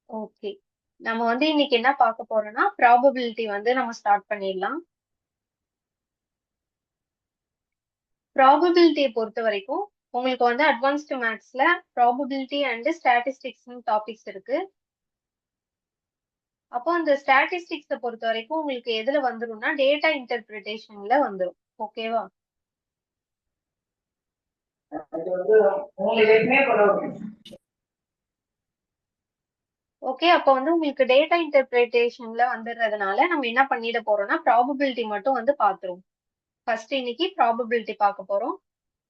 Okay. நம்ம இன்னைக்கு என்ன பார்க்க போறோம்னா, ப்ராபபிலிட்டி நம்ம ஸ்டார்ட் பண்ணிடலாம். ப்ராபபிலிட்டிய பொறுத்தவரைக்கும், உங்களுக்கு அட்வான்ஸ்டு மேத்ஸ்ல ப்ராபபிலிட்டி அண்ட் ஸ்டாட்டிஸ்டிக்ஸ்ன்னு டாபிக்ஸ் இருக்கு. அப்போ அந்த ஸ்டாட்டிஸ்டிக்ஸ பொறுத்தவரைக்கும் உங்களுக்கு எதுல வந்துரும்னா, டேட்டா இன்டர்பிரிட்டேஷன்ல வந்துரும். ஓகேவா? ஓகே. அப்ப உங்களுக்கு டேட்டா இன்டர்பிரிட்டேஷன்ல வந்துடுறதுனால, நம்ம என்ன பண்ணிட போறோம்னா, ப்ராபபிலிட்டி மட்டும் பார்த்துருவோம். ஃபர்ஸ்ட் இன்னைக்கு ப்ராபபிலிட்டி பார்க்க போறோம்.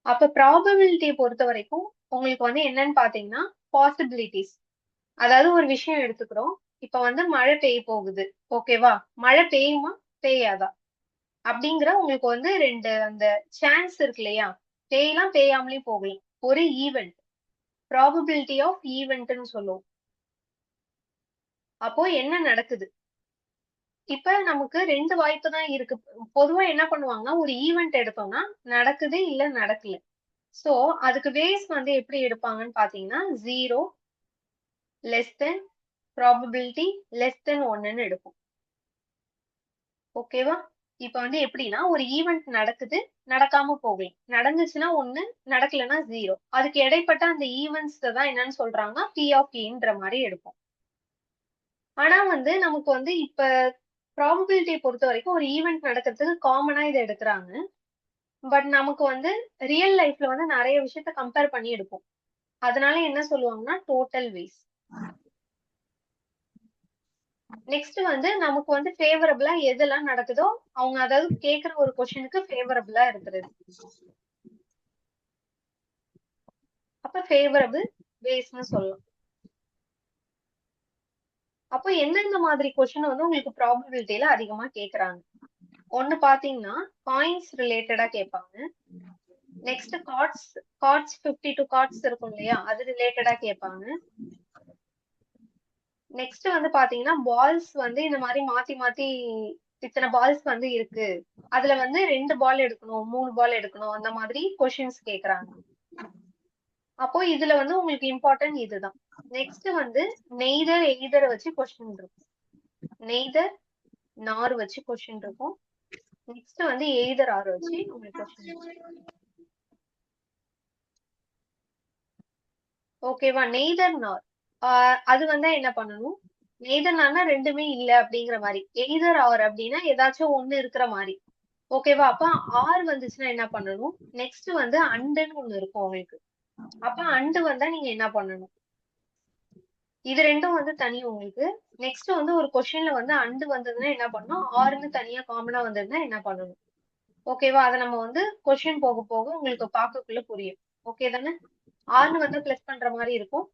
அப்ப ப்ராபபிலிட்டிய பொறுத்தவரைக்கும், உங்களுக்கு என்னன்னு பார்த்தீங்கன்னா, பாசிபிலிட்டிஸ். அதாவது ஒரு விஷயம் எடுத்துக்கிறோம். இப்ப மழை பெய்ய போகுது. ஓகேவா? மழை பெய்யுமா? பெய்யாதா? அப்படிங்கிற உங்களுக்கு 2 அந்த சான்ஸ் இருக்கு இல்லையா? பெய்யலாம், பெய்யாமலேயும் போகலாம். ஒரு ஈவென்ட். ப்ராபபிலிட்டி ஆஃப் ஈவென்ட்ன்னு சொல்லுவோம். அப்போ என்ன நடக்குது? இப்ப நமக்கு 2 வாய்ப்பு தான் இருக்கு. பொதுவா என்ன பண்ணுவாங்கன்னா, ஒரு ஈவென்ட் எடுத்தோம்னா, நடக்குது, இல்ல நடக்கல. சோ, அதுக்கு வேஸ் எப்படி எடுப்பாங்கன்னு பார்த்தீங்கன்னா, 0, less than, probability less than 1ன்னு எடுப்போம். ஓகேவா? இப்ப எப்படின்னா, ஒரு ஈவென்ட் நடக்குது, நடக்காம போகலாம். நடந்துச்சுன்னா 1, நடக்கலைன்னா 0. அதுக்கு இடைப்பட்ட அந்த ஈவென்ட்ஸ் தான் என்னன்னு சொல்றாங்க, P ஆஃப் Eன்ற மாதிரி எடுப்போம். ஆனா நமக்கு இப்ப ப்ராபபிலிட்டியை பொறுத்த வரைக்கும் ஒரு ஈவென்ட் நடக்கிறதுக்கு காமனா இதை எடுக்கிறாங்க. பட் நமக்கு ரியல் லைஃப்ல நிறைய விஷயத்த கம்பேர் பண்ணி எடுப்போம். அதனால என்ன சொல்லுவாங்கன்னா டோட்டல் வேஸ். நெக்ஸ்ட் நமக்கு ஃபேவரபிளா எதெல்லாம் நடக்குதோ அவங்க அதாவது கேக்குற ஒரு கொஸ்டினுக்கு ஃபேவரபிளா இருக்கிறது. அப்ப ஃபேவரபிள் வேஸ்னு சொல்லலாம். அப்போ எந்தெந்த மாதிரி கொஸ்டின் உங்களுக்கு ப்ராபபிலிட்டியில அதிகமா கேக்குறாங்க? ஒண்ணு பாத்தீங்கன்னா காயின்ஸ் ரிலேட்டடா கேட்பாங்க. நெக்ஸ்ட் கார்ட்ஸ் 52 கார்ட்ஸ் இருக்கும் இல்லையா, அது ரிலேட்டடா கேட்பாங்க. நெக்ஸ்ட் பாத்தீங்கன்னா பால்ஸ் இந்த மாதிரி மாத்தி மாத்தி இத்தனை பால்ஸ் இருக்கு, அதுல 2 பால் எடுக்கணும், 3 பால் எடுக்கணும், அந்த மாதிரி கொஸ்டின்ஸ் கேக்குறாங்க. அப்போ இதுல உங்களுக்கு இம்பார்ட்டன்ட் இதுதான். நெக்ஸ்ட் நெய்தர் எய்தர் வச்சு கொஸ்டின் இருக்கும். நெய்தர் நார் வச்சு கொஸ்டின் இருக்கும். நெக்ஸ்ட் எய்தர் ஆர் வச்சு உங்களுக்கு கொஸ்டின் இருக்கும். ஓகேவா? நெய்தர் நார் அது என்ன பண்ணணும், நெய்தர் நார்னா ரெண்டுமே இல்ல அப்படிங்கிற மாதிரி, எய்தர் ஆர் அப்படின்னா ஏதாச்சும் ஒண்ணு இருக்கிற மாதிரி. ஓகேவா? அப்ப ஆர் வந்துச்சுன்னா என்ன பண்ணணும், நெக்ஸ்ட் அண்டுன்னு ஒண்ணு இருக்கும் உங்களுக்கு. அப்ப அண்டு வந்தா நீங்க என்ன பண்ணணும், இது ரெண்டும் தனி உங்களுக்கு. நெக்ஸ்ட் ஒரு கொஸ்டின்ல அண்டு வந்ததுன்னா என்ன பண்ணணும், ஆறுன்னு தனியா காமனா வந்ததுன்னா என்ன பண்ணணும். ஓகேவா? அதை நம்ம கொஸ்டின் போக போக உங்களுக்கு பார்க்கக்குள்ள புரியும். ஓகே தானே? ஆறுன்னு பிளஸ் பண்ற மாதிரி இருக்கும்,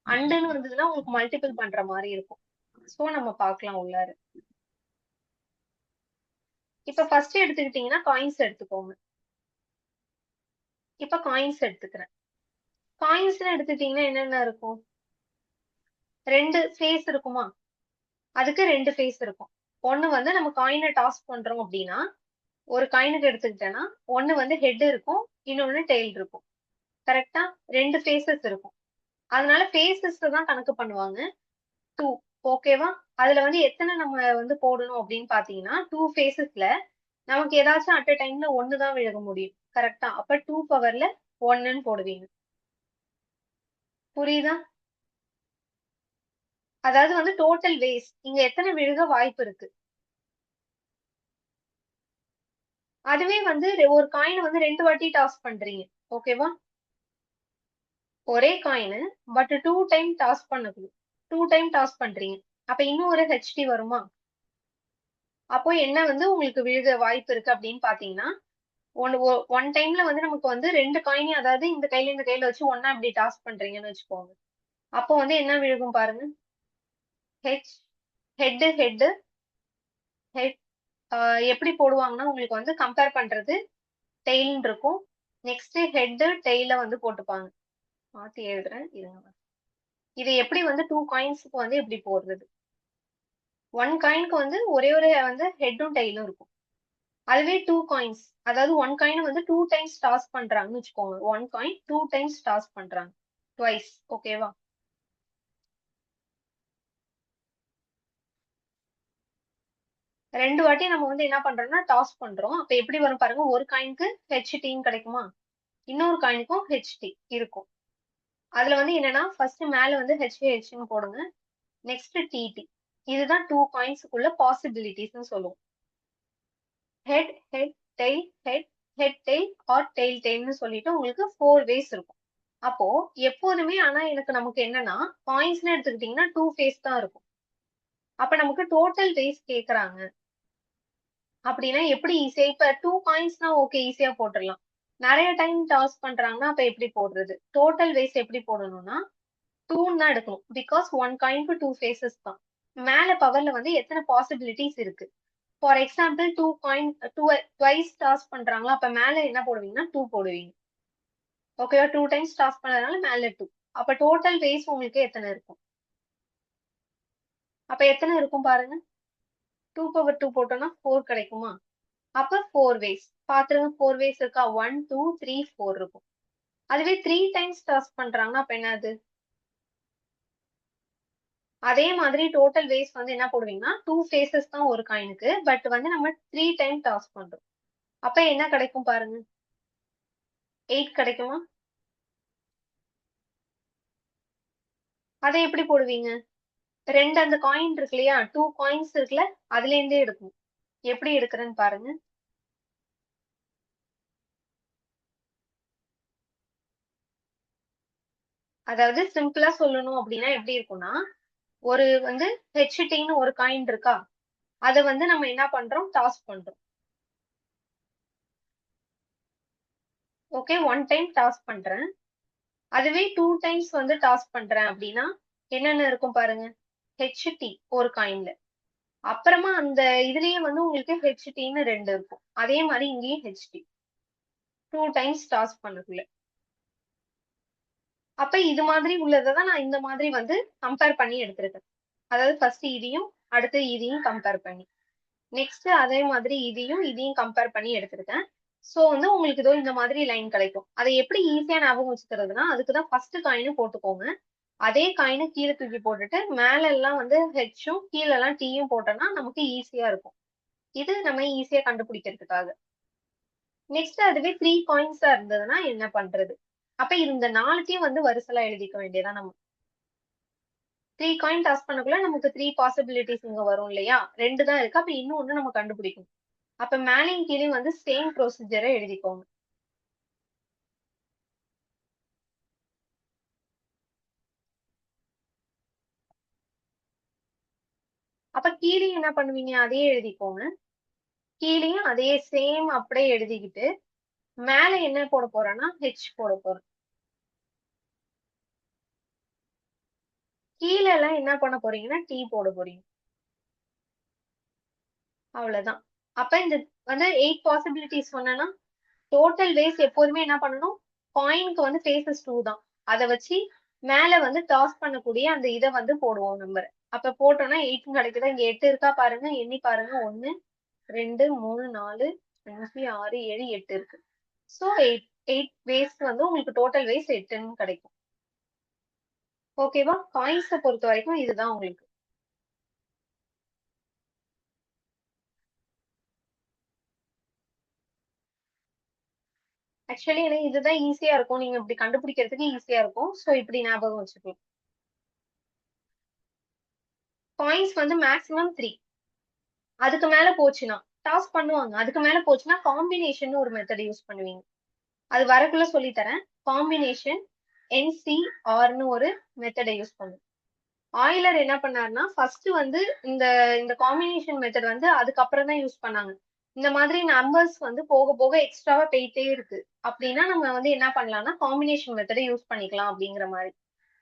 அண்டுன்னு வந்ததுன்னா உங்களுக்கு மல்டிபிள் பண்ற மாதிரி இருக்கும். சோ நம்ம பார்க்கலாம் உள்ளாரு. இப்ப ஃபர்ஸ்ட் எடுத்துக்கிட்டீங்கன்னா காயின்ஸ் எடுத்துக்கோங்க. இப்ப காயின்ஸ் எடுத்துக்கிறேன். காயின்ஸ்னு எடுத்துட்டீங்கன்னா என்னென்ன இருக்கும், 2 ஃபேஸ் இருக்குமா? அதுக்கு 2 ஃபேஸ் இருக்கும். ஒண்ணு நம்ம காயினை டாஸ் பண்றோம் அப்படின்னா, ஒரு காயினுக்கு எடுத்துக்கிட்டேன்னா ஒண்ணு ஹெட் இருக்கும், இன்னொன்னு டெய்ல் இருக்கும். கரெக்டா? 2 ஃபேஸஸ் இருக்கும். அதனால ஃபேஸஸ் தான் கணக்கு பண்ணுவாங்க. 2. ஓகேவா? அதுல எத்தனை நம்ம போடணும் அப்படின்னு பாத்தீங்கன்னா, 2 ஃபேஸஸ்ல நமக்கு ஏதாச்சும் அட் அ டைம்ல ஒண்ணுதான் விழுக முடியும். கரெக்டா? அப்ப 2 பவர்ல 1ன்னு போடுவீங்க. புரியுதா? அதாவது டோட்டல் வேஸ் இங்க எத்தனை விழுக வாய்ப்பு இருக்கு. அதுவே ஒரு காயின் 2 வாட்டி டாஸ் பண்றீங்க. ஓகேவா? ஒரே காயின் பட் 2 டைம் டாஸ் பண்ணணும். 2 டைம் டாஸ் பண்றீங்க. அப்ப இன்னும் ஒரு ஹெச்டி வருமா? அப்போ என்ன உங்களுக்கு விழுக வாய்ப்பு இருக்கு அப்படின்னு பாத்தீங்கன்னா, ஒன் டைம்ல நமக்கு 2 காயினையும், அதாவது இந்த கையில இந்த கையில வச்சு ஒன்னா இப்படி டாஸ் பண்றீங்கன்னு வச்சுக்கோங்க. அப்போ என்ன விழுகும் பாருங்க, ஹெச், ஹெட் ஹெட் ஹெட். எப்படி போடுவாங்கன்னா உங்களுக்கு கம்பேர் பண்றது டெய்ல் இருக்கும். நெக்ஸ்ட் ஹெட் டெய்ல போட்டுப்பாங்க. மாத்தி எழுதுறேன் இருங்க. இது எப்படி 2 காயின்ஸ்க்கு எப்படி போடுறது, 1 காயினுக்கு ஒரே ஒரு ஹெட்டும் டெய்லும் இருக்கும். அதுவே 2 காயின்ஸ், அதாவது 1 காயின் 2 டைம்ஸ் டாஸ் பண்றாங்கன்னு வச்சுக்கோங்க. 1 காயின் 2 டைம்ஸ் டாஸ் பண்றாங்க, ட்வைஸ். ஓகேவா? 2 வாட்டி நம்ம வந்து என்ன பண்றோம்னா டாஸ் பண்றோம். அப்ப எப்படி வரும் பாருங்க. ஒரு காயினுக்கு HTன்னு கிடைக்குமா? இன்னொரு காயினுக்கும் HT இருக்கும். அதுல வந்து என்னன்னா ஃபர்ஸ்ட் மேல வந்து HHன்னு போடுங்க. Next TT. இதுதான் 2 காயின்ஸ்க்குள்ள பாசிபிலிட்டிஸ்னு சொல்லுவோம். Head head tail head head tail or tail டெய்ல்னு சொல்லிட்டு உங்களுக்கு 4 வேஸ் இருக்கும். அப்போ எப்போதுமே ஆனா நமக்கு என்னன்னா காயின்ஸ்னு எடுத்துக்கிட்டீங்கன்னா 2 ஃபேஸ் தான் இருக்கும். அப்ப நமக்கு டோட்டல் வேஸ் கேக்குறாங்க. அப்படின்னா எப்படி ஈஸியா இப்ப 2 காயின்ஸ்னா ஓகே ஈஸியா போட்டுடலாம். நிறைய டைம் டாஸ் பண்றாங்கன்னா அப்ப எப்படி போடுறது? டோட்டல் வேஸ் எப்படி போடணும்னா 2 தான் எடுக்கணும். பிகாஸ் 1 காயின்க்கு 2 ஃபேஸஸ் தான். மேல பவர்ல வந்து எத்தனை பாசிபிலிட்டிஸ் இருக்கு. For example 2 coin twice toss பண்றாங்களா அப்ப மேல என்ன போடுவீங்கன்னா 2 போடுவீங்க. ஓகேவா? 2 டைம்ஸ் டாஸ் பண்ணதுனால மேல 2. அப்ப டோட்டல் வேஸ் உங்களுக்கு எத்தனை இருக்கும்? அப்ப எத்தனை இருக்கும் பாருங்க. 2 பவர் 2 போட்டோம்னா 4 கிடைக்குமா? அப்ப 4 வேஸ். பாத்துருங்க 4 வேஸ் இருக்கா? 1, 2, 3, 4 இருக்கும். அதுவே 3 டைம்ஸ் டாஸ் பண்றாங்கன்னா அப்ப என்னது? அதே மாதிரி டோட்டல் வேஸ் வந்து என்ன போடுவீங்கன்னா 2 ஃபேஸஸ் தான் ஒரு காயினுக்கு. பட் வந்து நம்ம 3 டைம் டாஸ் பண்றோம். அப்ப என்ன கிடைக்கும் பாருங்க. 8 கிடைக்குமா? அதை எப்படி போடுவீங்க? 2 அந்த காயின் இருக்கு இல்லையா? 2 காயின்ஸ் இருக்குல்ல? அதுல இருந்தே எடுக்கணும். எப்படி எடுக்கிறேன்னு பாருங்க. அதாவது சிம்பிளா சொல்லணும் அப்படின்னா எப்படி இருக்கும்னா, ஒரு வந்து HTன்னு ஒரு காயின் இருக்கா? அத வந்து நம்ம என்ன பண்றோம்? டாஸ் பண்றோம். ஓகே 1 டைம் டாஸ் பண்றேன். அதுவே 2 டைம்ஸ் வந்து டாஸ் பண்றேன் அப்படின்னா, என்னென்ன இருக்கும் பாருங்க. HT ஒரு காயின்ல. அப்புறமா அந்த இதுலயே வந்து உங்களுக்கு HTன்னு 2 இருக்கும். அதே மாதிரி இங்கேயும் HT. 2 times toss பண்ணக்குள்ள. அப்ப இது மாதிரி உள்ளதை தான் நான் இந்த மாதிரி வந்து கம்பேர் பண்ணி எடுத்திருக்கேன். அதாவது ஃபர்ஸ்ட் இதையும் அடுத்து இதையும் கம்பேர் பண்ணி. நெக்ஸ்ட் அதே மாதிரி இதையும் கம்பேர் பண்ணி எடுத்திருக்கேன். சோ வந்து உங்களுக்கு இதோ இந்த மாதிரி லைன் கிடைக்கும். அதை எப்படி ஈஸியா ஞாபகம் வச்சுக்கிறதுனா அதுக்குதான் ஃபர்ஸ்ட் காயின் போட்டுக்கோங்க. அதே காயினை கீழே தூக்கி போட்டுட்டு மேல எல்லாம் வந்து ஹெச்சும் கீழே எல்லாம் டீயும் போட்டோம்னா நமக்கு ஈஸியா இருக்கும். இது நம்ம ஈஸியா கண்டுபிடிக்கிறதுக்காக. நெக்ஸ்ட் அதுவே 3 காயின்ஸா இருந்ததுன்னா என்ன பண்றது? அப்ப இந்த 4த்தையும் வந்து வரிசலா எழுதிக்க வேண்டியதான் நம்ம. 3 காயின் டாஸ் பண்ணக்குள்ள நமக்கு 3 பாசிபிலிட்டிஸ் இங்க வரும் இல்லையா? 2 தான் இருக்கு. அப்ப இன்னும் ஒண்ணு நம்ம கண்டுபிடிக்கணும். அப்ப மேலையும் கீழையும் வந்து சேம் ப்ரொசீஜரை எழுதிக்கோங்க. அப்ப கீழையும் என்ன பண்ணுவீங்க? அதையே எழுதிக்கோங்க. கீழையும் அதே சேம் அப்படியே எழுதிக்கிட்டு மேல என்ன போட போறேன்னா ஹெச் போட போறேன். கீழே எல்லாம் என்ன பண்ண போறீங்கன்னா டீ போட போறீங்க. அவ்வளவுதான். அப்ப இந்த வந்து 8 பாசிபிலிட்டிஸ் சொன்னேன்னா டோட்டல் வேஸ் எப்போதுமே என்ன பண்ணணும்? காயினுக்கு வந்து ஃபேஸஸ் 2 தான். அத வச்சு மேல வந்து டாஸ் பண்ணக்கூடிய அந்த இத வந்து போடுவோம் நம்பர். அப்ப போட்டோம்னா 8 கிடைக்குதா? இங்க 8 இருக்கா பாருங்க. எண்ணி பாருங்க. 1, 2, 3, 4, 5, 6, 7, 8 இருக்கு. சோ 8 வேஸ் வந்து உங்களுக்கு டோட்டல் வேஸ் 8ன்னு கிடைக்கும். ஓகேவா? காயின்ஸ பொறுத்த வரைக்கும் இதுதான் உங்களுக்கு. ஆக்சுவலி எனக்கு இதுதான் ஈஸியா இருக்கும். நீங்க இப்படி கண்டுபிடிக்கிறதுக்கு ஈஸியா இருக்கும். சோ இப்படி ஞாபகம் வச்சுக்கலாம். காயின்ஸ் வந்து மேக்ஸிமம் 3. அதுக்கு மேல போச்சுன்னா டாஸ் பண்ணுவாங்க. அதுக்கு மேல போச்சுன்னா காம்பினேஷன் ஒரு மெத்தட் யூஸ் பண்ணுவீங்க. அது வரக்குள்ள சொல்லி தரேன். காம்பினேஷன் NCRன்னு ஒரு மெத்தடை யூஸ் பண்ணும். ஆயிலர் என்ன பண்ணாருன்னா ஃபர்ஸ்ட் வந்து இந்த இந்த காம்பினேஷன் மெத்தட் வந்து அதுக்கப்புறம் தான் யூஸ் பண்ணாங்க. இந்த மாதிரி நம்பர்ஸ் வந்து போக போக எக்ஸ்ட்ராவா போயிட்டே இருக்கு. அப்படின்னா நம்ம வந்து என்ன பண்ணலாம்னா காம்பினேஷன் மெத்தடை யூஸ் பண்ணிக்கலாம் அப்படிங்கிற மாதிரி.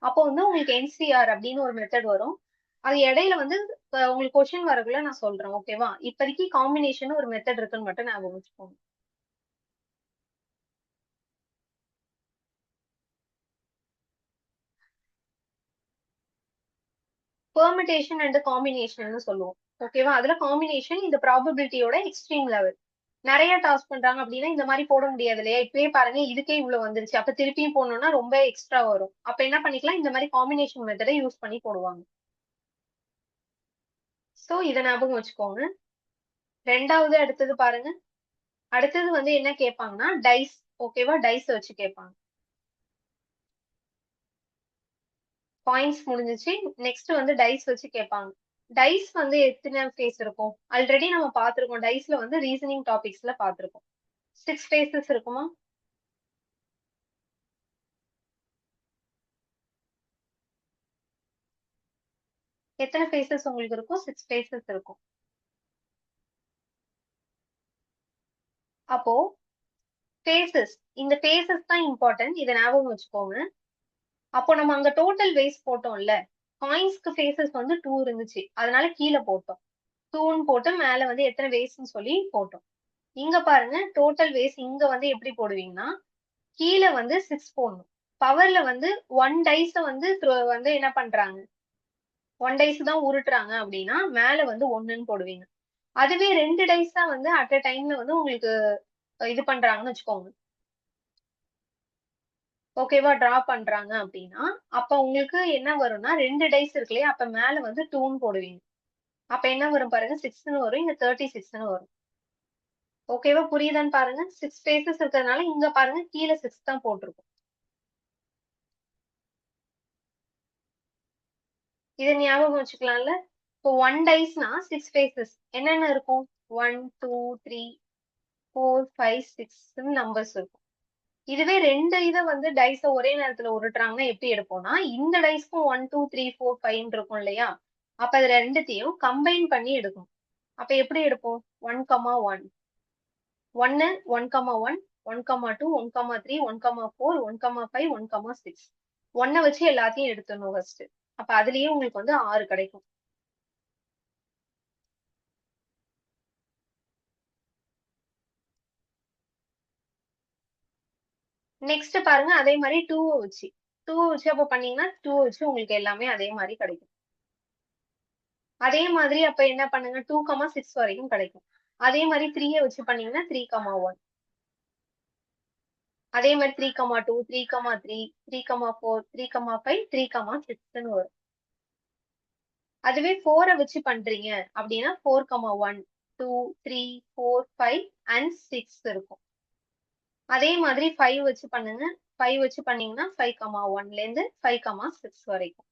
அப்போ வந்து உங்களுக்கு NCR அப்படின்னு ஒரு மெத்தட் வரும். அது இடையில வந்து உங்களுக்கு கொஸ்டின் வரக்குள்ள நான் சொல்றேன். ஓகேவா? இப்போதைக்கு காம்பினேஷன் ஒரு மெத்தட் இருக்குன்னு மட்டும் ஞாபகம் வச்சுக்கோங்க. பெர்மிட்டேஷன் அண்ட் காம்பினேஷன் சொல்லுவோம். ஓகேவா? அதுல காம்பினேஷன் இந்த ப்ராபபிலிட்டியோட எக்ஸ்ட்ரீம் லெவல். நிறைய டாஸ் பண்றாங்க அப்படின்னா இந்த மாதிரி போட முடியாது இல்லையா? இப்பயே பாருங்க இதுக்கே இவ்வளவு வந்துருச்சு. அப்ப திருப்பியும் போடணும்னா ரொம்ப எக்ஸ்ட்ரா வரும். அப்ப என்ன பண்ணிக்கலாம்? இந்த மாதிரி காம்பினேஷன் மெத்தடை யூஸ் பண்ணி போடுவாங்க. சோ இதை ஞாபகம் வச்சுக்கோங்க. ரெண்டாவது அடுத்தது பாருங்க. அடுத்தது வந்து என்ன கேட்பாங்கன்னா டைஸ். ஓகேவா? டைஸ் வச்சு கேட்பாங்க. பாயிண்ட்ஸ் முடிஞ்சிச்சு. நெக்ஸ்ட் வந்து டைஸ் வச்சு கேட்பாங்க. டைஸ் வந்து எத்தனை ஃபேஸ் இருக்கும்? ஆல்ரெடி நம்ம பார்த்திருக்கோம். டைஸ்ல வந்து ரீசனிங் டாபிக்ஸ்ல பார்த்திருக்கோம். 6 ஃபேஸஸ் இருக்குமா? எத்தனை ஃபேஸஸ் உங்களுக்கு இருக்கும்? 6 ஃபேஸஸ் இருக்கும். அப்போ ஃபேஸஸ், இந்த ஃபேஸஸ் தான் இம்பார்ட்டன்ட். இதை ஞாபகம் வச்சுக்கோங்க. அப்போ நம்ம அங்க டோட்டல் வேஸ் போட்டோம்ல, காயின்ஸ்க்கு ஃபேஸஸ் வந்து 2 இருந்துச்சு. அதனால கீழே போட்டோம். 2ன்னு போட்டு மேல வந்து எத்தனை வேஸ்ன்னு சொல்லி போட்டோம். இங்க பாருங்க, டோட்டல் வேஸ் இங்க வந்து எப்படி போடுவீங்கன்னா, கீழே வந்து 6 போடணும். பவர்ல வந்து 1 டைஸ வந்து வந்து என்ன பண்றாங்க, 1 டைஸ் தான் உருட்டுறாங்க அப்படின்னா மேல வந்து 1ன்னு போடுவீங்க. அதுவே 2 டைஸ் தான் வந்து அட் அ டைம்ல வந்து உங்களுக்கு இது பண்றாங்கன்னு வச்சுக்கோங்க. ஓகேவா? டிரா பண்றாங்க அப்படின்னா, அப்ப உங்களுக்கு என்ன வரும்னா 2 டைஸ் இருக்கு இல்லையா? அப்ப மேல வந்து 2ன்னு போடுவீங்க. அப்ப என்ன வரும் பாருங்க, 6ன்னு வரும். இங்க 36ன்னு வரும். ஓகேவா? புரியுதான்னு பாருங்க. 6 ஸ்பேசஸ் இருக்கிறதுனால இங்க பாருங்க கீழ 6 தான் போட்டிருக்கும். இத ஞாபகம் வச்சுக்கலாம்ல? இப்போ 1 டைஸ்னா 6 ஸ்பேசஸ். என்னென்ன இருக்கும்? 1, 2, 3, 4, 5, 6ன்னு நம்பர்ஸ் இருக்கும். இதுவே 2 இத வந்து டைஸ ஒரே நேரத்துல உருட்டுறாங்கன்னா எப்படி எடுப்போம்னா, இந்த டைஸ்க்கும் 1, 2, 3, 4, 5ன்னு இருக்கும் இல்லையா? அப்ப இது 2த்தையும் கம்பைன் பண்ணி எடுக்கணும். அப்ப எப்படி எடுப்போம்? 1, 1, 1, 1, 1, 1, 2, 1, 3, 1, 4, 1, 5, 1, 6. 1 வச்சு எல்லாத்தையும் எடுத்துடணும் ஃபர்ஸ்ட். அப்ப அதுலயே உங்களுக்கு வந்து 6 கிடைக்கும். நெக்ஸ்ட் பாருங்க, அதே மாதிரி 2 வச்சு 2 வச்சு அப்ப பண்ணீங்கன்னா 2 வச்சு உங்களுக்கு எல்லாமே அதே மாதிரி கிடைக்கும். அதே மாதிரி அப்ப என்ன பண்ணுங்க, 2, 6 வரைக்கும் கிடைக்கும். அதே மாதிரி 3 வச்சு பண்ணீங்கன்னா 3, 1. அதே மாதிரி 3, 2, 3, 3, 3, 4, 3, 5, 3, 6ன்னு வரும். அதுவே 4 வச்சு பண்றீங்க அப்படின்னா 4, 1, 2, 3, 4, 5 அண்ட் 6 இருக்கும். அதே மாதிரி 5 வச்சு பண்ணுங்க. 5 வச்சு பண்ணீங்கன்னா 5, 1ல இருந்து 5, 6 வரைக்கும்.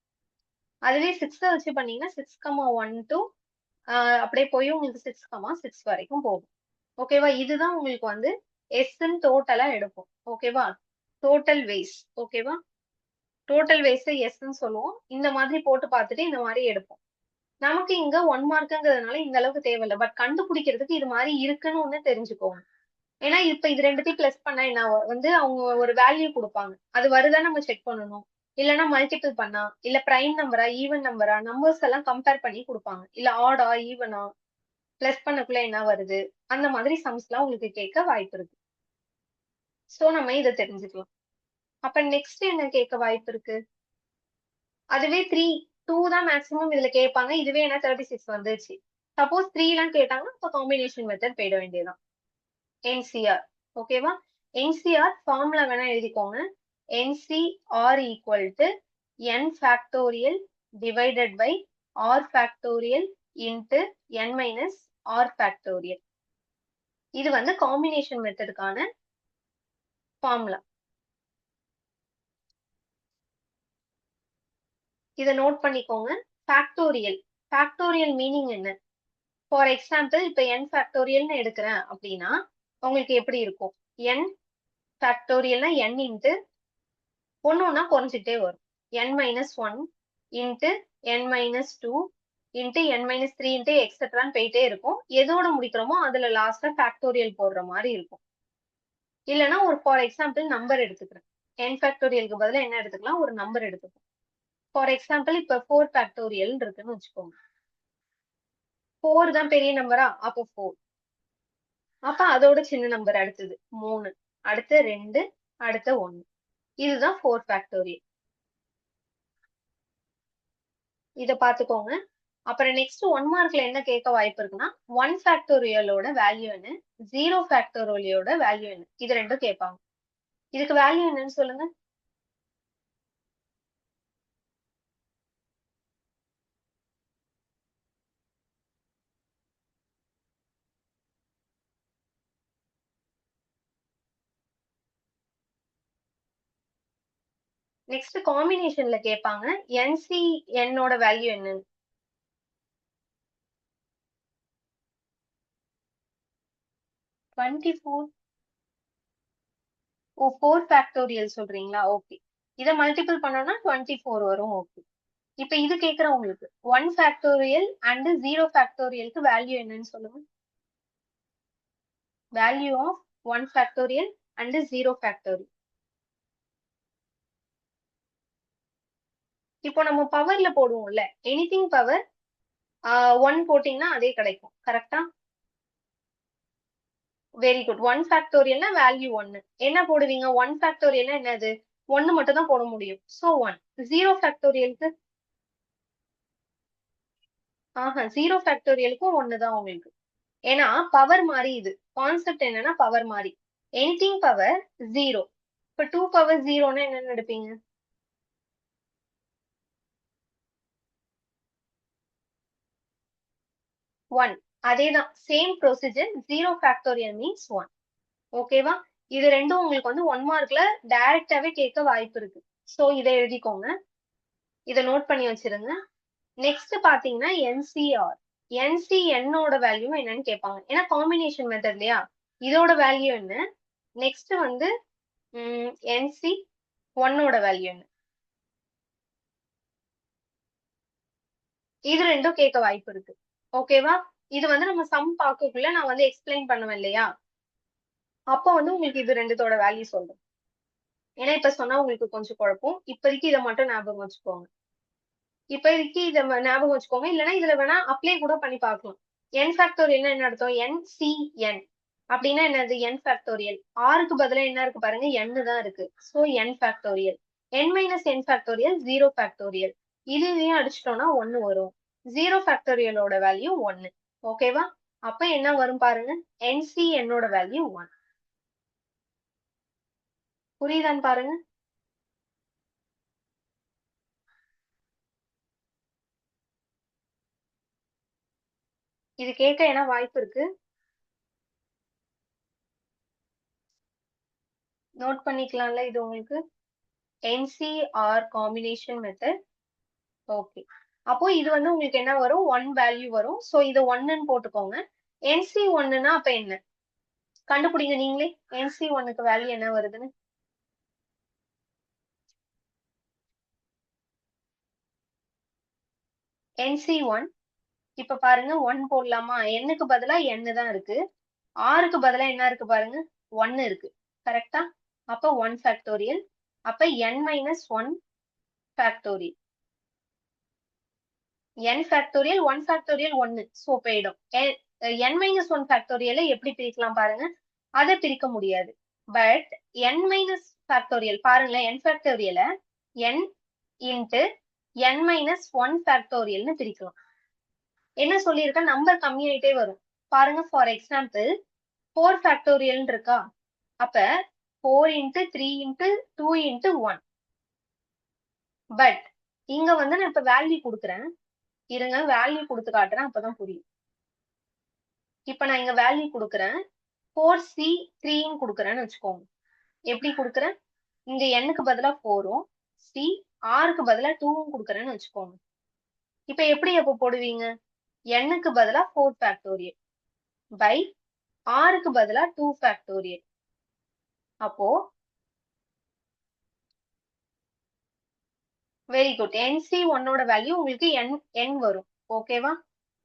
அதுவே 6 வச்சு பண்ணீங்கன்னா 6, 1 to அப்படியே போய் உங்களுக்கு 6, 6 வரைக்கும் போகும். ஓகேவா? இதுதான் உங்களுக்கு வந்து எஸ்ன்னு டோட்டலா எடுக்கும். ஓகேவா? Total ways. ஓகேவா? டோட்டல் வேஸ எஸ்ன்னு சொல்லுவோம். இந்த மாதிரி போட்டு பார்த்துட்டு இந்த மாதிரி எடுப்போம். நமக்கு இங்க 1 மார்க்குங்கிறதுனால இந்த அளவுக்கு தேவையில்ல. பட் கண்டுபிடிக்கிறதுக்கு இது மாதிரி இருக்குன்னு ஒண்ணு தெரிஞ்சுக்கோங்க. ஏன்னா இப்ப இது 2த்தையும் பிளஸ் பண்ணா என்ன வந்து அவங்க ஒரு வேல்யூ குடுப்பாங்க. அது வருதான்னு நம்ம செக் பண்ணணும். இல்லன்னா மல்டிபிள் பண்ணா, இல்ல பிரைம் நம்பரா, ஈவன் நம்பரா, நம்பர்ஸ் எல்லாம் கம்பேர் பண்ணி குடுப்பாங்க. இல்ல ஆடா, ஈவனா, பிளஸ் பண்ணக்குள்ள என்ன வருது? அந்த மாதிரி சம்ஸ்லாம் உங்களுக்கு கேட்க வாய்ப்பு இருக்கு. சோ நம்ம இத தெரிஞ்சுக்கலாம். அப்ப நெக்ஸ்ட் என்ன கேட்க வாய்ப்பு இருக்கு? அதுவே 2 தான் மேக்ஸிமம் இதுல கேட்பாங்க. இதுவே என்ன 36 வந்துருச்சு. சப்போஸ் 3 எல்லாம் கேட்டாங்கன்னா, அப்ப காம்பினேஷன் மெத்தட் போயிட வேண்டியதுதான். NCR. ஓகேவா? NCR ஃபார்முலா வேணா எழுதிக்கோங்க. NCR equal to n factorial divided by r factorial into n minus r factorial. இது வந்து காம்பினேஷன் மெத்தடுக்கான ஃபார்முலா. இத நோட் பண்ணிக்கோங்க. ஃபேக்டோரியல். ஃபேக்டோரியல் மீனிங் என்ன? ஃபார் எக்ஸாம்பிள் இப்ப n ஃபேக்டோரியல்னு எடுக்கிறேன் அப்படின்னா உங்களுக்கு எப்படி இருக்கும்? n ஃபேக்டோரியல்னா n இன்ட்டு ஒண்ணு குறைஞ்சிட்டே வரும். n minus 1 into n minus 2 into n minus 3 into எக்ஸெட்ரான்னு போயிட்டே இருக்கும். எதோட முடிக்கிறோமோ அதுல லாஸ்டா ஃபேக்டோரியல் போடுற மாதிரி இருக்கும். இல்லைன்னா ஒரு ஃபார் எக்ஸாம்பிள் நம்பர் எடுத்துக்கிறேன். n ஃபேக்டோரியலுக்கு பதிலா என்ன எடுத்துக்கலாம்? ஒரு நம்பர் எடுத்துக்கலாம். ஃபார் எக்ஸாம்பிள் இப்ப 4 ஃபேக்டோரியல் இருக்குன்னு வச்சுக்கோங்க. 4 தான் பெரிய நம்பரா? அப்போ 4. அப்ப அதோட சின்ன நம்பர் அடுத்தது 3, அடுத்து 2, அடுத்து 1. இதுதான் 4 ஃபேக்டோரியல். இத பாத்துக்கோங்க. அப்புறம் நெக்ஸ்ட் 1 மார்க்ல என்ன கேட்க வாய்ப்பு இருக்குன்னா 1 ஃபேக்டோரியலோட வேல்யூ என்ன, 0 ஃபேக்டோரியலோட வேல்யூ என்ன, இது ரெண்டும் கேட்பாங்க. இதுக்கு வேல்யூ என்னன்னு சொல்லுங்க. நெக்ஸ்ட் காம்பினேஷன்ல கேட்பாங்க NCNோட வேல்யூ என்னன்னு. ஃபோர் ஓ 4 ஃபேக்டோரியல் சொல்றீங்களா? ஓகே. இதை மல்டிபிள் பண்ணோம்னா 24 வரும். ஓகே. இப்ப இது கேக்குறேன் உங்களுக்கு 1 ஃபேக்டோரியல் அண்ட் 0 ஃபேக்டோரியலுக்கு வேல்யூ என்னன்னு சொல்லுங்க. Value of 1 factorial and 0 factorial. இப்போ நம்ம பவர்ல போடுவோம்ல, எனிதிங் பவர் 1 போட்டீங்கன்னா அதே கிடைக்கும். கரெக்டா? Very good. 1 ஃபேக்டோரியல்னா வேல்யூ 1. என்ன போடுவீங்க? 1 ஃபேக்டோரியல்னா என்னது? 1 மட்டும் தான் போட முடியும். சோ 1. 0 ஃபேக்டோரியலுக்கு 0 ஃபேக்டோரியலுக்கும் 1 தான் உங்களுக்கு. ஏன்னா பவர் மாறி இது. கான்செப்ட் என்னன்னா பவர் மாறி. Anything power 0. இப்ப 2 பவர் 0ன்னா என்னன்னு எடுப்பீங்க? 1. அதேதான் சேம் ப்ரொசீஜர். 0 factorial means 1. ஓகேவா? இது ரெண்டும் உங்களுக்கு வந்து 1 மார்க்ல டைரக்டாவே கேட்க வாய்ப்பு இருக்கு. சோ இதை எழுதிக்கோங்க. இதை நோட் பண்ணி வச்சிருங்க. நெக்ஸ்ட் பாத்தீங்கன்னா NCR. NCNோட வேல்யூ என்னன்னு கேட்பாங்க. ஏன்னா காம்பினேஷன் மெத்தட் இல்லையா? இதோட வேல்யூ என்ன? நெக்ஸ்ட் வந்து NC1ஓட வேல்யூ என்ன? இது ரெண்டும் கேட்க வாய்ப்பு இருக்கு. ஓகேவா? இது வந்து நம்ம சம் பார்க்கக்குள்ள நான் வந்து எக்ஸ்பிளைன் பண்ணுவேன் இல்லையா? அப்போ வந்து உங்களுக்கு இது ரெண்டுத்தோட வேல்யூ சொல்றேன். ஏன்னா இப்ப சொன்னா உங்களுக்கு கொஞ்சம் குழப்பம். இப்போதைக்கு இதை மட்டும் ஞாபகம் வச்சுக்கோங்க. இப்போதைக்கு இதை ஞாபகம் வச்சுக்கோங்க. இல்லைன்னா இதுல வேணா அப்ளை கூட பண்ணி பார்க்கலாம். n ஃபேக்டோரியல்னா என்ன அர்த்தம்? NCN அப்படின்னா என்னது? n factorial. ஆருக்கு பதிலா என்ன இருக்கு பாருங்க? n தான் இருக்கு. So n factorial. n minus n factorial 0 factorial. இதுலயும் அடிச்சிட்டோம்னா 1 வரும். 0 ஃபேக்டோரியலோட வேல்யூ 1. ஓகேவா? அப்ப என்ன வரும் பாருங்க? NCNோட வேல்யூ 1. புரியுதான்னு பாருங்க. இது கேட்க என்ன வாய்ப்பு இருக்கு? நோட் பண்ணிக்கலாம்ல இது உங்களுக்கு? NCR combination method. ஓகே. அப்போ இது வந்து உங்களுக்கு என்ன வரும்? 1 வேல்யூ வரும். சோ இது 1ன்னு போட்டுக்கோங்க. NC1னா அப்ப என்ன? கண்டுபிடிங்க நீங்களே. NC1க்கு வேல்யூ என்ன வருதுன்னு. NC1 இப்ப பாருங்க 1 போடலாமா? n-க்கு பதிலா n தான் இருக்கு. r-க்கு பதிலா என்ன இருக்கு பாருங்க? 1 இருக்கு. கரெக்டா? அப்ப 1 ஃபேக்டோரியல். அப்ப n minus 1 factorial. n factorial 1 factorial 1. So போயிடும். n மைனஸ் 1 ஃபேக்டோரியலை எப்படி பிரிக்கலாம் பாருங்க? அதை பிரிக்க முடியாது. பட் n மைனஸ் ஃபேக்டோரியல் பாருங்களேன். n ஃபேக்டோரியல n into n minus 1 ஃபேக்டோரியல்னு பிரிக்கலாம். என்ன சொல்லியிருக்க? நம்பர் கம்மியாயிட்டே வரும். பாருங்க ஃபார் எக்ஸாம்பிள் 4 ஃபேக்டோரியல் இருக்கா? அப்ப 4 இன்ட்டு 3 இன்ட்டு 2 இன்ட்டு 1. பட் இங்க வந்து நான் இப்ப வேல்யூ கொடுக்குறேன். இருங்க வேல்யூ கொடுத்து காட்டுறேன். அப்பதான் புரியும். இப்ப நான் இங்க வேல்யூ கொடுக்குறேன். 4C3ன்னு கொடுக்குறேன்னு வச்சுக்கோங்க. எப்படி கொடுக்குறேன்? இங்க n-க்கு பதிலா 4ம் C r-க்கு பதிலா 2வும் கொடுக்குறேன்னு வச்சுக்கோங்க. இப்ப எப்படி அப்ப போடுவீங்க? n-க்கு பதிலா 4 ஃபேக்டோரியல் பை r-க்கு பதிலா 2 ஃபேக்டோரியல். அப்போ வெரி குட். NC1ஓட வேல்யூ உங்களுக்கு n வரும். ஓகேவா?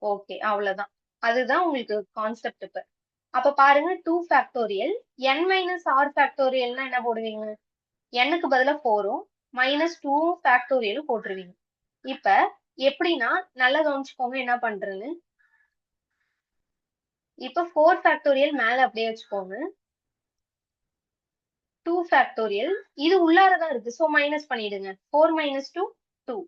ஓகே அவ்வளவுதான். அதுதான் உங்களுக்கு கான்செப்ட் இப்ப. அப்ப பாருங்க 2 ஃபேக்டோரியல் n மைனஸ் ஆர் ஃபேக்டோரியல்னா என்ன போடுவீங்க? n-க்கு பதிலா 4ம் மைனஸ் 2 ஃபேக்டோரியலும் போட்டுருவீங்க. இப்ப எப்படின்னா நல்லா கவனிச்சுக்கோங்க என்ன பண்றேன்னு. இப்ப 4 ஃபேக்டோரியல் மேல அப்படியே வச்சுக்கோங்க. 2 ஃபேக்டோரியல் இது உள்ளாரதான் இருக்கு. சோ மைனஸ் பண்ணிடுங்க. 4 மைனஸ் 2 2.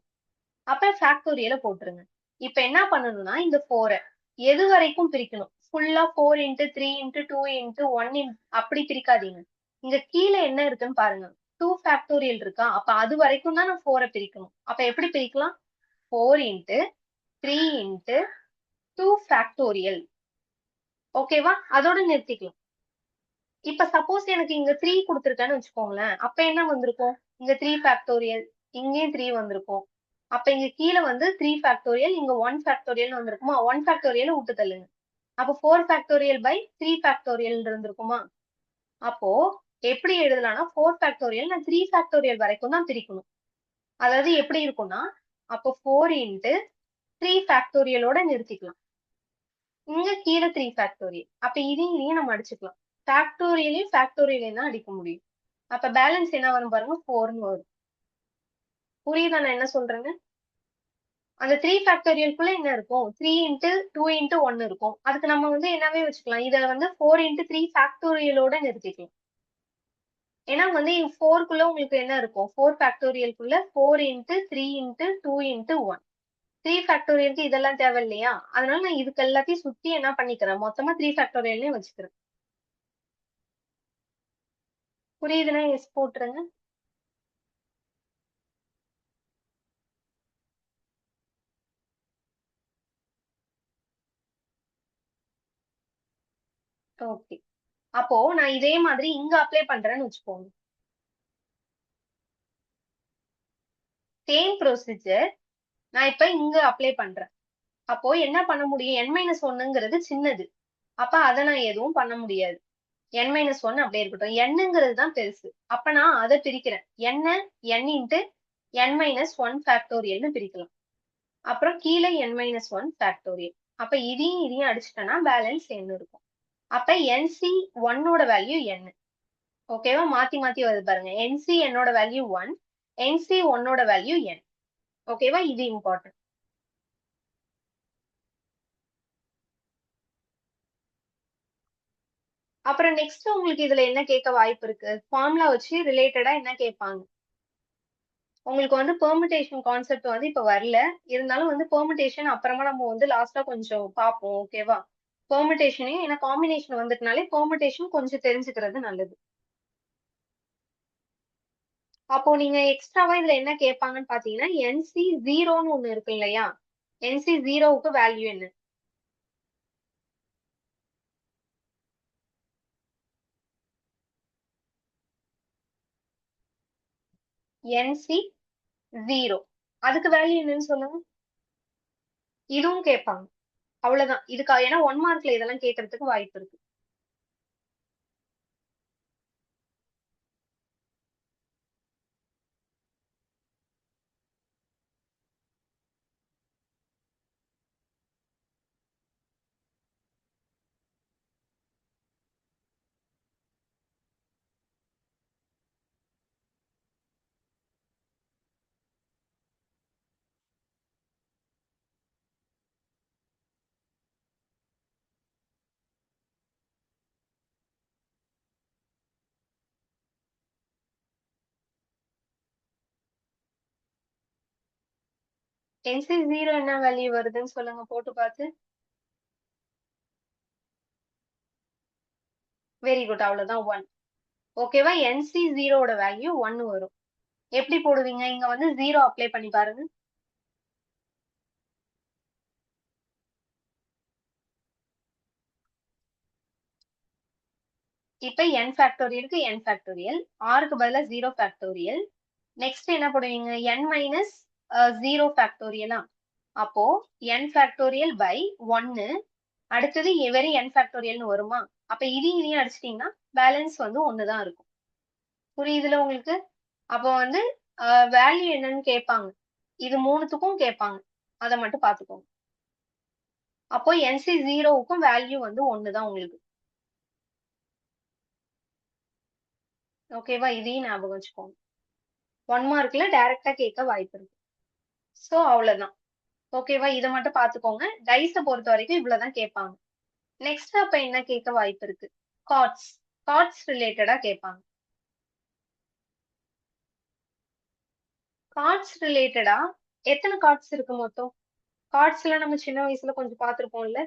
அப்ப ஃபேக்டோரியல போட்டுருங்க. இப்ப என்ன பண்ணணும்னா இந்த 4 எது வரைக்கும் பிரிக்கணும்? ஃபுல்லா 4 இன்ட்டு 3 இன்ட்டு 2 இன்ட்டு 1 அப்படி பிரிக்காதீங்க. இங்க கீழே என்ன இருக்குன்னு பாருங்க. 2 ஃபேக்டோரியல் இருக்கா? அப்ப அது வரைக்கும் தான் நான் 4 பிரிக்கணும். அப்ப எப்படி பிரிக்கலாம்? 4 இன்ட்டு 3 இன்ட்டு 2 ஃபேக்டோரியல். ஓகேவா? அதோட நிறுத்திக்கலாம். இப்ப சப்போஸ் எனக்கு இங்க 3 கொடுத்துருக்கேன்னு வச்சுக்கோங்களேன். அப்ப என்ன வந்திருக்கும்? இங்க 3 ஃபேக்டோரியல், இங்கேயும் 3 வந்திருக்கும். அப்ப இங்க கீழே வந்து 3 ஃபேக்டோரியல், இங்க 1 ஃபேக்டோரியல் வந்திருக்குமா? 1 ஃபேக்டோரியல் விட்டு தள்ளுங்க. அப்போ 4 ஃபேக்டோரியல் பை 3 ஃபேக்டோரியல் இருந்திருக்குமா? அப்போ எப்படி எழுதலாம்னா 4 ஃபேக்டோரியல் நான் 3 ஃபேக்டோரியல் வரைக்கும் தான் பிரிக்கணும். அதாவது எப்படி இருக்கும்னா அப்போ 4 இன்ட்டு 3 ஃபேக்டோரியலோட நிறுத்திக்கலாம். இங்க கீழே 3 ஃபேக்டோரியல். அப்ப இதையும் நம்ம அடிச்சுக்கலாம். ஃபேக்டோரியலையும் தான் அடிக்க முடியும். அப்ப பேலன்ஸ் என்ன வரும் பாருங்க 4ன்னு வரும். புரியுதா நான் என்ன சொல்றேன்னு? அந்த 3 ஃபேக்டோரியல்குள்ள என்ன இருக்கும்? 3 இன்ட்டு 2 இன்ட்டு 1 இருக்கும். அதுக்கு நம்ம வந்து என்னவே வச்சுக்கலாம். இதை வந்து 4 இன்ட்டு 3 ஃபேக்டோரியலோட நிறுத்திக்கலாம். ஏன்னா வந்து 4க்குள்ள உங்களுக்கு என்ன இருக்கும்? 4 ஃபேக்டோரியல்குள்ள 4 இன்ட்டு 3 இன்ட்டு 2 இன்ட்டு 1. 3 ஃபேக்டோரியலுக்கு இதெல்லாம் தேவை இல்லையா? அதனால நான் இதுக்கு எல்லாத்தையும் சுத்தி என்ன பண்ணிக்கிறேன்? மொத்தமா 3 ஃபேக்டோரியல்னே வச்சுக்கிறேன். புரியுதுன்னா எஸ் போட்டுருங்க. ஓகே. அப்போ நான் இதே மாதிரி இங்க அப்ளை பண்றேன்னு வச்சுக்கோங்க. சேம் ப்ரொசீஜர் நான் இப்ப இங்க அப்ளை பண்றேன். அப்போ என்ன பண்ண முடியும்? n-1ங்கிறது சின்னது. அப்ப அதை நான் எதுவும் பண்ண முடியாது. n-1 அப்படியே இருக்கட்டும். nங்கிறது தான் பெருசு. அப்ப நான் அதை பிரிக்கிறேன். n இன்ட்டு n-1 ஃபேக்டோரியல்னு பிரிக்கலாம். அப்புறம் கீழே n-1 ஃபேக்டோரியல். அப்ப இதையும் அடிச்சுட்டேன்னா பேலன்ஸ் n இருக்கும். அப்ப nc1ஓட வேல்யூ n. ஓகேவா? மாத்தி மாத்தி வருது பாருங்க. nc-n-ஓட வேல்யூ 1, nc1ஓட வேல்யூ n. ஓகேவா? இது இம்பார்ட்டன்ட். அப்புறம் நெக்ஸ்ட் உங்களுக்கு இதுல என்ன கேட்க வாய்ப்பு இருக்கு? ஃபார்முலா வச்சு ரிலேட்டடா என்ன கேட்பாங்க? உங்களுக்கு வந்து பெர்முடேஷன் கான்செப்ட் வந்து இப்ப வரல. இருந்தாலும் வந்து பெர்முடேஷன் அப்புறமா நம்ம வந்து லாஸ்டா கொஞ்சம் பார்ப்போம். ஓகேவா? பெர்முடேஷனையும் ஏன்னா காம்பினேஷன் வந்துட்டனாலே பெர்முடேஷன் கொஞ்சம் தெரிஞ்சுக்கிறது நல்லது. அப்போ நீங்க எக்ஸ்ட்ராவா இதுல என்ன கேட்பாங்கன்னு பாத்தீங்கன்னா NC0ன்னு ஒண்ணு இருக்கு இல்லையா? NC0க்கு வேல்யூ என்ன? NC0 அதுக்கு வேல்யூ என்னன்னு சொல்லுங்க. இதுவும் கேட்பாங்க. அவ்வளவுதான். இதுக்கு ஏன்னா 1 மார்க்ல இதெல்லாம் கேட்கறதுக்கு வாய்ப்பு இருக்கு. NC0 என்ன வேல்யூ வருதுன்னு சொல்லுங்க போட்டு பார்த்து. Very good. அவ்வளவுதான் 1. ஓகேவா? NC0ஓட வேல்யூ 1 வரும். எப்படி போடுவீங்க? இங்க வந்து 0 அப்ளை பண்ணி பாருங்க. இப்ப n ஃபேக்டோரியலுக்கு n ஃபேக்டோரியல், rக்கு பதிலா 0 ஃபேக்டோரியல். நெக்ஸ்ட் என்ன போடுவீங்க? n-0 ஃபேக்டோரியலா? அப்போ n ஃபேக்டோரியல் பை 1. அடுத்தது வெறும் n ஃபேக்டோரியல்னு வருமா? அப்ப இதையும் அடிச்சிட்டீங்கன்னா பேலன்ஸ் வந்து 1 தான் இருக்கும். புரியுதுல உங்களுக்கு? அப்போ வந்து வேல்யூ என்னன்னு கேட்பாங்க. இது மூணுத்துக்கும் கேட்பாங்க. அதை மட்டும் பாத்துக்கோங்க. அப்போ NC0வுக்கும் வேல்யூ வந்து 1 தான் உங்களுக்கு. ஓகேவா? இதையும் ஞாபகம் வச்சுக்கோங்க. 1 மார்க்ல டைரக்டா கேட்க வாய்ப்பு இருக்கு. சோ அவ்வளவுதான். ஓகேவா? இதை மட்டும் பாத்துக்கோங்க. டைஸ பொறுத்த வரைக்கும் இவ்வளவுதான் கேட்பாங்க. நெக்ஸ்ட் அப்ப என்ன கேட்க வாய்ப்பு இருக்கு? கார்ட்ஸ். கார்ட்ஸ் ரிலேட்டடா கேட்பாங்க. கார்ட்ஸ் ரிலேட்டடா எத்தனை கார்ட்ஸ் இருக்கு மொத்தம்? கார்ட்ஸ் எல்லாம் நம்ம சின்ன வயசுல கொஞ்சம் பாத்திருப்போம்ல.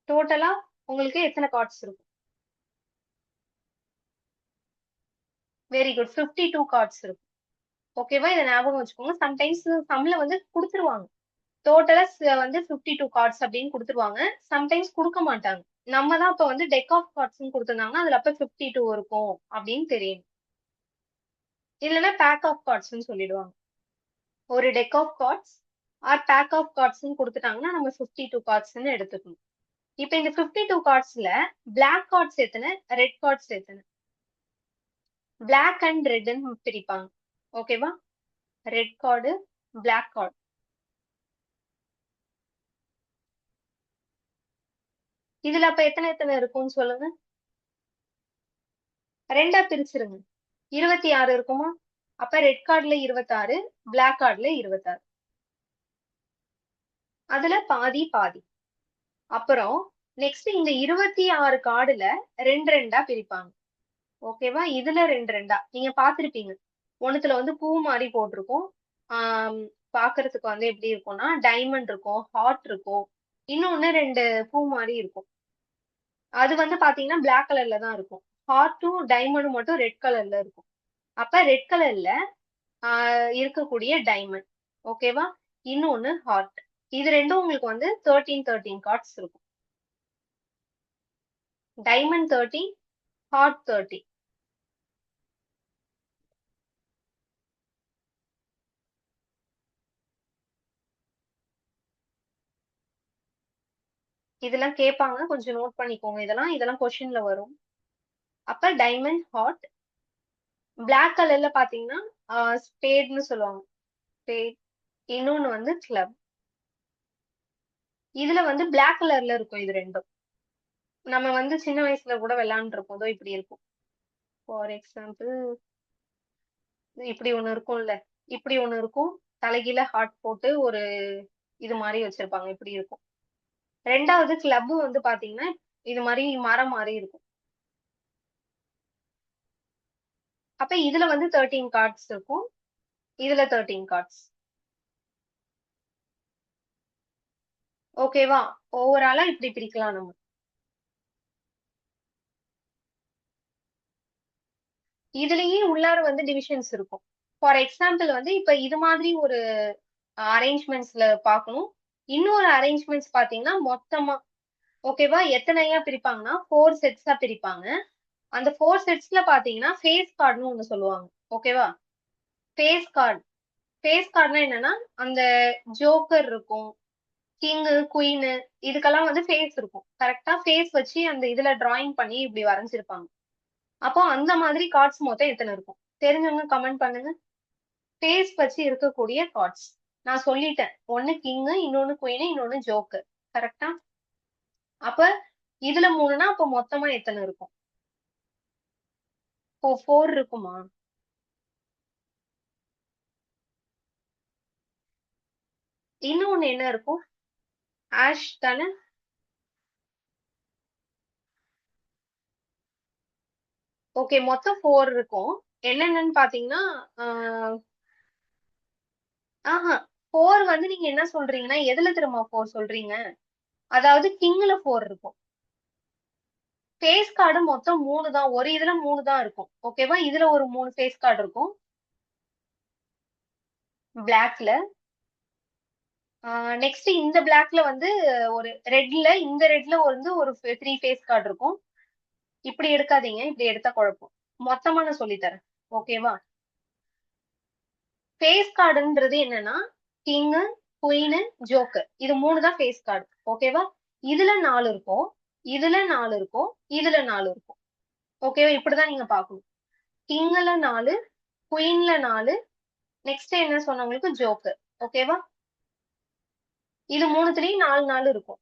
டோட்டலா உங்களுக்கு எத்தனை கார்ட்ஸ் இருக்கும்? Very good. 52 கார்ட்ஸ் இருக்கும். ஓகேவா? இதை ஞாபகம் வச்சுக்கோங்க. சம்டைம்ஸ் சம்ல வந்து கொடுத்துருவாங்க. டோட்டலா வந்து 52 கார்ட்ஸ் அப்படின்னு கொடுத்துருவாங்க. சம்டைம்ஸ் கொடுக்க மாட்டாங்க. நம்ம தான் இப்ப வந்து டெக் ஆஃப் கார்ட்ஸ்னு கொடுத்திருந்தாங்கன்னா அதுல அப்ப 52 இருக்கும் அப்படின்னு தெரியும். இல்லைன்னா பேக் ஆஃப் கார்ட்ஸ்னு சொல்லிடுவாங்க. ஒரு deck of cards or pack of கார்ட்ஸ்னு கொடுத்துட்டாங்கன்னா நம்ம 52 கார்ட்ஸ்னு எடுத்துக்கணும். இப்ப இந்த 52 கார்ட்ஸ்ல பிளாக் கார்ட்ஸ் எத்தனை, ரெட் கார்ட்ஸ் எத்தனை? பிளாக் அண்ட் ரெட்னு பிரிப்பாங்க. ஓகேவா? Red card, black card. இதுல அப்ப எத்தனை எத்தனை இருக்கும்னு சொல்லுங்க. ரெண்டா பிரிச்சிருங்க. 26 இருக்குமா? அப்ப ரெட் கார்டுல 26, பிளாக் கார்டுல 26. அதுல பாதி பாதி. அப்புறம் நெக்ஸ்ட் இந்த 26 கார்டுல ரெண்டு ரெண்டா பிரிப்பாங்க. ஓகேவா? இதுல ரெண்டு ரெண்டா நீங்க பாத்திருப்பீங்க. ஒண்ணுத்துல வந்து பூ மாதிரி போட்டிருக்கும். பாக்குறதுக்கு வந்து எப்படி இருக்கும்னா டைமண்ட் இருக்கும், ஹார்ட் இருக்கும், இன்னொன்னு ரெண்டு பூ மாதிரி இருக்கும். அது வந்து பாத்தீங்கன்னா பிளாக் கலர்ல தான் இருக்கும். ஹார்ட்டும் டைமண்டும் மட்டும் ரெட் கலர்ல இருக்கும். அப்ப ரெட் கலர்ல இருக்கக்கூடிய டைமண்ட். ஓகேவா? இன்னொன்னு ஹார்ட். இது ரெண்டும் உங்களுக்கு வந்து 13 கார்ட்ஸ் இருக்கும். Diamond 30, heart 30. இதெல்லாம் கேட்பாங்க, கொஞ்சம் நோட் பண்ணிக்கோங்க. இதெல்லாம் இதெல்லாம் கொஸ்டின்ல வரும். அப்ப டைமண்ட், ஹார்ட். பிளாக் கலர்ல பாத்தீங்கன்னா ஸ்பேட்னு சொல்லுவாங்க. ஸ்பேட். இன்னொன்னு வந்து கிளப். இதுல வந்து பிளாக் கலர்ல இருக்கும் இது ரெண்டும். நம்ம வந்து சின்ன வயசுல கூட விளையாண்டு இருப்போம். இப்படி இருக்கும். ஃபார் எக்ஸாம்பிள் இப்படி ஒண்ணு இருக்கும்ல, இப்படி ஒண்ணு இருக்கும். தலைகீழ ஹார்ட் போட்டு ஒரு இது மாதிரி வச்சிருப்பாங்க. இப்படி இருக்கும். ரெண்டாவது கிளப் வந்து பாத்தீங்கன்னா இது மாதிரி மரம் மாதிரி இருக்கும். அப்ப இதுல வந்து 13 கார்ட்ஸ் இருக்கும். இதுல 13 கார்ட்ஸ். ஓகேவா? ஓவராலா இப்படி பிரிக்கலாம் நம்ம. இதுலயே உள்ளார வந்து டிவிஷன்ஸ் இருக்கும். ஃபார் எக்ஸாம்பிள் வந்து இப்ப இது மாதிரி ஒரு அரேஞ்ச்மெண்ட்ஸ்ல பார்க்கணும். இன்னொரு அரேஞ்ச்மெண்ட்ஸ் பாத்தீங்கன்னா மொத்தமா ஓகேவா எத்தனையா பிரிப்பாங்கன்னா 4 செட்ஸா பிரிப்பாங்க. அந்த 4 செட்ஸ்ல பாத்தீங்கன்னா ஃபேஸ் கார்டுன்னு ஒண்ணு சொல்லுவாங்க. ஓகேவா? Face card. ஃபேஸ் கார்டுனா என்னன்னா அந்த ஜோக்கர் இருக்கும், கிங்கு, குயின், இதுக்கெல்லாம் வந்து ஃபேஸ் இருக்கும். கரெக்டா ஃபேஸ் வச்சு அந்த இதுல டிராயிங் பண்ணி இப்படி வரைஞ்சிருப்பாங்க. அப்போ அந்த மாதிரி கார்ட்ஸ் மொத்தம் எத்தனை இருக்கும்? தெரிஞ்சவங்க கமெண்ட் பண்ணுங்க. ஃபேஸ் வச்சு இருக்கக்கூடிய கார்ட்ஸ் நான் சொல்லிட்டேன். ஒண்ணு கிங், இன்னொன்னு குயின், இன்னொன்னு ஜோக்கர். கரெக்டா? அப்ப இதுல 3னா அப்ப மொத்தமா எத்தனை இருக்கும்? 4 இருக்குமா? இன்னொன்னு என்ன இருக்கும்? ஆஷ் தானே? ஓகே, மொத்தம் 4 இருக்கும். என்னென்னன்னு பாத்தீங்கன்னா ஆஹா 4 வந்து நீங்க என்ன சொல்றீங்கன்னா எதுல திரும்ப 4 சொல்றீங்க? அதாவது கிங்ல 4 இருக்கும். ஃபேஸ் கார்டு மொத்தம் 3 தான். ஒரு இதுல 3 தான் இருக்கும். ஓகேவா? இதுல ஒரு 3 ஃபேஸ் கார்டு இருக்கும். பிளாக்ல. நெக்ஸ்ட் இந்த பிளாக்ல வந்து ஒரு ரெட்ல, இந்த ரெட்ல வந்து ஒரு 3 ஃபேஸ் கார்டு இருக்கும். இப்படி எடுக்காதீங்க. இப்படி எடுத்தா குழப்பம். மொத்தமா நான் சொல்லித்தரேன். ஓகேவா? ஃபேஸ் கார்டுன்றது என்னன்னா கிங்கு, குயின், ஜோக்கர். இது 3 தான் ஃபேஸ் கார்டு. ஓகேவா? இதுல 4 இருக்கும். இதுல 4 இருக்கும். இதுல 4 இருக்கும். ஓகேவா? இப்படிதான் நீங்க பார்க்கணும். கிங்ல 4, குயின்ல 4, நெக்ஸ்ட் என்ன சொன்னவங்களுக்கு ஜோக்கர். ஓகேவா? இது மூணுத்துலயும் 4 4 இருக்கும்.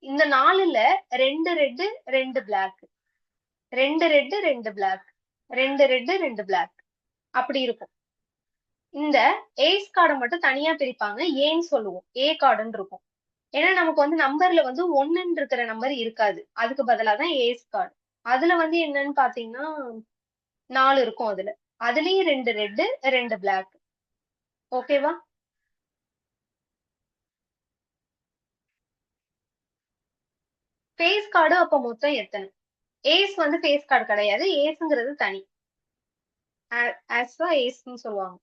இந்த 4ல 2 red, 2 black. 2 red, 2 black. 2 red, 2 black. அப்படி இருக்கும். இந்த ஏஸ் கார்டை மட்டும் தனியா பிரிப்பாங்க. ஏன்னு சொல்லுவோம். ஏ கார்டுன்னு இருக்கும். ஏன்னா நமக்கு வந்து நம்பர்ல வந்து 1ன்னு இருக்கிற நம்பர் இருக்காது. அதுக்கு பதிலா தான் ஏஸ் கார்டு. அதுல வந்து என்னன்னு பாத்தீங்கன்னா 4 இருக்கும் அதுல. அதுலயும் 2 ரெட், 2 பிளாக். ஓகேவா? ஃபேஸ் கார்டு அப்ப மொத்தம் எத்தனை? ஏஸ் வந்து ஃபேஸ் கார்டு கிடையாது. ஏஸ்ங்கிறது தனி. ஆஸ்வா ஏஸ்ன்னு சொல்லுவாங்க.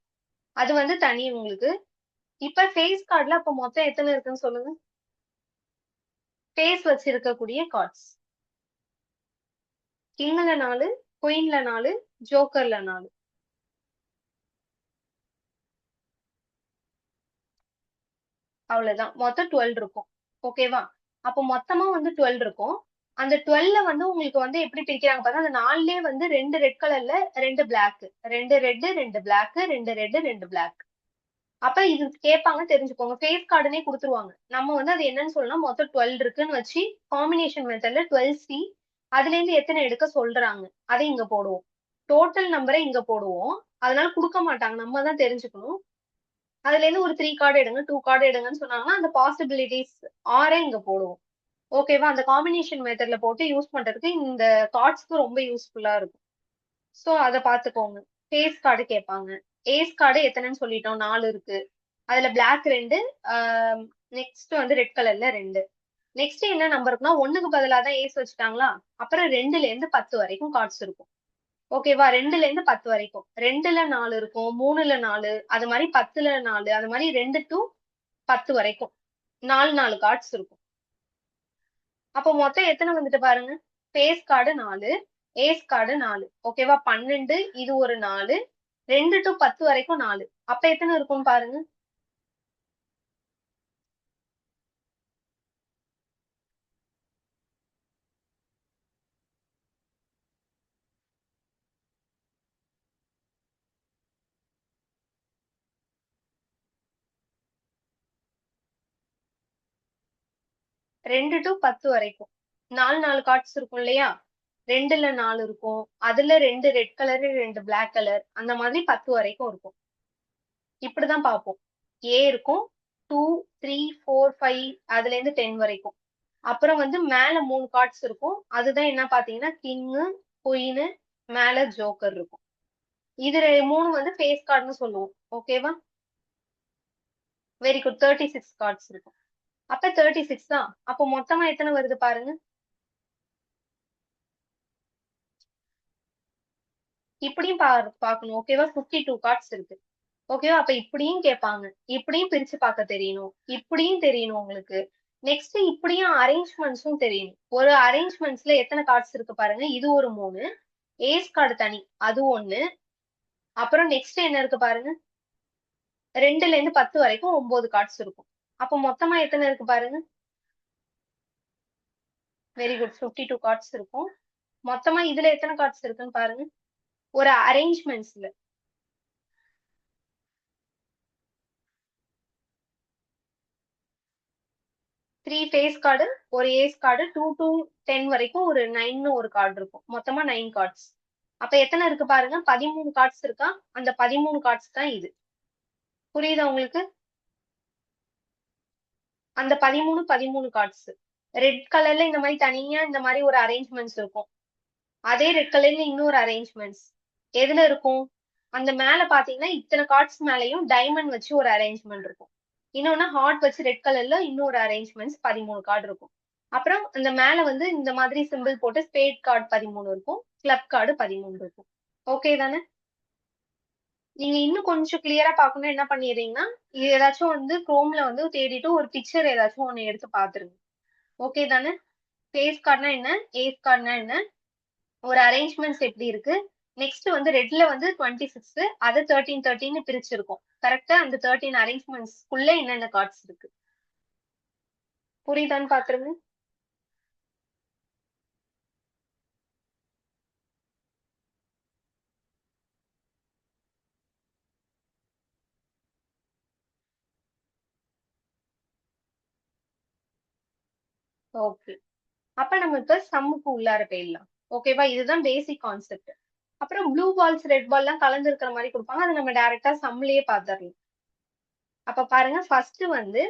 அது வந்து தனி உங்களுக்கு. இப்ப ஃபேஸ் கார்டுல அப்ப மொத்தம் எத்தனை இருக்குன்னு சொல்லுங்க. ஃபேஸ் வச்சிருக்கக்கூடிய கார்ட்ஸ். கிங்ல 4, குயின்ல 4, ஜோக்கர்ல 4. அவ்வளவுதான். மொத்தம் 12 இருக்கும். ஓகேவா? அப்போ மொத்தமா வந்து 12 இருக்கும். அந்த 12ல வந்து உங்களுக்கு வந்து எப்படி பிரிக்கிறாங்க பாருங்க. அந்த 4லயே வந்து 2 ரெட் கலர்ல 2 black. 2 red, 2 black, 2 red, 2 black. அப்ப இது கேட்பாங்க தெரிஞ்சுக்கோங்க. ஃபேஸ் கார்டுனே குடுத்துருவாங்க. நம்ம வந்து அது என்னன்னு சொல்லலாம், மொத்தம் 12 இருக்குன்னு வச்சு காம்பினேஷன் மெத்தட்ல 12C அதுல இருந்து எத்தனை எடுக்க சொல்றாங்க. அதை இங்க போடுவோம். டோட்டல் நம்பரை இங்க போடுவோம். அதனால குடுக்க மாட்டாங்க. நம்ம தான் தெரிஞ்சுக்கணும். அதுல இருந்து ஒரு 3 கார்டு எடுங்க, 2 கார்டு எடுங்கன்னு சொன்னாங்கன்னா அந்த பாசிபிலிட்டிஸ் 6 இங்க போடுவோம். ஓகேவா? அந்த காம்பினேஷன் மெத்தட்ல போட்டு யூஸ் பண்றதுக்கு இந்த கார்ட்ஸ்க்கு ரொம்ப யூஸ்ஃபுல்லா இருக்கும். சோ அத பாத்துக்கோங்க. ஃபேஸ் கார்டு கேட்பாங்க. ஏஸ் கார்டு எத்தனைன்னு சொல்லிட்டோம். 4 இருக்கு. அதுல பிளாக் 2, நெக்ஸ்ட் வந்து ரெட் கலர்ல 2. நெக்ஸ்ட் என்ன நம்பர் இருக்குன்னா 1க்கு பதிலா தான் ஏஸ் வச்சுட்டாங்களா? அப்புறம் 2ல இருந்து 10 வரைக்கும் கார்ட்ஸ் இருக்கும். ஓகேவா? 2ல இருந்து 10 வரைக்கும். 2ல 4 இருக்கும், 3ல 4, அது மாதிரி 10ல 4, அது மாதிரி 2 to 10 வரைக்கும் 4 4 கார்ட்ஸ் இருக்கும். அப்போ மொத்தம் எத்தனை வந்துட்டு பாருங்க. Face card 4, ace card 4. ஓகேவா? 12, இது ஒரு 4, 2 to 10 வரைக்கும் 4. அப்ப எத்தனை இருக்கும்னு பாருங்க. 2 to 10 வரைக்கும் 4 4 கார்ட்ஸ் இருக்கும் இல்லையா? 2ல 4 இருக்கும். அதுல 2 ரெட் கலர், 2 பிளாக் கலர், அந்த மாதிரி 10 வரைக்கும் இருக்கும். இப்படிதான் பார்ப்போம். ஏ இருக்கும், 2, 3, 4, 5, அதுல இருந்து 10 வரைக்கும். அப்புறம் வந்து மேல 3 கார்ட்ஸ் இருக்கும். அதுதான் என்ன பாத்தீங்கன்னா கிங்கு, குயின், மேல ஜோக்கர் இருக்கும். இது 3 வந்து ஃபேஸ் கார்டுன்னு சொல்லுவோம். ஓகேவா? Very good. 36 கார்ட்ஸ் இருக்கும். அப்ப 36 தான். அப்போ மொத்தமா எத்தனை வருது பாருங்க. இப்படியும் பார்க்கணும். ஓகேவா? 52 கார்ட்ஸ் இருக்கு. ஓகேவா? அப்ப இப்படியும் கேட்பாங்க. இப்படியும் பிரிச்சு பார்க்க தெரியணும். இப்படியும் தெரியணும் உங்களுக்கு. நெக்ஸ்ட் இப்படியும் அரேஞ்ச்மெண்ட்ஸும் தெரியணும். ஒரு அரேஞ்ச்மெண்ட்ஸ்ல எத்தனை கார்ட்ஸ் இருக்கு பாருங்க. இது ஒரு 3. ஏஸ் கார்டு தனி. அது 1. அப்புறம் நெக்ஸ்ட் என்ன இருக்கு பாருங்க. 2ல இருந்து 10 வரைக்கும் 9 கார்ட்ஸ் இருக்கும். அப்போ மொத்தமா எத்தனை இருக்கு பாருங்க. Very good. 52 கார்ட்ஸ் இருக்கும். மொத்தமா இதுல எத்தனை கார்ட்ஸ் இருக்குன்னு பாருங்க. ஒரு அரேஞ்ச்மெண்ட்ஸ்ல 3 ஃபேஸ் கார்டு, ஒரு ஏஸ் கார்டு, 2 to 10 வரைக்கும் ஒரு 9 ஒரு கார்டு இருக்கும். மொத்தமா 9 கார்ட்ஸ். அப்ப எத்தனை இருக்கு பாருங்க. 13 கார்ட்ஸ் இருக்கா? அந்த 13 கார்ட்ஸ் தான் இது. புரியுதா உங்களுக்கு? அந்த 13 13 கார்ட்ஸ். ரெட் கலர்ல இந்த மாதிரி தனியா இந்த மாதிரி ஒரு அரேஞ்ச்மெண்ட்ஸ் இருக்கும். அதே ரெட் கலர்ல இன்னொரு அரேஞ்ச்மெண்ட்ஸ் எதுல இருக்கும்? அந்த மேல பாத்தீங்கன்னா இத்தனை கார்ட்ஸ் மேலயும் டைமண்ட் வச்சு ஒரு அரேஞ்ச்மெண்ட் இருக்கும். இன்னொன்னு ஹார்ட் வச்சு ரெட் கலர்ல இன்னொரு அரேஞ்ச்மெண்ட்ஸ் 13 கார்டு இருக்கும். அப்புறம் அந்த மேல வந்து இந்த மாதிரி சிம்பிள் போட்டு ஸ்பேட் கார்டு 13 இருக்கும், கிளப் கார்டு 13 இருக்கும். ஓகே தானே? நீங்க இன்னும் கொஞ்சம் கிளியரா பார்க்கணும் என்ன பண்ணிடுறீங்கன்னா, இது ஏதாச்சும் வந்து குரோம்ல வந்து தேடிட்டு ஒரு பிக்சர் ஏதாச்சும் ஒண்ணு எடுத்து பாத்துருங்க. ஓகே தானே? ஃபேஸ் கார்டுனா என்ன, ஏஸ் கார்டுனா என்ன, ஒரு அரேஞ்ச்மெண்ட்ஸ் எப்படி இருக்கு. நெக்ஸ்ட் வந்து ரெட்ல வந்து 26, அதை 13 13 பிரிச்சிருக்கோம். கரெக்டா? அந்த 13 அரேஞ்ச்மெண்ட்ஸ்க்குள்ள என்னென்ன கார்ட்ஸ் இருக்கு புரியுதான்னு பாத்துருங்க. ஓகே. அப்ப நம்ம இப்ப சம்முக்கு உள்ளார போயிடலாம். ஓகேவா? இதுதான் பேசிக் கான்செப்ட். அப்புறம் ப்ளூ பால்ஸ் ரெட் பால் எல்லாம் கலந்து இருக்கிற மாதிரி கொடுப்பாங்க. அதை நம்ம டைரக்டா சம்லயே பாத்துரலாம். அப்ப பாருங்க ஃபர்ஸ்ட் வந்து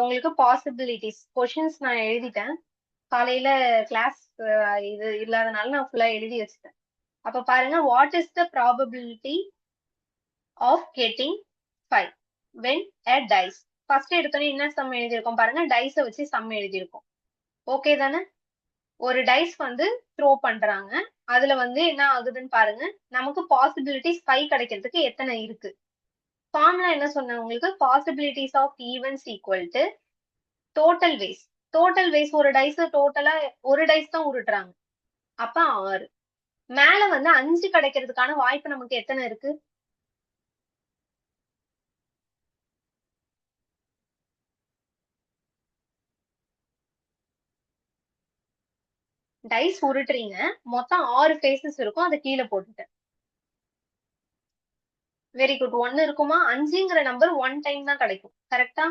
உங்களுக்கு பாசிபிலிட்டிஸ் கொஷின்ஸ் நான் எழுதிட்டேன். காலையில கிளாஸ் இது இல்லாதனால நான் ஃபுல்லா எழுதி வச்சுட்டேன். அப்ப பாருங்க, what is the probability of getting 5 when a dice. First எடுத்தோன்னே என்ன சம் எழுதியிருக்கோம் பாருங்க. டைஸை வச்சு சம் எழுதியிருக்கோம். ஓகே தானே? ஒரு டைஸ் வந்து த்ரோ பண்றாங்க. அதுல வந்து என்ன ஆகுதுன்னு பாருங்க. நமக்கு பாசிபிலிட்டிஸ் 5 கிடைக்கிறதுக்கு எத்தனை இருக்கு. ஃபார்முலா என்ன சொன்னேன் உங்களுக்கு. Possibilities of events equal to total ways. Total ways ஒரு டைஸ் டோட்டலா ஒரு டைஸ் தான் உருட்டுறாங்க. அப்ப 6. மேல வந்து 5 கிடைக்கிறதுக்கான வாய்ப்பு நமக்கு எத்தனை இருக்கு? டைஸ் உருட்டுறீங்க. மொத்தம் 6 ஃபேஸஸ் இருக்கும். அதை கீழே போட்டுட்டேன். Very good. 1 இருக்குமா? 5ங்கிற நம்பர் 1 டைம் தான் கிடைக்கும். கரெக்டா?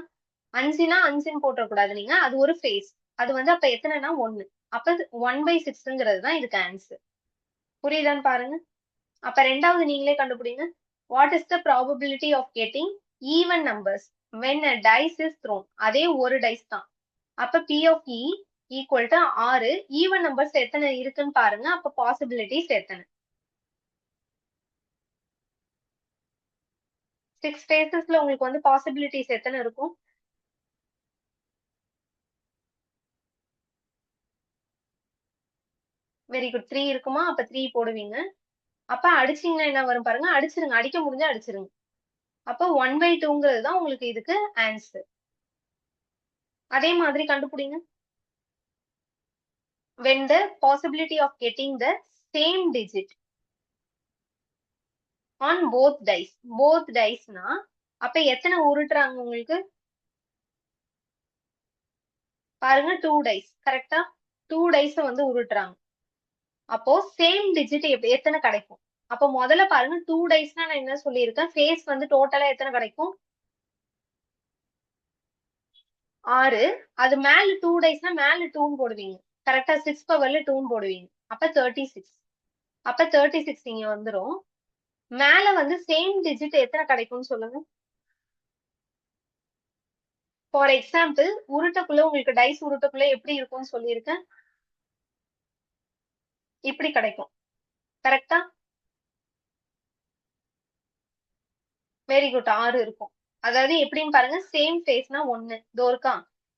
5னா 5ன்னு போட்டக்கூடாது நீங்க. அது ஒரு ஃபேஸ். அது வந்து அப்ப எத்தனைனா 1. அப்ப 1/6ங்கிறது தான் இதுக்கு ஆன்சர். புரியுதான்னு பாருங்க. அப்ப 2வது நீங்களே கண்டுபிடிங்க. What is the probability of getting even numbers when a dice is thrown? அதே ஒரு டைஸ் தான். அப்ப P of E equal to 6. Even numbers எத்தனை இருக்குன்னு பாருங்க. அப்ப பாசிபிலிட்டிஸ் எத்தனை? 6 ஃபேஸஸ்ல உங்களுக்கு வந்து பாசிபிலிட்டிஸ் எத்தனை இருக்கும்? Very good. 3 இருக்குமா? அப்ப 3 போடுவீங்க. அப்ப அடிச்சீங்கன்னா என்ன வரும் பாருங்க. அடிச்சிருங்க. அடிக்க முடிஞ்சா அடிச்சிருங்க. அப்ப 1/2ங்கிறது தான் உங்களுக்கு இதுக்கு ஆன்சர். அதே மாதிரி கண்டுபிடிங்க. When the possibility of getting the same digit on both dice. both diceனா அப்ப எத்தனை உருட்டுறாங்க உங்களுக்கு? பாருங்க 2 dice. கரெக்டா? 2 dice வந்து உருட்டுறாங்க. அப்போ சேம் டிஜிட் எத்தனை கிடைக்கும்? அப்போ முதல்ல பாருங்க 2 diceனா நான் என்ன சொல்லியிருக்கேன்? ஃபேஸ் வந்து டோட்டலா எத்தனை கிடைக்கும்? 6. அது மேல 2 diceனா மேல 2ன்னு போடுவீங்க. கரெக்டா? 6 பவர்ல 2ன்னு போடுவீங்க. அப்ப 36. அப்ப 36 இங்க வந்துரும். மேல வந்து சேம் டிஜிட் எத்தனை கிடைக்கும்னு சொல்லுங்க. ஃபார் எக்ஸாம்பிள் உருட்டக்குள்ள உங்களுக்கு டைஸ் உருட்டக்குள்ள எப்படி இருக்கும்னு சொல்லியிருக்கேன். இப்படி கிடைக்கும். கரெக்டா? Very good. 6 இருக்கும். அதாவது எப்படின்னு பாருங்க. சேம் ஃபேஸ்னா 1 இதோ இருக்கா?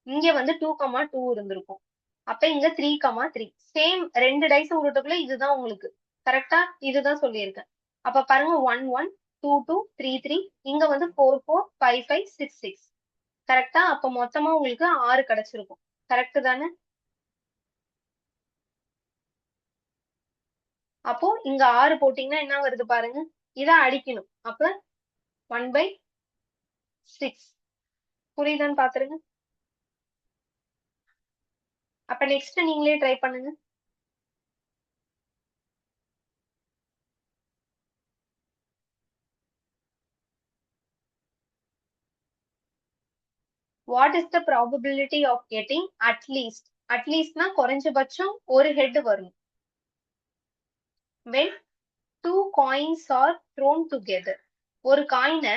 இங்க வந்து 2,2 இருந்திருக்கும். அப்ப இங்க 3,3. சேம் 2 டைஸ் உருட்டக்குள்ள இதுதான் உங்களுக்கு. கரெக்டா? இதுதான் சொல்லியிருக்கேன். அப்ப பாருங்க 1, 1, 2, 2, 3, 3. இங்க வந்து 4, 4, 5, 5, 6, 6. கரெக்டா? அப்ப மொத்தமா உங்களுக்கு 6 கிடைச்சிருக்கும். கரெக்ட் தானே? அப்போ இங்க 6 போட்டீங்கன்னா என்ன வருது பாருங்க. இத அடிக்கணும். அப்ப 1/6. புரியுதான்னு பாத்துருங்க. அப்ப நெக்ஸ்ட் நீங்களே ட்ரை பண்ணுங்க. What is the probability of getting at least? அட்லீஸ்ட்னா குறைஞ்சபட்சம் ஒரு ஹெட் வரும். when two coins are thrown together. ஒரு காயினை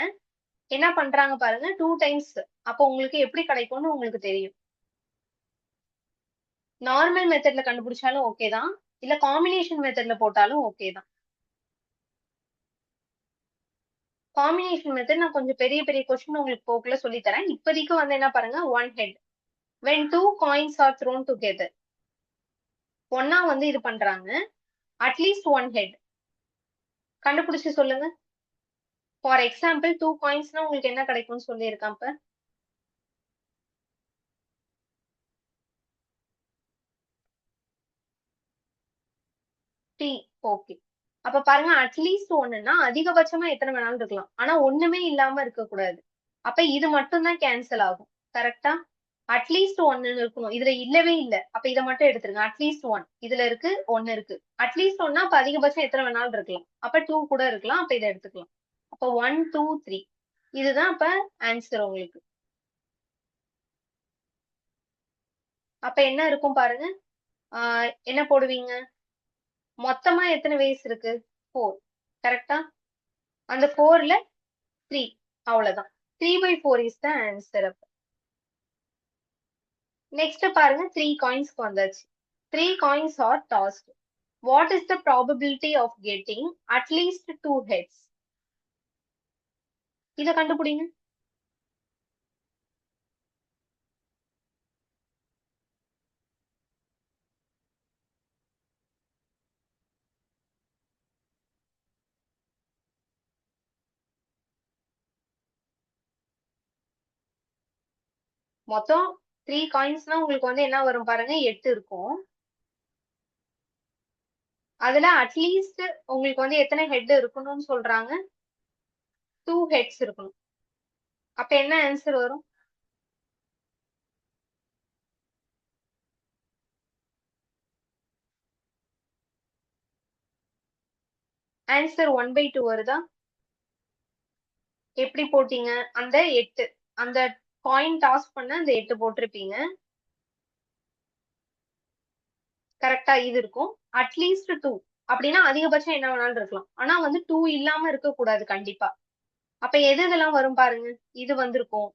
என்ன பண்றாங்க பாருங்க 2 டைம்ஸ். அப்போ உங்களுக்கு எப்படி கிடைக்கும்னு உங்களுக்கு தெரியும். நார்மல் மெத்தட்ல கண்டுபிடிச்சாலும் ஓகே தான். இல்ல காம்பினேஷன் மெத்தட்ல போட்டாலும் ஓகே தான். காம்பினேஷன் மெத்தட் நான் கொஞ்சம் பெரிய பெரிய கொஸ்டின் உங்களுக்கு போக்குல சொல்லி தரேன். இப்போதைக்கு வந்து என்ன பாருங்க one head. when two coins are thrown together. ஒன்னா வந்து இது பண்றாங்க. At least one head. கண்டுபிடிச்சு சொல்லுங்க. ஃபார் எக்ஸாம்பிள் 2 காயின்ஸ்னா உங்களுக்கு என்ன கிடைக்கும்னு சொல்லியிருக்கேன் இப்ப. டி. ஓகே. அப்ப பாருங்க அட்லீஸ்ட் ஒண்ணுன்னா அதிகபட்சமா எத்தனை வேணாலும் இருக்கலாம். ஆனா ஒண்ணுமே இல்லாம இருக்கக்கூடாது. அப்ப இது மட்டும் தான் கேன்சல் ஆகும். கரெக்டா? அட்லீஸ்ட் ஒன்னு இருக்கணும். இதுல இல்லவே இல்ல. அப்ப இதை மட்டும் எடுத்துருங்க. At least one. இதுல இருக்கு 1 இருக்கு. அட்லீஸ்ட் ஒன்னா அப்ப அதிகபட்சம் எத்தனை வேணாலும் இருக்கலாம். அப்ப 2 கூட இருக்கலாம். அப்ப இதை எடுத்துக்கலாம். அப்ப 1, 2, 3. இதுதான் அப்ப ஆன்சர் உங்களுக்கு. அப்ப என்ன இருக்கும் பாருங்க. என்ன போடுவீங்க? மொத்தமா எத்தனை வேஸ் இருக்கு? 4. கரெக்டா? அந்த 4ல 3. அவ்வளவுதான். 3/4 இஸ் த ஆன்சர். அப்ப நெக்ஸ்ட் பாருங்க 3 காயின்ஸ்க்கு வந்தாச்சு. 3 coins are tossed. What is the probability of getting at least 2 heads? இத கண்டுபிடிங்க. மொத்தம் 3 காயின்ஸ்னா உங்களுக்கு வந்து என்ன வரும் பாருங்க 8 இருக்கும். அதுல அட்லீஸ்ட் உங்களுக்கு வந்து எத்தனை ஹெட் இருக்கணும்னு சொல்றாங்க? 2 ஹெட்ஸ் இருக்கணும். அப்ப என்ன ஆன்சர் வரும்? ஆன்சர் 1/2 வருதா? எப்படி போட்டீங்க? அந்த 8 அந்த காயின் டாஸ் பண்ண அந்த 8 போட்டிருப்பீங்க. கரெக்டா இது இருக்கும். அட்லீஸ்ட் 2 அப்படின்னா அதிகபட்சம் என்ன வேணாலும் இருக்கலாம். ஆனா வந்து 2 இல்லாம இருக்கக்கூடாது கண்டிப்பா. அப்ப எது இதெல்லாம் வரும் பாருங்க. இது வந்திருக்கும்.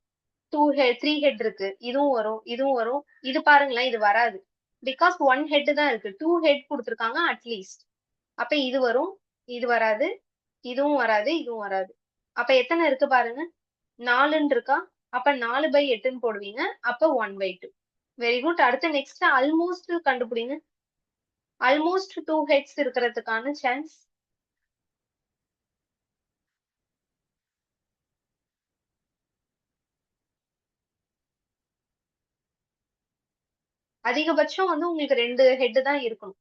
3 ஹெட் இருக்கு. இதுவும் வரும், இதுவும் வரும். இது பாருங்களேன், இது வராது. பிகாஸ் 1 ஹெட் தான் இருக்கு. 2 ஹெட் குடுத்துருக்காங்க அட்லீஸ்ட். அப்ப இது வரும், இது வராது, இதுவும் வராது, இதுவும் வராது. அப்ப எத்தனை இருக்கு பாருங்க. 4ன்னு இருக்கா? அப்ப 4/8ன்னு போடுவீங்க. அப்ப 1/2. Very good. அடுத்து நெக்ஸ்ட் ஆல்மோஸ்ட் கண்டுபிடிங்க. ஆல்மோஸ்ட் 2 ஹெட்ஸ் இருக்கிறதுக்கான சான்ஸ். அதிகபட்சம் வந்து உங்களுக்கு 2 ஹெட் தான் இருக்கணும்.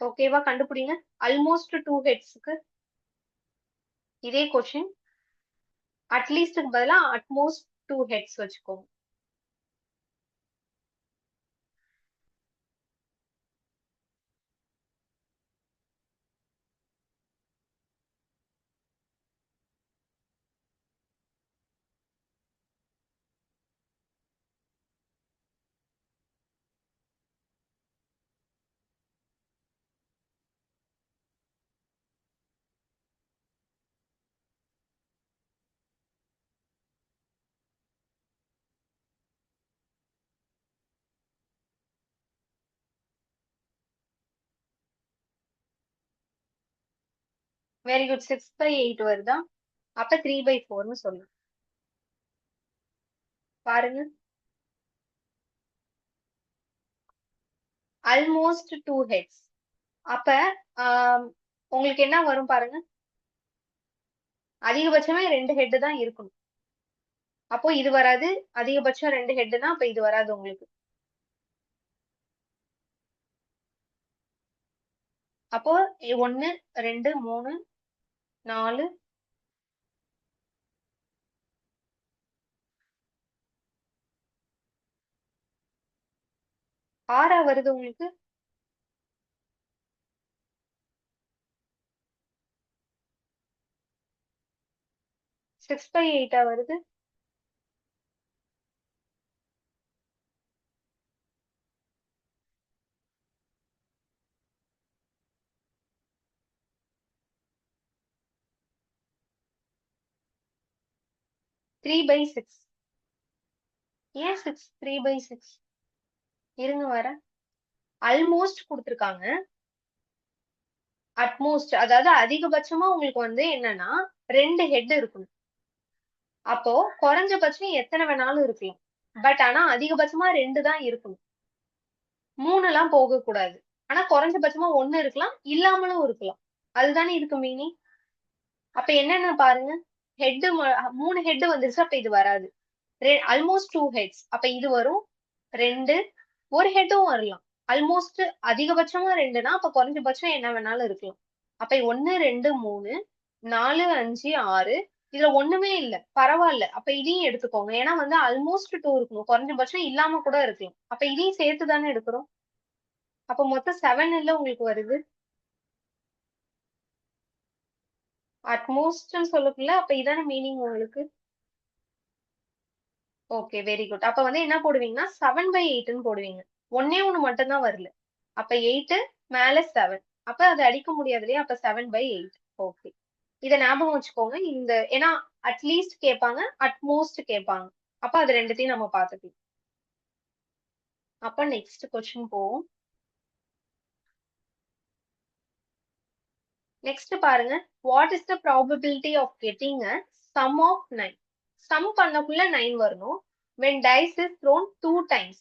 ஓகேவா? கண்டுபிடிங்க. ஆல்மோஸ்ட் 2 ஹெட்ஸ்க்கு இதே கொஸ்டின். அட்லீஸ்ட்க்கு பதிலா அட்மோஸ்ட் 2 ஹெட்ஸ் வச்சுக்கோங்க. Very good. 6/8 வருதா? அப்ப 3/4ன்னு சொல்லு. பாருங்க. Almost 2 heads. அப்ப ஆம், உங்களுக்கு என்ன வரும் பாருங்க. அதிகபட்சமே 2 ஹெட் தான் இருக்கணும். அப்போ இது வராது. அதிகபட்சம் 2 ஹெட்னா அப்ப இது வராது உங்களுக்கு. அப்போ 1 2 3 4 6 வருது உங்களுக்கு. 6/8 வருது. Three by six. ஏன் 3/6? இருங்க வர. ஆல்மோஸ்ட் கொடுத்துருக்காங்க. அட்மோஸ்ட் அதாவது அதிகபட்சமா உங்களுக்கு வந்து என்னன்னா 2 ஹெட் இருக்கணும். அப்போ குறைஞ்சபட்சம் எத்தனை வேணாலும் இருக்கலாம். பட் ஆனா அதிகபட்சமா 2 தான் இருக்கணும். 3 எல்லாம் போக கூடாது. ஆனா குறைஞ்சபட்சமா 1 இருக்கலாம், இல்லாமலும் இருக்கலாம். அதுதானே இதுக்கு மீனிங். அப்ப என்னன்னு பாருங்க. ஹெட் 3 ஹெட் வந்துருச்சு. அப்ப இது வராது. Almost 2 heads. அப்ப இது வரும். 2 ஒரு ஹெட்டும் வரலாம். ஆல்மோஸ்ட் அதிகபட்சமா 2னா அப்ப குறைஞ்சபட்சம் என்ன வேணாலும் இருக்கலாம். அப்ப 1 2 3 4 5 6 இதுல ஒண்ணுமே இல்ல. பரவாயில்ல. அப்ப இதையும் எடுத்துக்கோங்க. ஏன்னா வந்து ஆல்மோஸ்ட் 2 இருக்கணும். குறைஞ்சபட்சம் இல்லாம கூட இருக்கலாம். அப்ப இதையும் சேர்த்து தானே எடுக்கிறோம். அப்ப மொத்தம் 7 இல்ல உங்களுக்கு வருது. அட்மோஸ்ட்னு சொல்லக்குள்ள அப்ப இதான மீனிங் உங்களுக்கு. Okay very good. அப்ப வந்து என்ன போடுவீங்கன்னா 7/8ன்னு போடுவீங்க. ஒண்ணே ஒண்ணு மட்டும் தான் வரல. அப்ப 8 மேல 7. அப்ப அது அடிக்க முடியாது இல்லையா? அப்ப 7/8. ஓகே. இத ஞாபகம் வச்சுக்கோங்க. இந்த ஏன்னா அட்லீஸ்ட் கேட்பாங்க, அட்மோஸ்ட் கேட்பாங்க. அப்ப அது ரெண்டுத்தையும் நம்ம பார்த்துக்கலாம். அப்ப நெக்ஸ்ட் கொஸ்டின் போவோம். நெக்ஸ்ட் பாருங்க. What is the probability of getting a sum of 9? Sum பண்ணக்குள்ள 9 வரணும். when dice is thrown 2 times.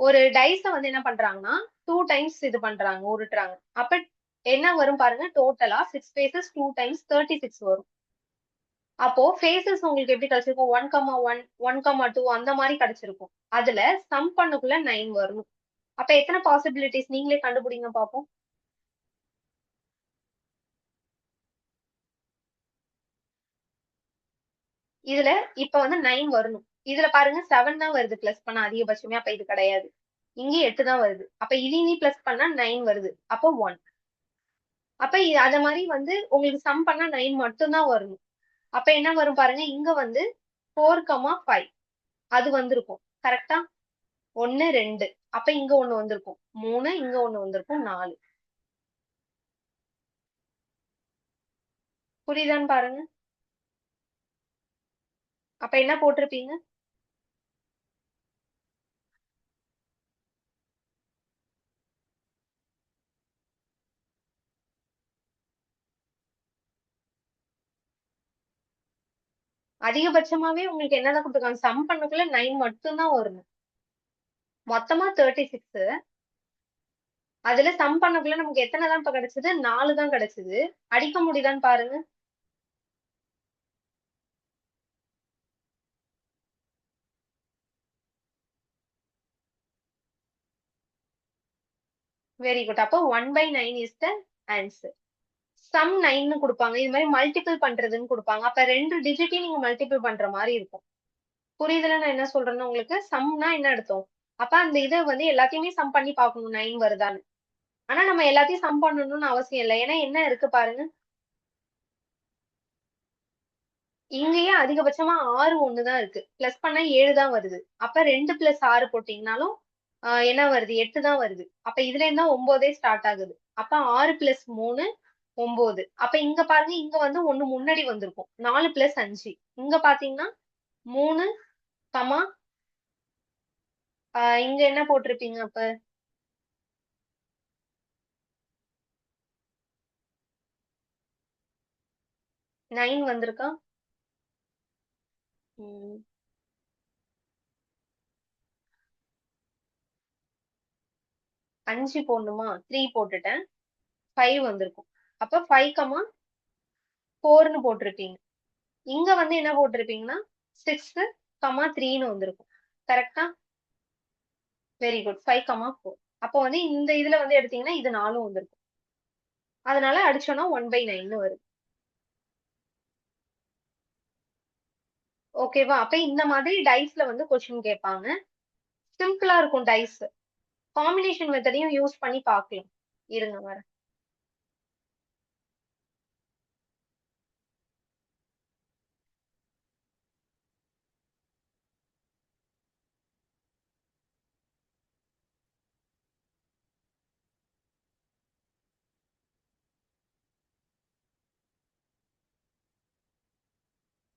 ஒரு டைஸ வந்து என்ன பண்றாங்கன்னா 2 டைம்ஸ் இது பண்றாங்க, உருட்டுறாங்க. அப்ப என்ன வரும் பாருங்க. டோட்டலா 6 ஃபேசஸ் 2 டைம்ஸ் 36 வரும். அப்போ ஃபேசஸ் உங்களுக்கு எப்படி கிடைச்சிருக்கும்? 1,1 1,2 அந்த மாதிரி கிடைச்சிருக்கும். அதுல சம் பண்ணக்குள்ள 9 வரணும். அப்ப எத்தனை பாசிபிலிட்டிஸ் நீங்களே கண்டுபிடிங்க பாப்போம். இதுல இப்ப வந்து 9 வரணும். இதுல பாருங்க 7 தான் வருது பிளஸ் பண்ணா அதிகபட்சமே. அப்ப இது கிடையாது. இங்க 8 தான் வருது. அப்ப இதையும் நீ பிளஸ் பண்ணா 9 வருது. அப்போ 1. அப்ப அத மாதிரி வந்து உங்களுக்கு சம் பண்ணா 9 மட்டும் தான் வரணும். அப்ப என்ன வரும் பாருங்க, இங்க வந்து 4,5 அது வந்திருக்கும். கரெக்டா? 1 2. அப்ப இங்க ஒண்ணு வந்திருக்கும் 3, இங்க ஒண்ணு வந்திருக்கும் 4. புரியுதான்னு பாருங்க. அப்ப என்ன போட்டிருப்பீங்க? அதிகபட்சமாவே உங்களுக்கு என்னதான் கொடுத்துருக்காங்க, சம் பண்ணக்குள்ள 9 மட்டும் தான் வரணும். மொத்தமா 36. அதுல சம் பண்ணக்குள்ள நமக்கு எத்தனை தான் இப்ப கிடைச்சது? 4 தான் கிடைச்சது. அடிக்க முடியுதான்னு பாருங்க. Very good. அப்போ 1/9 இஸ் த ஆன்சர். சம் 9ன்னு கொடுப்பாங்க. இது மாதிரி மல்டிபிள் பண்றதுன்னு கொடுப்பாங்க. அப்ப 2 டிஜிட்டையும் நீங்க மல்டிபிள் பண்ற மாதிரி இருக்கும். புரியுதுல நான் என்ன சொல்றேன்னு உங்களுக்கு? சம்னா என்ன அர்த்தம்? அப்ப அந்த இதை வந்து எல்லாத்தையுமே சம் பண்ணி பார்க்கணும் 9 வருதான்னு. ஆனா நம்ம எல்லாத்தையும் சம் பண்ணணும்னு அவசியம் இல்லை. ஏன்னா என்ன இருக்கு பாருங்க, இங்கேயே அதிகபட்சமா 6 ஒண்ணுதான் இருக்கு. பிளஸ் பண்ணா 7 தான் வருது. அப்ப 2 பிளஸ் 6 போட்டீங்கன்னாலும் என்ன வருது? 8 தான் வருது. அப்ப இதுல இருந்தா 9 ஸ்டார்ட் ஆகுது. அப்ப 6 பிளஸ் 3 9. அப்ப இங்க பாருங்க, இங்க வந்து ஒண்ணு முன்னாடி வந்திருக்கும். 4 பிளஸ் 5. இங்க பாத்தீங்கன்னா 3, கமா இங்க என்ன போட்டிருப்பீங்க அப்ப? 9 வந்திருக்கா? ம், 5 போடணுமா? 3 போட்டுட்டேன். 5 வந்திருக்கும். அப்ப 5, 4ன்னு போட்டிருப்பீங்க. இங்க வந்து என்ன போட்டிருப்பீங்கன்னா 6, 3ன்னு வந்திருக்கும். கரெக்டா? Very good. 5, 4. அப்போ வந்து இந்த இதுல வந்து எடுத்தீங்கன்னா இது 4 வந்திருக்கும். அதனால அடிச்சோம்னா 1/9 வருது. ஓகேவா? அப்ப இந்த மாதிரி டைஸ்ல வந்து கொஸ்டின் கேட்பாங்க. சிம்பிளா இருக்கும் டைஸ். காம்பினேஷன் மெத்தடையும் யூஸ் பண்ணி பார்க்கலாம். இருங்க வரேன்.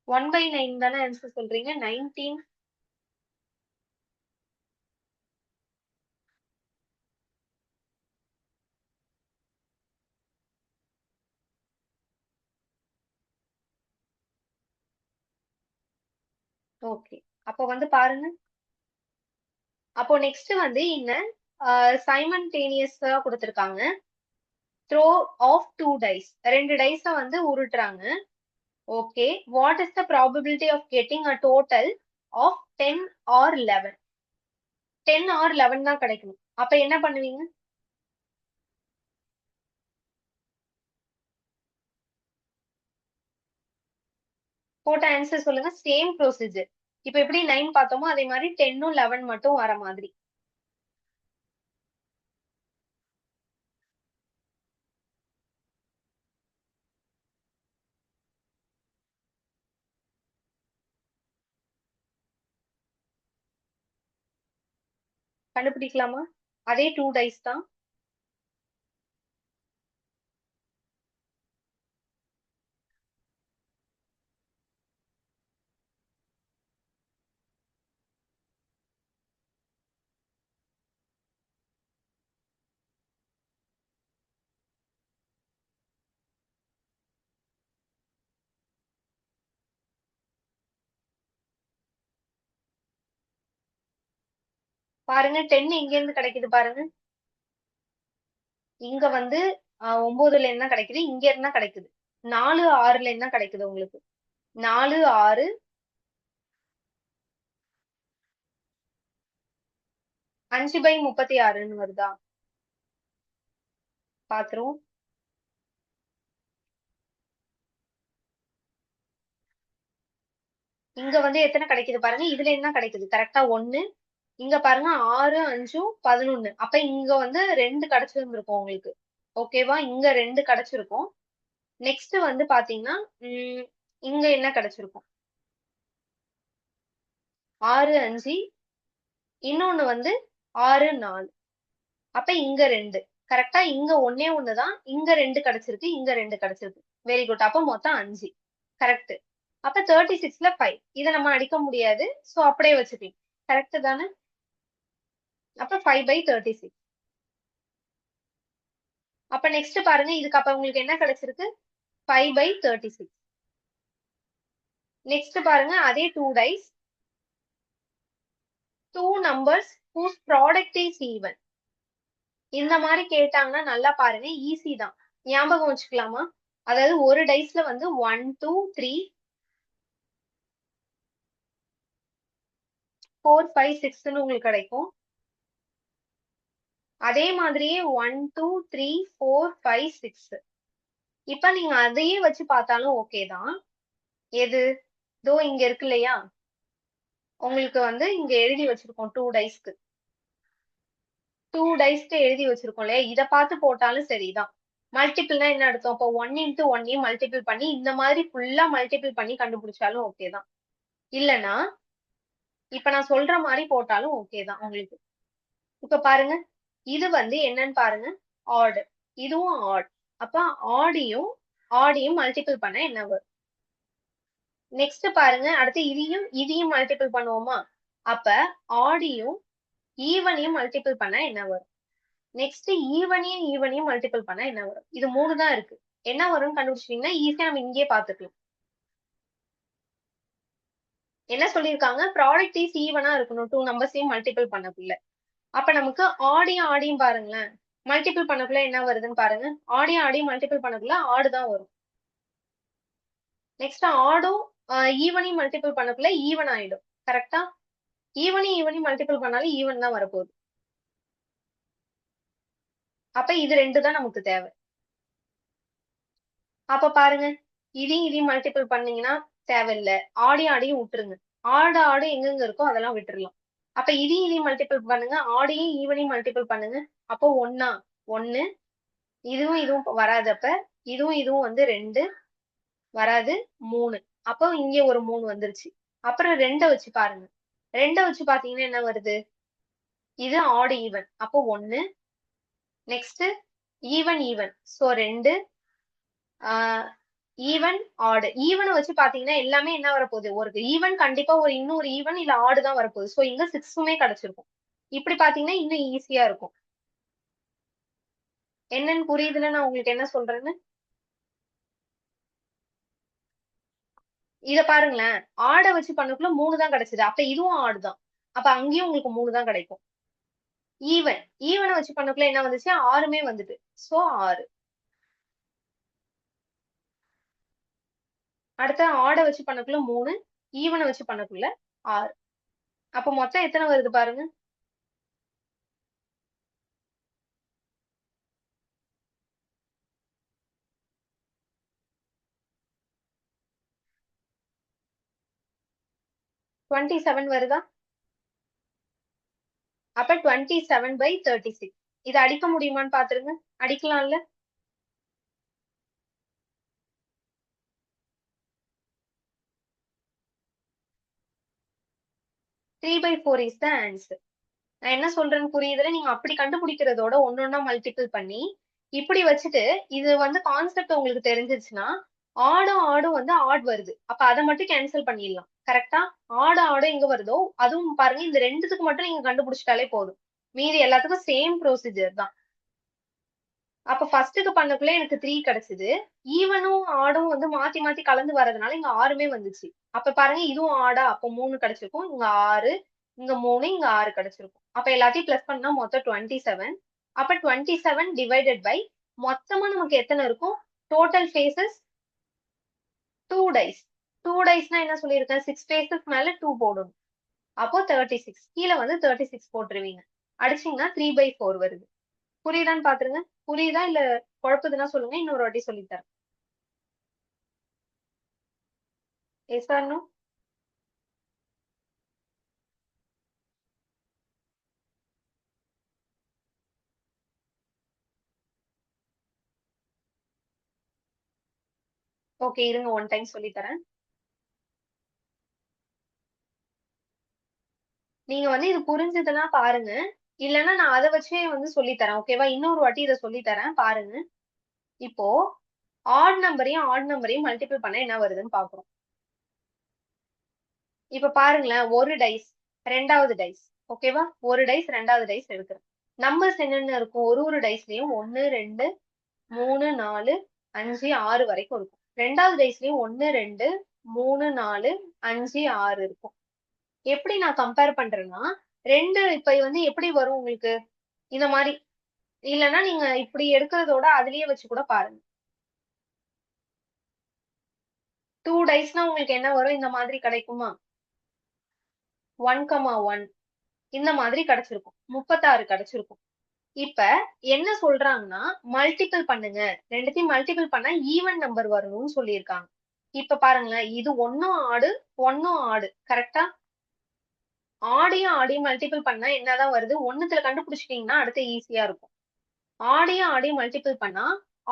1/9 தானே ஆன்சர் சொல்றீங்க? 19. ஓகே. அப்போ வந்து பாருங்க. அப்போ நெக்ஸ்ட் வந்து இந்த சைமன்டேனியஸா கொடுத்திருக்காங்க. Throw of 2 dies. 2 டைஸ வந்து உருட்டுறாங்க. Okay. What is the probability of getting a total of 10 or 11? 10 or 11 தான் கிடைக்கணும். அப்ப என்ன பண்ணுவீங்க? போட்ட ஆன்சர் சொல்லுங்க. Same procedure. இப்ப எப்படி 9 பார்த்தோமோ அதே மாதிரி 10ம் 11 மட்டும் வர மாதிரி. கண்டுபிடிக்கலாமா? அதே 2 டைஸ் தான். பாருங்க 10 இங்க இருந்து கிடைக்குது பாருங்க. இங்க வந்து 9ல இருந்து தான் கிடைக்குது. இங்க இருந்தா கிடைக்குது. 4 6ல இருந்து தான் கிடைக்குது உங்களுக்கு. 4 6 5/36 வருதா? பாத்துருவோம். இங்க வந்து எத்தனை கிடைக்குது பாருங்க. இதுல என்ன கிடைக்குது? கரெக்டா 1. இங்க பாருங்க 6, 5, 11. அப்ப இங்க வந்து 2 கிடைச்சிருந்திருக்கும் உங்களுக்கு. ஓகேவா? இங்க 2 கிடைச்சிருக்கும். நெக்ஸ்ட் வந்து பாத்தீங்கன்னா இங்க என்ன கிடைச்சிருக்கும்? 6, 5. இன்னொன்னு வந்து 6, 4. அப்ப இங்க 2. கரெக்டா இங்க ஒன்னே ஒண்ணுதான். இங்க 2 கிடைச்சிருக்கு. இங்க 2 கிடைச்சிருக்கு. Very good. அப்ப மொத்தம் 5. கரெக்ட். அப்ப 36ல 5. இதை நம்ம அடிக்க முடியாது. சோ அப்படியே வச்சுக்கலாம். கரெக்ட் தானே? அப்ப 5/36. அப்ப நெக்ஸ்ட் பாருங்க. இதுக்கு அப்ப உங்களுக்கு என்ன கிடைச்சிருக்கு? 5/36. நெக்ஸ்ட் பாருங்க. அதே 2 dice. 2 numbers whose product is even. இந்த மாதிரி கேட்டாங்கன்னா நல்லா பாருங்க. ஈஸி தான். ஞாபகம் வச்சுக்கலாமா? அதாவது ஒரு டைஸ்ல வந்து 1, 2, 3, 4, 5, 6ன்னு உங்களுக்கு கிடைக்கும். அதே மாதிரியே 1, 2, 3, 4, 5, 6. இப்ப நீங்க அதையே வச்சு பார்த்தாலும் ஓகே தான். எது? இதோ இங்க இருக்கு இல்லையா? உங்களுக்கு வந்து இங்க எழுதி வச்சிருக்கோம் 2 டைஸ்க்கு. 2 டைஸ்க்கு எழுதி வச்சிருக்கோம் இல்லையா? இதை பார்த்து போட்டாலும் சரிதான். மல்டிபிள்னா என்ன அர்த்தம்? இப்போ 1 into 1 மல்டிபிள் பண்ணி இந்த மாதிரி ஃபுல்லா மல்டிபிள் பண்ணி கண்டுபிடிச்சாலும் ஓகே தான். இல்லனா இப்ப நான் சொல்ற மாதிரி போட்டாலும் ஓகே தான் உங்களுக்கு. இப்ப பாருங்க. இது வந்து என்னன்னு பாருங்க. ஆட். இதுவும் ஆட். அப்ப ஆடியும் மல்டிபிள் பண்ண என்ன வரும்? நெக்ஸ்ட் பாருங்க. அடுத்து இதையும் மல்டிபிள் பண்ணுவோமா? அப்ப ஆடியும் ஈவனையும் மல்டிபிள் பண்ண என்ன வரும்? நெக்ஸ்ட் ஈவனையும் மல்டிபிள் பண்ண என்ன வரும்? இது 3 தான் இருக்கு. என்ன வரும்னு கண்டுபிடிச்சிட்டீங்கன்னா ஈஸியா நம்ம இங்கேயே பாத்துக்கலாம். என்ன சொல்லியிருக்காங்க? ப்ராடக்ட் இஸ் ஈவனா இருக்கணும் 2 நம்பர்ஸையும் மல்டிபிள் பண்ணக்குள்ள. அப்ப நமக்கு ஆடியும் பாருங்களேன். மல்டிபிள் பண்ணக்குள்ள என்ன வருதுன்னு பாருங்க. ஆடியும் மல்டிபிள் பண்ணக்குள்ள ஆடு தான் வரும். நெக்ஸ்ட் ஆடும் ஈவனையும் மல்டிபிள் பண்ணக்குள்ள ஈவன் ஆயிடும். கரெக்டா? ஈவனையும் மல்டிபிள் பண்ணாலும் ஈவன் தான் வரப்போகுது. அப்ப இது 2 தான் நமக்கு தேவை. அப்ப பாருங்க. இதையும் மல்டிபிள் பண்ணீங்கன்னா தேவையில்லை. ஆடியும் விட்டுருங்க. ஆடு எங்கெங்க இருக்கோ அதெல்லாம் விட்டுறலாம். அப்ப இதையும் மல்டிபிள் பண்ணுங்க. ஆடியும் ஈவனையும் மல்டிபிள் பண்ணுங்க. அப்போ 1 இதுவும் வராதப்ப இதுவும் வந்து 2 வராது 3. அப்போ இங்க ஒரு 3 வந்துருச்சு. அப்புறம் 2 வச்சு பாருங்க. 2 வச்சு பாத்தீங்கன்னா என்ன வருது? இது ஆட் ஈவன். அப்போ 1. Next even. So 2. Even odd. Even வச்சு பாத்தீங்கன்னா எல்லாமே என்ன வரப்போகுது? ஒரு ஈவன் கண்டிப்பா இன்னொரு ஈவன் இல்ல ஆடு தான் வரப்போகுது. சோ இங்க 6மே கிடைச்சிருக்கும். இப்படி பாத்தீங்கன்னா இன்னும் ஈஸியா இருக்கும். என்னன்னு புரியுதுல நான் உங்களுக்கு என்ன சொல்றேன்னு? இத பாருங்களேன். ஆடை வச்சு பண்ணக்குள்ள 3 தான் கிடைச்சது. அப்ப இதுவும் ஆடு தான். அப்ப அங்கேயும் உங்களுக்கு 3 தான் கிடைக்கும். ஈவனை வச்சு பண்ணக்குள்ள என்ன வந்துச்சு? 6மே வந்துட்டு. சோ 6. அடுத்த ஆடை வச்சு பண்ணக்குள்ள 3, ஈவனை வச்சு பண்ணக்குள்ள 6. அப்ப மொத்தம் எத்தனை வருது பாருங்க. 27 வருதா? அப்ப 27/36. இதை அடிக்க முடியுமான்னு பாத்துருங்க. அடிக்கலாம்ல? 3/4 இஸ் த ஆன்சர். நான் என்ன சொல்றேன்னு புரியுதுல? நீங்க அப்படி கண்டுபிடிக்கிறதோட ஒன்னொன்னா மல்டிபிள் பண்ணி இப்படி வச்சுட்டு இது வந்து கான்செப்ட் உங்களுக்கு தெரிஞ்சிருச்சுன்னா ஆடும் வந்து ஆட் வருது. அப்ப அதை மட்டும் கேன்சல் பண்ணிடலாம். கரெக்டா? ஆடு எங்க வருதோ அதுவும் பாருங்க. இந்த 2த்துக்கு மட்டும் நீங்க கண்டுபிடிச்சிட்டாலே போதும். மீதி எல்லாத்துக்கும் சேம் ப்ரொசீஜர் தான். அப்ப ஃபர்ஸ்ட்டுக்கு பண்ணக்குள்ள எனக்கு 3 கிடைச்சது. ஈவனும் ஆடும் வந்து மாத்தி மாத்தி கலந்து வரதுனால இங்க 6மே வந்துச்சு. அப்ப பாருங்க. இதுவும் ஆடா? அப்ப 3 கிடைச்சிருக்கும். இங்க 6, இங்க 3, இங்க 6 கிடைச்சிருக்கும். அப்ப எல்லாத்தையும் பிளஸ் பண்ணா மொத்தம் 27. அப்ப 27 டிவைடட் பை மொத்தமா நமக்கு எத்தனை இருக்கும்? Total faces 2 dies. 2 டைஸ்னா என்ன சொல்லியிருக்கேன்? 6 ஃபேஸஸ் மேல 2 போடணும். அப்போ 36. கீழே வந்து 36 போட்டுருவீங்க. அடிச்சீங்கன்னா 3/4 வருது. புரியுதான்னு பாத்துருங்க. புரியுதா இல்ல குழப்புதுன்னா சொல்லுங்க, இன்னொரு வாட்டி சொல்லித்தரேன். Yes or no? ஓகே, இருங்க ஒன் டைம் சொல்லித்தரேன். நீங்க வந்து இது புரிஞ்சதுன்னா பாருங்க. இல்லன்னா நான் அத வச்சே வந்து சொல்லித்தரேன். ஓகேவா? இன்னொரு வாட்டி இத சொல்லித்தரேன் பாருங்க. இப்போ ஆட் நம்பரையும் மல்டிபிள் பண்ணா என்ன வருதுன்னு பாக்குறோம். இப்ப பாருங்களேன், ஒரு டைஸ், ரெண்டாவது டைஸ். ஓகேவா? ஒரு டைஸ், ரெண்டாவது டைஸ் எடுக்கிறேன். நம்பர்ஸ் என்னென்ன இருக்கும்? ஒரு டைஸ்லயும் 1, 2, 3, 4, 5, 6 வரைக்கும் இருக்கும். ரெண்டாவது டைஸ்லயும் 1, 2, 3, 4, 5, 6 இருக்கும். எப்படி நான் கம்பேர் பண்றேன்னா, ரெண்டு இப்ப வந்து எப்படி வரும் உங்களுக்கு? இந்த மாதிரி. இல்லைன்னா நீங்க இப்படி எடுக்கிறதோட அதுலயே வச்சு கூட பாருங்க. 2 டைஸ்னா உங்களுக்கு என்ன வரும்? இந்த மாதிரி கிடைக்குமா? 1,1 இந்த மாதிரி கிடைச்சிருக்கும். 36 கிடைச்சிருக்கும். இப்ப என்ன சொல்றாங்கன்னா, மல்டிபிள் பண்ணுங்க. ரெண்டுத்தையும் மல்டிபிள் பண்ணா ஈவன் நம்பர் வரணும்னு சொல்லியிருக்காங்க. இப்ப பாருங்களேன், இது ஒன்னும் ஆடு, ஒன்னும் ஆடு. கரெக்டா? ஆடையும் மல்டிபிள் பண்ணா என்னதான் வருது? ஒண்ணுத்துல கண்டுபிடிச்சிட்டீங்கன்னா அடுத்து ஈஸியா இருக்கும். ஆடையும் மல்டிபிள் பண்ணா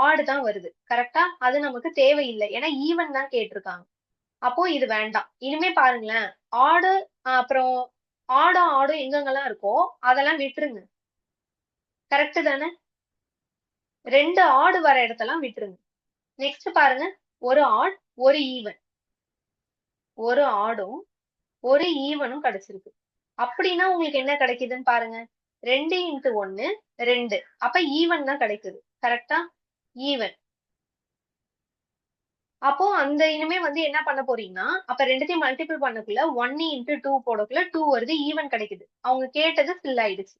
ஆடு தான் வருது. கரெக்டா? அது நமக்கு தேவையில்லை. ஏன்னா ஈவன் தான் கேட்டிருக்காங்க. அப்போ இது வேண்டாம். இனிமே பாருங்களேன், ஆடு அப்புறம் ஆடும் எங்கெங்கெல்லாம் இருக்கோ அதெல்லாம் விட்டுருங்க. கரெக்ட் தானே? ரெண்டு ஆடு வர இடத்தெல்லாம் விட்டுருங்க. நெக்ஸ்ட் பாருங்க, ஒரு ஆட், ஒரு ஈவன். ஒரு ஆடும் ஒரு ஈவனும் கிடைச்சிருக்கு. அப்படின்னா உங்களுக்கு என்ன கிடைக்குதுன்னு பாருங்க. 2 × 1 2. அப்ப ஈவன் தான் கிடைக்குது. கரெக்டா? ஈவன். அப்போ அந்த இனிமே வந்து என்ன பண்ண போறீங்கன்னா, அப்ப ரெண்டுத்தையும் மல்டிபிள் பண்ணக்குள்ள 1 × 2 போடக்குள்ள 2 வருது, ஈவன் கிடைக்குது. அவங்க கேட்டது ஃபில் ஆயிடுச்சு.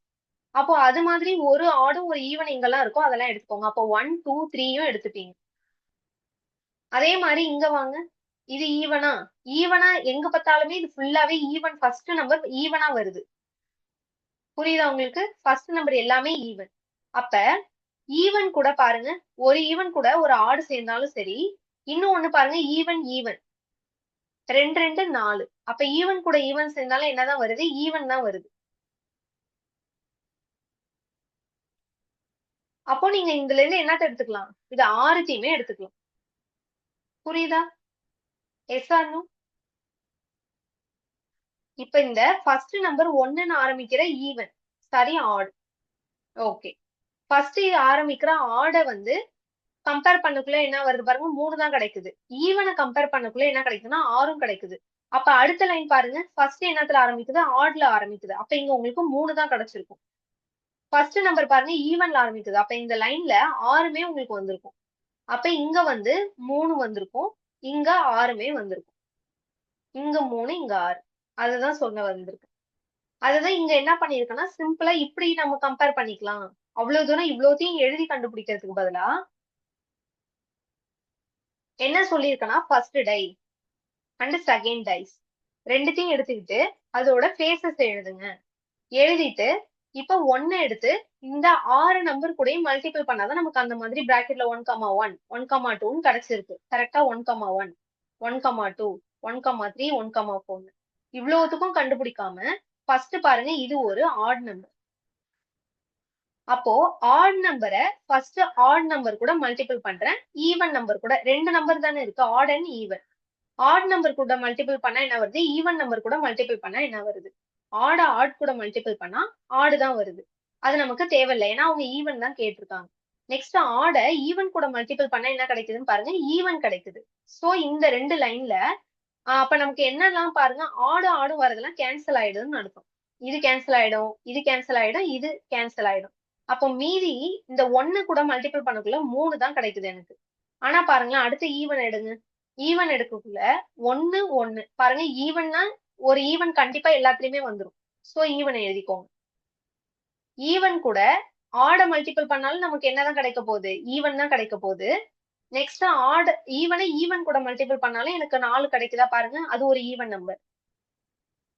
அப்போ அது மாதிரி ஒரு ஆடும் ஒரு ஈவன் எங்கெல்லாம் இருக்கோ அதெல்லாம் எடுத்துக்கோங்க. அப்போ 1, 2, 3யும் எடுத்துப்பீங்க. அதே மாதிரி இங்க வாங்க. இது ஈவனா? ஈவனா எங்க பார்த்தாலுமே இது ஃபுல்லாவே ஈவன், ஃபர்ஸ்ட் நம்பர் ஈவனா வருது. புரியுதா உங்களுக்கு? ஃபர்ஸ்ட் நம்பர் எல்லாமே ஈவன். அப்ப ஈவன் கூட பாருங்க, ஒரு ஈவன் கூட ஒரு ஆடு சேர்ந்தாலும் சரி. இன்னும் ஒண்ணு பாருங்க, ஈவன் ஈவன் 2, 2, 4. அப்ப ஈவன் கூட ஈவன் சேர்ந்தாலும் என்னதான் வருது? ஈவன் தான் வருது. அப்போ நீங்க இதுல இருந்து என்னத்த எடுத்துக்கலாம்? இது ஆறுத்தையுமே எடுத்துக்கலாம். புரியுதா? Yes or no? இப்ப இந்த ஃபர்ஸ்ட் நம்பர் 1ன்னு ஆரம்பிக்கிற ஈவன் சரி, ஆட். ஓகே. ஃபர்ஸ்ட் ஆரம்பிக்கிற ஆட வந்து கம்பேர் பண்ணக்குள்ள என்ன வருது பாருங்க, 3 தான் கிடைக்குது. ஈவனை கம்பேர் பண்ணக்குள்ள என்ன கிடைக்குதுன்னா 6ம் கிடைக்குது. அப்ப அடுத்த லைன் பாருங்க, ஃபர்ஸ்ட் என்னத்துல ஆரம்பிக்குது? ஆட்ல ஆரம்பிக்குது. அப்ப இங்க உங்களுக்கு 3 தான் கிடைச்சிருக்கும். ஃபர்ஸ்ட் நம்பர் பாருங்க, ஈவன்ல ஆரம்பிக்குது. அப்ப இந்த லைன்ல 6மே உங்களுக்கு வந்திருக்கும். அப்ப இங்க வந்து 3 வந்திருக்கும், இங்க 6மே வந்திருக்கும். இங்க 3, இங்க 6. அதுதான் சொல்ல வந்திருக்கு. அதுதான் இங்க என்ன பண்ணிருக்கேன்னா, சிம்பிளா இப்படி நம்ம கம்பேர் பண்ணிக்கலாம். அவ்வளவு தூரம் இவ்வளோத்தையும் எழுதி கண்டுபிடிக்கிறதுக்கு பதிலா என்ன சொல்லியிருக்கேன்னா, first die and second dice ரெண்டுத்தையும் எடுத்துக்கிட்டு அதோட ஃபேஸஸ் எழுதுங்க. எழுதிட்டு இப்ப 1 எடுத்து இந்த 6 நம்பர் கூட மல்டிபிள் பண்ணாதான் நமக்கு அந்த மாதிரி பிராக்கெட்ல 1,1 1,2 கிடைச்சிருக்கு. கரெக்டா? 1,1 1,2 1,3 1,4 இவ்வளவுத்துக்கும் கண்டுபிடிக்காம ஃபர்ஸ்ட் பாருங்க, இது ஒரு ஆட் நம்பர். அப்போ ஆட் நம்பரை ஃபர்ஸ்ட் ஆட் நம்பர் கூட மல்டிபிள் பண்றேன், ஈவன் நம்பர் கூட. ரெண்டு நம்பர் தானே இருக்கு, odd and even. Odd number கூட மல்டிபிள் பண்ணா என்ன வருது? ஈவன் நம்பர் கூட மல்டிபிள் பண்ணா என்ன வருது? ஆட் கூட மல்டிபிள் பண்ணா ஆடு தான் வருது. அது நமக்கு தேவையில்லை, ஏன்னா அவங்க ஈவன் தான் கேட்டிருக்காங்க. நெக்ஸ்ட் ஆட ஈவன் கூட மல்டிபிள் பண்ணா என்ன கிடைக்குதுன்னு பாருங்க, ஈவன் கிடைக்குது. சோ இந்த ரெண்டு லைன்ல அப்ப நமக்கு என்னெல்லாம் பாருங்க, ஆடும் வரதெல்லாம் கேன்சல் ஆயிடுதுன்னு அர்த்தம். இது கேன்சல் ஆயிடும், இது கேன்சல் ஆயிடும், இது கேன்சல் ஆயிடும். அப்போ மீதி இந்த 1 கூட மல்டிபிள் பண்ணக்குள்ள 3 தான் கிடைக்குது எனக்கு. ஆனா பாருங்களேன், அடுத்த ஈவன் எடுங்க. ஈவன் எடுக்கக்குள்ள 1 1 பாருங்க, ஈவன்னா ஒரு ஈவன் கண்டிப்பா எல்லாத்துலயுமே வந்துரும். சோ ஈவன் எழுதிக்கோங்க. ஈவன் கூட ஆட மல்டிபிள் பண்ணாலும் நமக்கு என்னதான் கிடைக்க போகுது? ஈவன் தான் கிடைக்க போகுது. நெக்ஸ்ட் ஆட் ஈவன் கூட மல்டிபிள் பண்ணாலும் எனக்கு 4 கிடைக்குதா பாருங்க, அது ஒரு ஈவன் நம்பர்.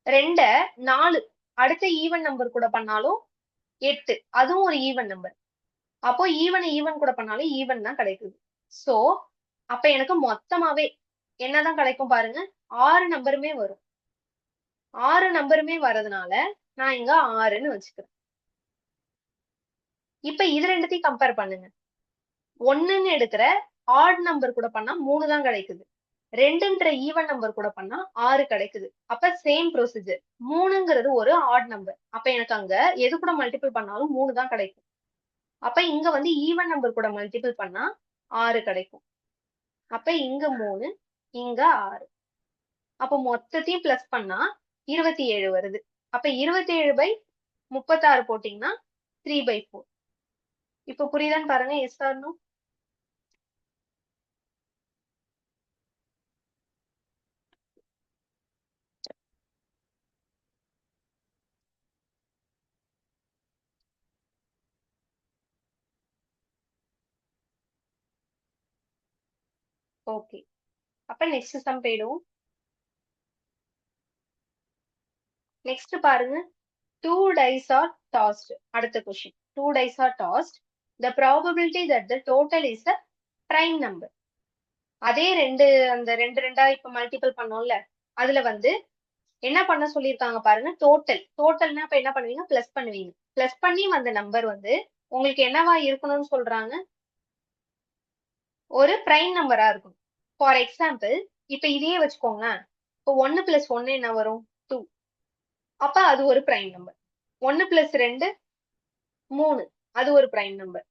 2 4 அடுத்த ஈவன் நம்பர் கூட பண்ணாலும் 8 அதுவும் ஒரு ஈவன் நம்பர். அப்போ ஈவன் கூட பண்ணாலும் ஈவன் தான் கிடைக்குது. சோ அப்ப எனக்கு மொத்தமாவே என்னதான் கிடைக்கும் பாருங்க, 6 நம்பருமே வரும். 6 நம்பருமே வரதுனால நான் இங்க 6ன்னு வச்சுக்கிறேன். இப்ப இது ரெண்டுத்தையும் கம்பேர் பண்ணுங்க. 1ன்னு எடுக்கிற ஆட் நம்பர் கூட பண்ணா 3 தான் கிடைக்குது. 2ன்ற ஈவன் நம்பர் கூட பண்ணா 6 கிடைக்குது. அப்ப சேம் ப்ரொசீஜர். 3ங்கிறது ஒரு ஆட் நம்பர். அப்ப எனக்கு அங்க எது கூட மல்டிபிள் பண்ணாலும் 3 தான் கிடைக்கும். அப்ப இங்க வந்து ஈவன் நம்பர் கூட மல்டிபிள் பண்ணா 6 கிடைக்கும். அப்ப இங்க 3, இங்க 6. அப்ப மொத்தத்தையும் பிளஸ் பண்ணா 27 வருது. அப்ப 27/36 போட்டீங்கன்னா 3/4. இப்ப புரியுதான்னு பாருங்க. Yes or no? ஓகே. அப்ப நெக்ஸ்ட் சம் போயிடுவோம். நெக்ஸ்ட் பாருங்க. 2 dice are tossed. அடுத்த question. 2 dice are tossed. The probability that the total is a prime number. அதே அந்த ரெண்டா இப்ப மல்டிபிள் பண்ணோம்ல, அதுல வந்து என்ன பண்ண சொல்லியிருக்காங்க பாருங்க. டோட்டல்னா இப்ப என்ன பண்ணுவீங்க? பிளஸ் பண்ணுவீங்க. பிளஸ் பண்ணி வந்த நம்பர் வந்து உங்களுக்கு என்னவா இருக்கணும்னு சொல்றாங்க? ஒரு பிரைம் நம்பரா இருக்கும். ஃபார் எக்ஸாம்பிள் இப்ப இதையே வச்சுக்கோங்க. இப்போ 1 பிளஸ் 1 என்ன வரும்? 2. அப்ப அது ஒரு பிரைம் நம்பர். 1 பிளஸ் 2 3, அது ஒரு பிரைம் நம்பர்.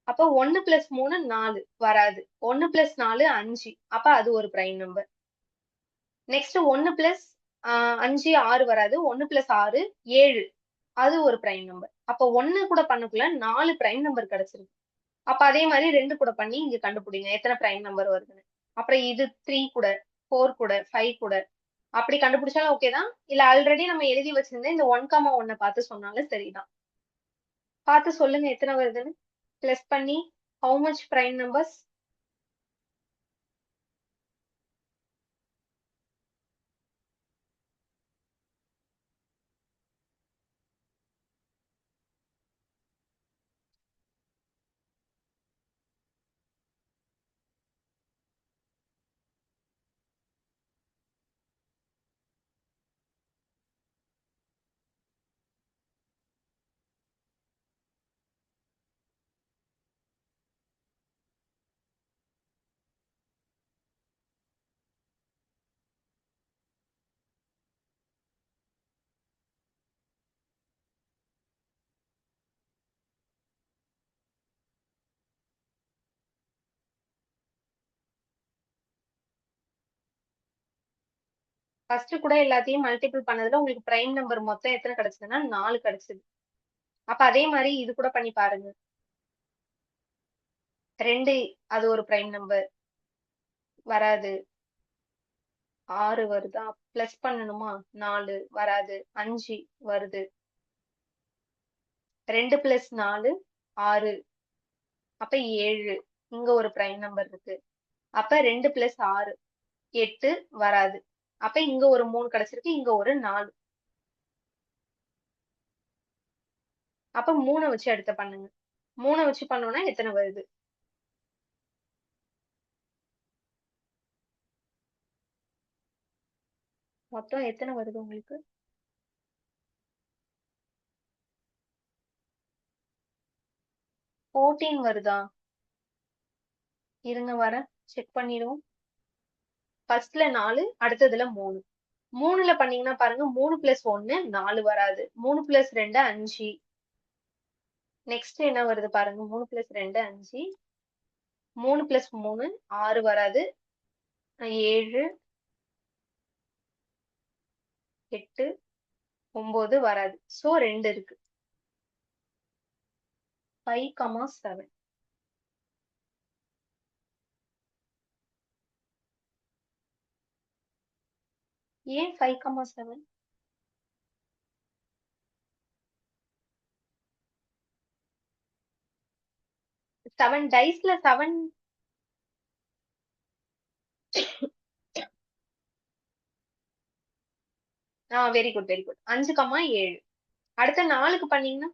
அப்ப 1 பிளஸ் 3 4 வராது. 1 பிளஸ் 4 5, அப்ப அது ஒரு பிரைம் நம்பர். நெக்ஸ்ட் 1 பிளஸ் 5 6 வராது. 1 பிளஸ் 6 7, அது ஒரு பிரைம் நம்பர். அப்ப 1 கூட பண்ணக்குள்ள 4 பிரைம் நம்பர் கிடைச்சிருக்கு. அப்ப அதே மாதிரி 2 கூட பண்ணி இங்க கண்டுபிடிங்க எத்தனை பிரைம் நம்பர் வருதுன்னு. அப்புறம் இது 3 கூட, 4 கூட, 5 கூட அப்படி கண்டுபிடிச்சாலும் ஓகே தான். இல்ல ஆல்ரெடி நம்ம எழுதி வச்சிருந்தேன் இந்த 1,1 பார்த்து சொன்னாலும் சரிதான். பார்த்து சொல்லுங்க எத்தனை வருதுன்னு. பிளஸ் பண்ணி how much prime numbers? First கூட எல்லாத்தையும் மல்டிபிள் பண்ணதுல உங்களுக்கு பிரைம் நம்பர் மொத்தம் எத்தனை கிடைச்சதுன்னா 4 கிடைச்சது. அப்ப அதே மாதிரி இது கூட பண்ணி பாருங்க. 2 அது ஒரு பிரைம் நம்பர் வராது. 6 வருதா? பிளஸ் பண்ணணுமா? 4 வராது. 5 வருது. 2 பிளஸ் 4 6, அப்ப 7, இங்க ஒரு பிரைம் நம்பர் இருக்கு. அப்ப 2 பிளஸ் 6 8 வராது. அப்ப இங்க ஒரு 3 கிடைச்சிருக்கு. இங்க ஒரு 4. அப்ப 3 வச்சு அடுத்த பண்ணுங்க. 3 வச்சு பண்ணோம்னா எத்தனை வருது? மொத்தம் எத்தனை வருது உங்களுக்கு? 14 வருதா? இருங்க வரேன். செக் பண்ணிடுவோம். ஃபர்ஸ்ட்ல 4, அடுத்ததுல 3. 3ல பண்ணீங்கன்னா பாருங்க. 3 பிளஸ் 1 4 வராது. 3 பிளஸ் 2 5. நெக்ஸ்ட் என்ன வருது பாருங்க. 3 பிளஸ் 2 5. 3 பிளஸ் 3 6 வராது. 7 8 9 வராது. சோ 2 இருக்கு. 5,7. ஏன் 5,7? 7 டைஸ்ல 7. Very good very good. 5,7. அடுத்த 4க்கு பண்ணீங்கன்னா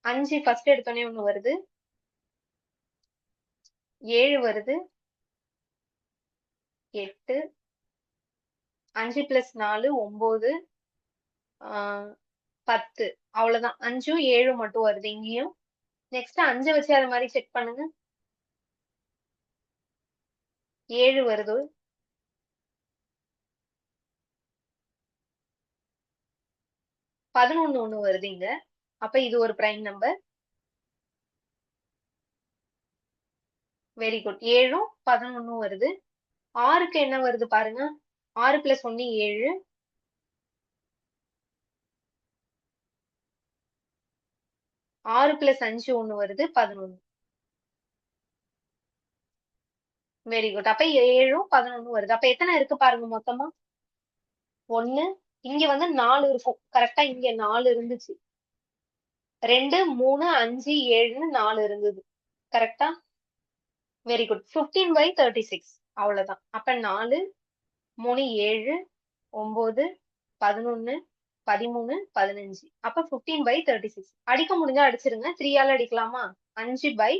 5 ஃபர்ஸ்ட் எடுத்தோடனே 1 வருது, 7 வருது, 8, 5 + 4 9, 10. அவ்வளவுதான். 5ம் 7ம் மட்டும் வருது இங்கேயும். நெக்ஸ்ட் 5 வச்சு அது மாதிரி செக் பண்ணுங்க. 7 வருது, 11 ஒண்ணு வருது இங்க. அப்ப இது ஒரு பிரைம் நம்பர். Very good. 7ம் 11ம் வருது. 6க்கு என்ன வருது பாருங்க. 6 + 1 7, 6 + 5 1 வருது 11. Very good. அப்ப 7ம் 11ம் வருது. அப்ப எத்தனை இருக்கு பாருங்க மொத்தமா. 1, இங்க வந்து 4 இருக்கும். கரெக்டா இங்க 4 இருந்துச்சு. 2, 3, 5, 7ன்னு 4 இருந்தது. கரெக்டா? Very good. 15/36. அவ்வளவுதான். அப்ப 4, 3, 7, 9, 11, 13, 15. அப்ப 15/36. அடிக்க முடிஞ்சா அடிச்சிருங்க. 3 ஆல அடிக்கலாமா? 5 by,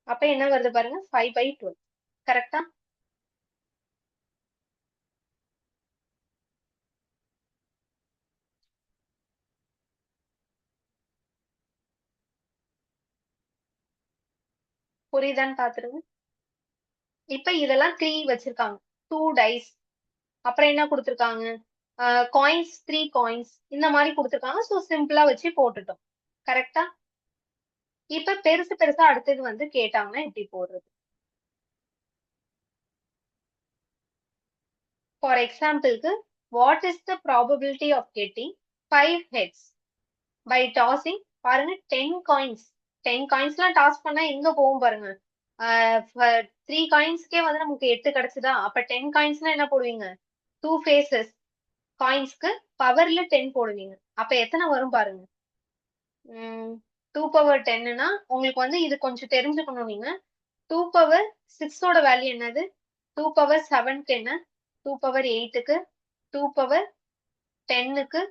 அப்ப என்ன வருது பாருங்க, 5/12. கரெக்டா? புரியுதான்னு பாத்துருங்க. இப்ப இதெல்லாம் 3 வச்சிருக்காங்க. 2 டைஸ். அப்புறம் என்ன கொடுத்திருக்காங்க? காயின்ஸ், 3 காயின்ஸ் இந்த மாதிரி கொடுத்திருக்காங்க. சோ சிம்பிளா வச்சு போட்டுட்டோம். கரெக்டா? இப்ப பெருசு பெருசா அடுத்தது வந்து கேட்டாங்கன்னா இப்படி போடுறது. ஃபார் எக்ஸாம்பிளுக்கு, what is the probability of getting 5 heads by tossing? பாருங்க, 10 காயின்ஸ். 10 காயின்ஸ்லாம் டாஸ் பண்ணா எங்க போகும் பாருங்க. 3 காயின்ஸ்க்கே வந்து நமக்கு 8 கிடைச்சுதா? அப்ப 10 காயின்ஸ்னா என்ன போடுவீங்க? 2 ஃபேஸஸ் காயின்ஸ்க்கு பவர்ல 10 போடுவீங்க. அப்ப எத்தனை வரும் பாருங்க. 2 பவர் 10ன்னா உங்களுக்கு வந்து இது கொஞ்சம் தெரிஞ்சுக்கணும் நீங்க. 2 பவர் 6ஓட வேல்யூ என்னது? 2 பவர் 7க்கு என்ன? 2 பவர் 8க்கு, 2 பவர் 10க்கு,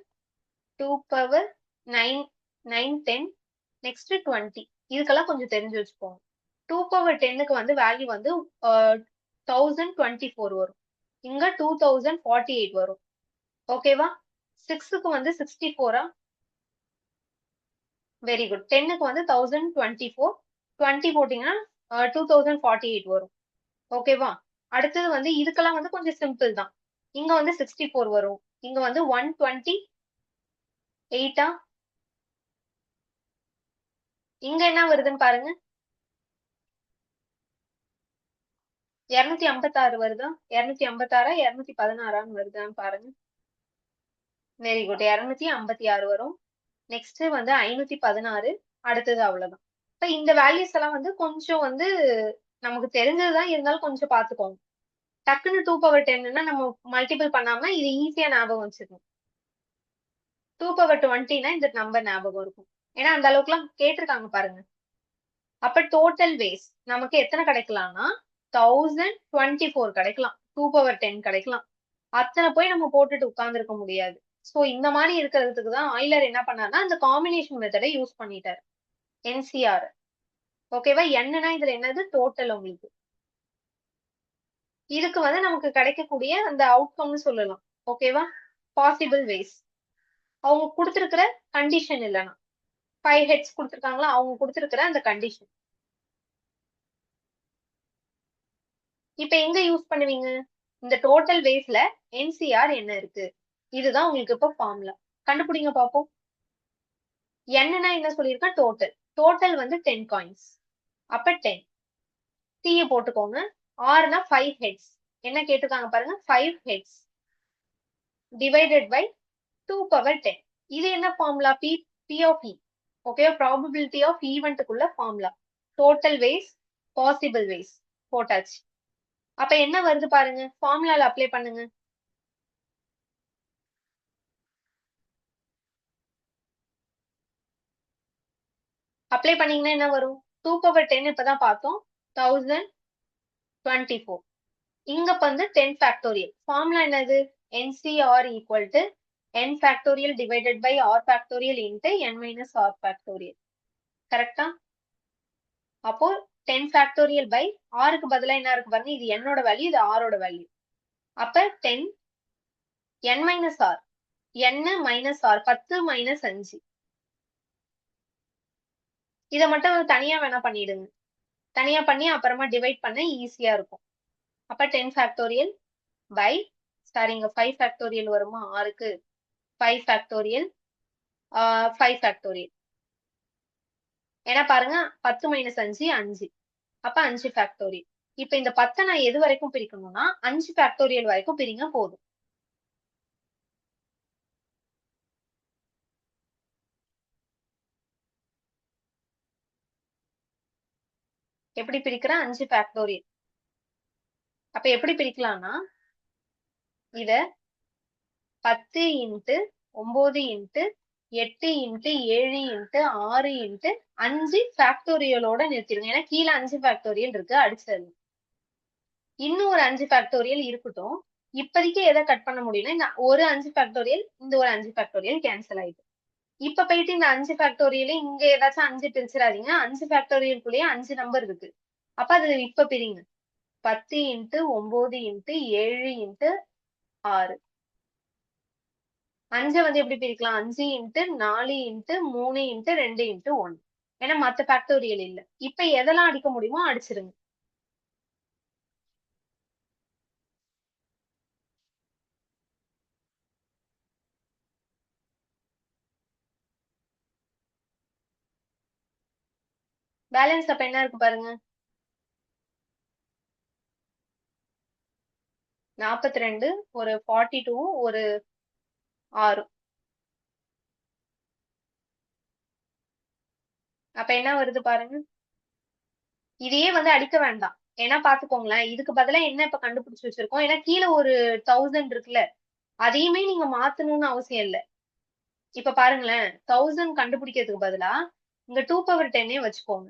2 பவர் 9, 10, நெக்ஸ்ட் 20. இதுக்கெல்லாம் கொஞ்சம் தெரிஞ்சு வச்சுக்கோங்க. 2 பவர் 10க்கு வந்து வேல்யூ வந்து 1024 வரும். இங்க 2048 வரும். ஓகேவா? 6க்கு வந்து 64. Very good. 10க்கு வந்து 1024, 20 போட்டீங்கன்னா 2048 வரும். ஓகேவா? அடுத்தது வந்து இதுக்கெல்லாம் வந்து கொஞ்சம் சிம்பிள் தான். இங்க வந்து 64 வரும். இங்க வந்து 128. இங்க என்ன வருதுன்னு பாருங்க. 256 வருதா? 256, 216 வருதான்னு பாருங்க. Very good. 256 வரும். நெக்ஸ்ட் வந்து 516. அடுத்தது அவ்வளவுதான். இப்ப இந்த வேல்யூஸ் எல்லாம் வந்து கொஞ்சம் வந்து நமக்கு தெரிஞ்சதுதான், இருந்தாலும் கொஞ்சம் பாத்துக்கோங்க. டக்குன்னு 2 பவர் 10ன்னா நம்ம மல்டிபிள் பண்ணாம இது ஈஸியா ஞாபகம் வச்சுக்கணும். 2 பவர் 20னா இந்த நம்பர் ஞாபகம் இருக்கும். ஏன்னா அந்த அளவுக்கு எல்லாம் கேட்டிருக்காங்க பாருங்க. அப்ப டோட்டல் வேஸ் நமக்கு எத்தனை கிடைக்கலாம்னா 1024 கிடைக்கலாம். 2 பவர் 10 கிடைக்கலாம். அத்தனை போய் நம்ம போட்டுட்டு உட்கார்ந்து இருக்க முடியாது. சோ இந்த மாதிரி இருக்கிறதுக்கு தான் ஆயிலர் என்ன பண்ணாருன்னா அந்த காம்பினேஷன் மெத்தடை யூஸ் பண்ணிட்டாரு. NCR. ஓகேவா? என்னன்னா இதுல என்னது? டோட்டல். உங்களுக்கு இதுக்கு வந்து நமக்கு கிடைக்கக்கூடிய அந்த அவுட்கம்னு சொல்லலாம். ஓகேவா? Possible ways. அவங்க கொடுத்திருக்கிற கண்டிஷன் இல்லைன்னா 5 heads கொடுத்திருக்காங்களா, அவங்க கொடுத்திருக்கிற அந்த கண்டிஷன். இப்ப எங்க யூஸ் பண்ணுவீங்க? இந்த டோட்டல் வேஸ்ல NCR என்ன இருக்கு? இதுதான் உங்களுக்கு இப்ப ஃபார்முலா. கண்டுபிடிங்க பாப்போம். என்னன்னா என்ன சொல்லியிருக்கேன்? டோட்டல். டோட்டல் வந்து 10 காயின்ஸ். அப்ப 10. T போட்டுக்கோங்க. Rனா 5 heads. என்ன கேட்டிருக்காங்க பாருங்க, 5 heads டிவைடட் பை 2 பவர் 10. இது என்ன formula? P of E. Okay, probability of ஈவெண்ட்டுக்குள்ள formula. Total ways, possible ways போட்டாச்சு. அப்ப என்ன வருது பாருங்க, ஃபார்முலால அப்ளை பண்ணுங்க. அப்ளை பண்ணீங்கன்னா என்ன வரும்? 2 பவர் 10 இப்பதான் பார்த்தோம். 1024. இங்க வந்து 10 ஃபேக்டோரியல். ஃபார்முலா என்னது? NCR equal to n factorial divided by r factorial into n minus r factorial. கரெக்டா? அப்போ 10 factorial by rக்கு பதிலா என்ன இருக்கு பாருங்க, இது n ஓட வேல்யூ, இது r ஓட வேல்யூ. அப்ப 10 n minus r, n minus r, 10 minus 5. இதை மட்டும் தனியா வேணா பண்ணிடுங்க. தனியா பண்ணி அப்புறமா டிவைட் பண்ண ஈஸியா இருக்கும். அப்ப 10 factorial by, சாரி இங்க 5 factorial வருமா rக்கு, 5 factorial, 5 factorial. ஏன்னா பாருங்க 10 minus 5 5, அப்ப 5 factorial. இப்ப இந்த 10 நான் எது வரைக்கும் பிரிக்கணும்னா 5 factorial வரைக்கும் பிரிங்க போதும். எப்படி பிரிக்கிறேன்? 5 factorial. அப்ப எப்படி பிரிக்கலாம்னா இத 10 into 9 into 8 into 7 into 6 into 5 factorialோட நிறுத்திடுங்க. ஏன்னா கீழே 5 factorial இருக்கு, அடிச்சது. இன்னும் ஒரு 5 factorial இருக்கட்டும். இப்போதைக்கு எதை கட் பண்ண முடியும்னா இந்த ஒரு 5 factorial, இந்த ஒரு 5 factorial கேன்சல் ஆயிடுது. இப்ப போயிட்டு இந்த 5 factorial இங்க ஏதாச்சும் 5 பிரிச்சிடாதீங்க. 5 factorial குள்ளேயே 5 நம்பர் இருக்கு. அப்ப அது இப்ப பிரிங்க. 10 into 9 into 7 into 6. 5 வந்து எப்படி பிரிக்கலாம்? 5 into 4 into 3 into 2 into 1. ஏன்னா மத்த factorial இல்ல. இப்ப எதெல்லாம் அடிக்க முடியுமோ அடிச்சிருங்க. பேலன்ஸ் அப்ப என்ன இருக்கு பாருங்க, 42, ஒரு 42, ஒரு 6. அப்ப என்ன வருது பாருங்க. இதையே வந்து அடிக்க வேண்டாம். ஏன்னா பாத்துக்கோங்களேன், இதுக்கு பதிலா என்ன இப்ப கண்டுபிடிச்சு வச்சிருக்கோம். ஏன்னா கீழே ஒரு 1000 இருக்குல்ல, அதையுமே நீங்க மாத்தணும்னு அவசியம் இல்ல. இப்ப பாருங்களேன், 1000 கண்டுபிடிக்கிறதுக்கு பதிலா இங்க 2 power 10 வச்சுக்கோங்க.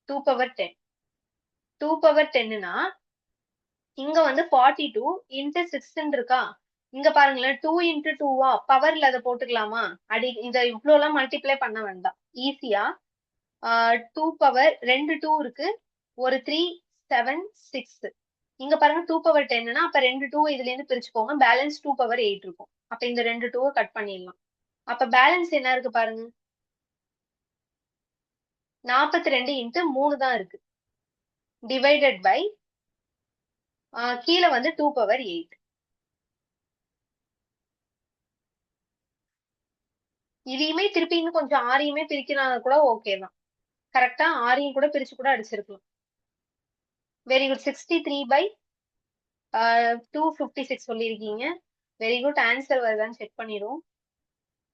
2 power 10. 2 power 10னா இங்க வந்து 42 into 6 இருக்கா? இங்க பாருங்களேன், 2 into 2வா? பவர்ல அதை போட்டுக்கலாமா? இதை இவ்வளவு எல்லாம் மல்டிப்ளை பண்ண வேண்டாம். ஈஸியா 2 பவர் 2 2 இருக்கு, ஒரு 3 7 6. இங்க பாருங்க 2 power 10னா அப்ப 2 2 இதுல இருந்து பிரிச்சுக்கோங்க. பேலன்ஸ் 2 power 8 இருக்கும். அப்ப இந்த 2 2 கட் பண்ணிடலாம். அப்ப பேலன்ஸ் என்ன இருக்கு பாருங்க, 42 into 3 தான் இருக்கு. டிவைடட் பை கீழே வந்து 2 power 8. இதையுமே திருப்பி இன்னும் கொஞ்சம் ஆறையுமே பிரிக்கிறாங்க கூட ஓகே தான். கரெக்டா ஆறையும் கூட பிரிச்சு கூட அடிச்சிருக்கலாம். Very good. 63 by 256 சொல்லியிருக்கீங்க. Very good. ஆன்சர் வருதான்னு செக் பண்ணிடுவோம்.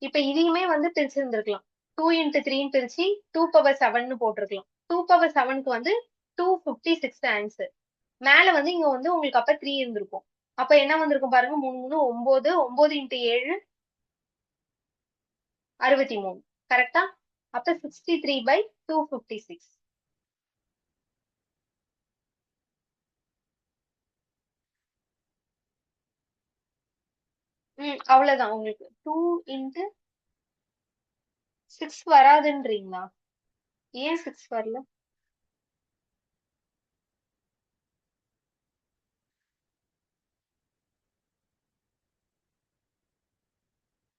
இப்ப இதையுமே வந்து பிரிச்சிருந்திருக்கலாம். 2 into 3 பிரிச்சு 2 power 7 போட்டிருக்கலாம். 2 power 7க்கு வந்து 256 ஆன்சர். மேல வந்து இங்க வந்து உங்களுக்கு அப்ப 3 இருந்திருக்கும். அப்ப என்ன வந்திருக்கும் பாருங்க, 3 3 9, 9 into 7 63. கரெக்டா? அப்ப 63 by 256. அவ்வளவுதான் உங்களுக்கு. 2 into 6 வராதுன்றீங்களா? ஏன் 6 வரல?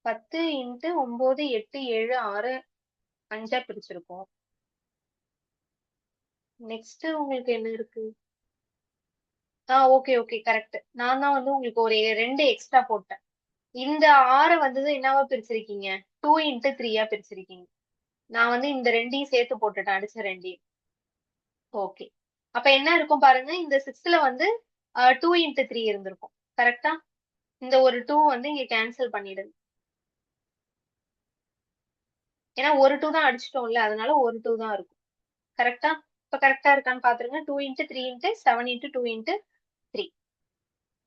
பத்து இன்ட்டு 9 8 7 6 5 பிரிச்சிருக்கோம். நெக்ஸ்ட் உங்களுக்கு என்ன இருக்கு? Okay okay correct. நான் தான் வந்து உங்களுக்கு ஒரு 2 எக்ஸ்ட்ரா போட்டேன். இந்த 6 வந்தது என்னவா பிரிச்சிருக்கீங்க? 2 into 3 பிரிச்சிருக்கீங்க. நான் வந்து இந்த ரெண்டையும் சேர்த்து போட்டுட்டேன், அடிச்ச ரெண்டையும். ஓகே. அப்ப என்ன இருக்கும் பாருங்க, இந்த 6ல வந்து 2 into 3 இருந்திருக்கும். கரெக்டா? இந்த ஒரு 2 வந்து இங்க கேன்சல் பண்ணிடுங்க. ஏன்னா ஒரு 2 தான் அடிச்சிட்டோம்ல, அதனால ஒரு 2 தான் இருக்கும். கரெக்டா? இப்ப கரெக்டா இருக்கான்னு பாத்துருங்க. 2 into 3 into 7 into 2 into 3.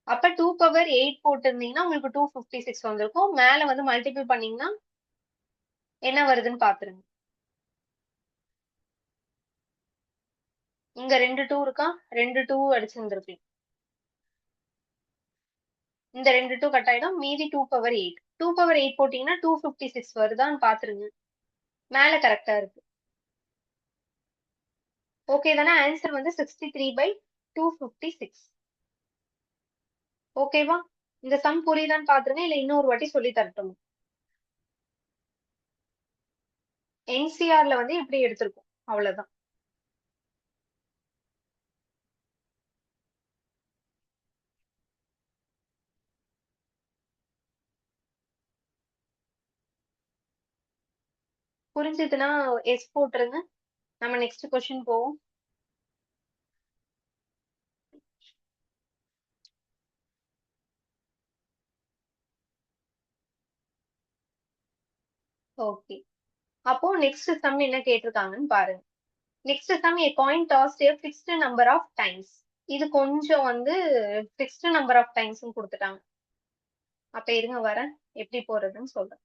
அப்ப 2 power 8 போட்டிருந்தீங்கன்னா உங்களுக்கு 256 வந்திருக்கும். மேல வந்து மல்டிபிள் பண்ணீங்கன்னா என்ன வருதுன்னு பாத்துருங்க. இங்க 2 2 இருக்கா? 2 2 அடிச்சிருந்திருக்கலாம். இந்த ரெண்டு 2 கட் ஆயிடும், மீதி 2 பவர் 8. 2 பவர் 8 போட்டீங்கன்னா 256 வருதான்னு பாத்துருங்க. மேல கரெக்டா இருக்கு. ஓகே தானே? ஆன்சர் வந்து 63/256. ஓகேவா? இந்த சம் புரியுதான்னு பாத்துருங்க, இல்ல இன்னொரு வாட்டி சொல்லி தரட்டும். என்சிஆர்ல வந்து இப்படி எடுத்திருக்கோம், அவ்வளவுதான். புரிஞ்சதுன்னா எஸ் போட்டுருங்க. நம்ம நெக்ஸ்ட் கொஸ்டின் போவோம். ஓகே, அப்போ நெக்ஸ்ட் சம் என்ன கேட்டிருக்காங்கன்னு பாருங்க. Next sum a coin tossed a fixed number of times. இது கொஞ்சம் வந்து fixed number of times கொடுத்துட்டாங்க. அப்ப இருங்க வரேன், எப்படி போறதுன்னு சொல்றேன்.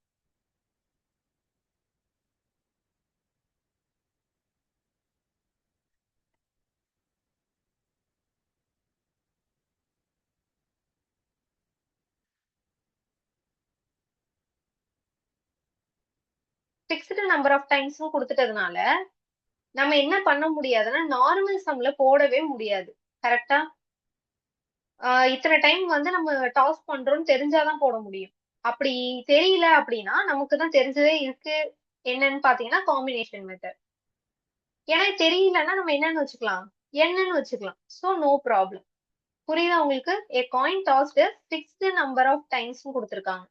fixed number of times கொடுத்துட்டதுனால நம்ம என்ன பண்ண முடியாதுன்னா நார்மல் சம்ல போடவே முடியாது. கரெக்டா? இத்தனை டைம் வந்து நம்ம டாஸ் பண்றோம்னு தெரிஞ்சாதான் போட முடியும். அப்படி தெரியல அப்படின்னா நமக்கு தான் தெரிஞ்சதே இருக்கு. என்னன்னு பாத்தீங்கன்னா காம்பினேஷன் மெத்தட். ஏன்னா தெரியலன்னா நம்ம என்னன்னு வச்சுக்கலாம், என்னன்னு வச்சுக்கலாம். So no problem. புரியுதா உங்களுக்கு? a coin tossed fixed number of times கொடுத்திருக்காங்க.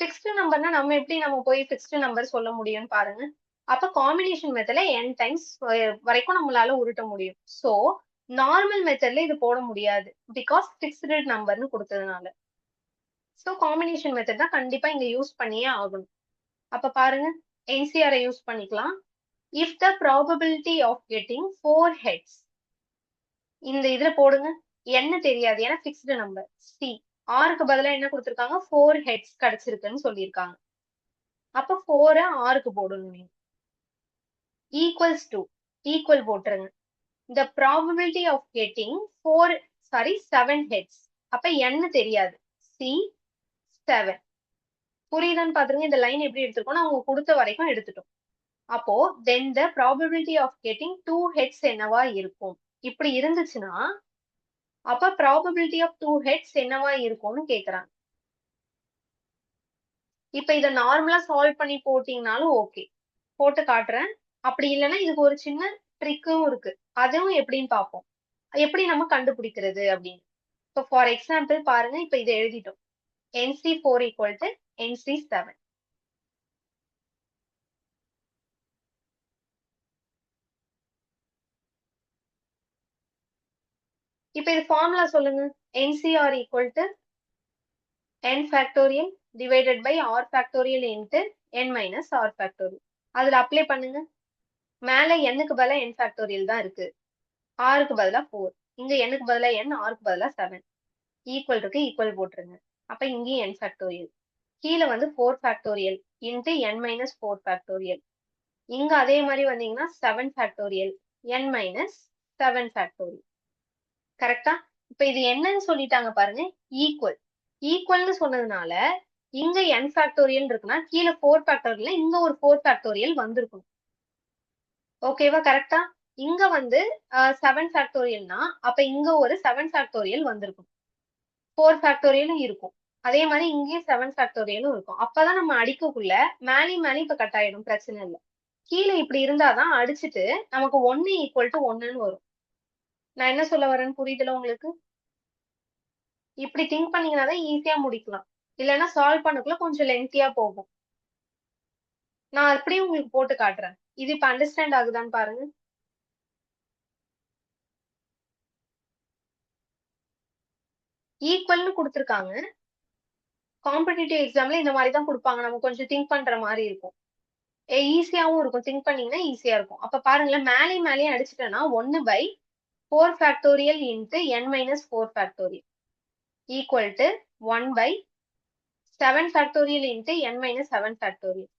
ஃபிக்ஸ்டு நம்பர்னா நம்ம எப்படி நம்ம போய் ஃபிக்ஸ்டு நம்பர் சொல்ல முடியும்னு பாருங்க. அப்ப காம்பினேஷன் மெத்தட்ல n டைம்ஸ் வரைக்கும் நம்மளால உருட்ட முடியும். சோ நார்மல் மெத்தட்ல இது போட முடியாது, பிகாஸ் ஃபிக்ஸ்டு நம்பர்னு கொடுத்ததுனால. சோ காம்பினேஷன் மெத்தட் தான் கண்டிப்பா இங்க யூஸ் பண்ணியே ஆகணும். அப்ப பாருங்க, என்சிஆரை யூஸ் பண்ணிக்கலாம். If the probability of getting 4 heads, இந்த இதுல போடுங்க. என்ன தெரியாது, ஏன்னா ஃபிக்ஸ்டு நம்பர். சி, ஆறுக்கு பதிலா என்ன கொடுத்திருக்காங்க, 4 heads கிடைச்சிருக்குன்னு சொல்லியிருக்காங்க. அப்ப 4 ஆறுக்கு போடணும் நீங்க. ஈக்குவல்ஸ் டு, ஈக்குவல் போட்டுருங்க. the probability of getting 7 heads. அப்ப என்ன தெரியாது, சி 7. புரியுதான்னு பாத்துருங்க. இந்த லைன் எப்படி எடுத்திருக்கோம், அவங்க கொடுத்த வரைக்கும் எடுத்துட்டோம். அப்போ then the probability of getting 2 heads என்னவா இருக்கும்? இப்படி இருந்துச்சுன்னா அப்ப probability of 2 heads என்னவா இருக்கும்னு கேக்குறாங்க. இப்ப இத நார்மலா சால்வ் பண்ணி போட்டீங்கனாலும் ஓகே, போட்டு காட்டுறேன். அப்படி இல்லைன்னா இதுக்கு ஒரு சின்ன ட்ரிக்கும் இருக்கு, அதுவும் எப்படின்னு பார்ப்போம். எப்படி நம்ம கண்டுபிடிக்கிறது அப்படின்னு. இப்போ ஃபார் எக்ஸாம்பிள் பாருங்க, இப்ப இதை எழுதிட்டோம். NC4 equal to NC7. இப்ப இது ஃபார்முலா சொல்லுங்க. NCR equal to n factorial divided by r factorial into n minus r factorial. அதுல அப்ளை பண்ணுங்க. மேல n-க்கு பதிலா n ஃபேக்டோரியல் தான் இருக்கு, r-க்கு பதிலா 4, இங்க n-க்கு பதிலா n, r-க்கு பதிலா 7. ஈக்குவல் இருக்கு, ஈக்குவல் போட்டுருங்க. அப்ப இங்கேயும் n ஃபேக்டோரியல், கீழே வந்து 4 factorial into n minus 4 factorial. இங்க அதே மாதிரி வந்தீங்கன்னா 7 ஃபேக்டோரியல் n மைனஸ் 7 ஃபேக்டோரியல். கரெக்டா? இப்ப இது என்னன்னு சொல்லிட்டாங்க பாருங்க, ஈக்குவல். ஈக்குவல்னு சொன்னதுனால இங்க n ஃபேக்டோரியல் இருக்குன்னா கீழே 4 ஃபேக்டோரியல், இங்க ஒரு 4 ஃபேக்டோரியல் வந்திருக்கும். ஓகேவா? கரெக்டா? இங்க வந்து 7 ஃபேக்டோரியல்னா அப்ப இங்க ஒரு 7 ஃபேக்டோரியல் வந்திருக்கும், 4 ஃபேக்டோரியலும் இருக்கும். அதே மாதிரி இங்கேயும் 7 ஃபேக்டோரியலும் இருக்கும். அப்பதான் நம்ம அடிக்கக்குள்ள மேலே மேலே இப்ப கட் ஆயிடும், பிரச்சனை இல்லை. கீழே இப்படி இருந்தாதான் அடிச்சுட்டு நமக்கு 1 ஈக்குவல் டு 1ன்னு வரும். நான் என்ன சொல்ல வரேன்னு புரியுதுல உங்களுக்கு? இப்படி திங்க் பண்ணீங்கன்னா தான் ஈஸியா முடிக்கலாம், இல்லைன்னா சால்வ் பண்ணக்குள்ள கொஞ்சம் லென்த்தியா போகும். நான் அப்படியே உங்களுக்கு போட்டு காட்டுறேன். இது இப்ப அண்டர்ஸ்டாண்ட் ஆகுதான்னு பாருங்க. ஈக்குவல்னு கொடுத்துருக்காங்க. காம்படிட்டிவ் எக்ஸாம்ல இந்த மாதிரி தான் கொடுப்பாங்க, நம்ம கொஞ்சம் திங்க் பண்ற மாதிரி இருக்கும். ஈஸியாவும் இருக்கும், திங்க் பண்ணீங்கன்னா ஈஸியா இருக்கும். அப்ப பாருங்களேன், மேலே மேலேயும் அடிச்சுட்டேன்னா 1/4 factorial into n minus 4 factorial equal to 1/7 factorial into n minus 7 factorial.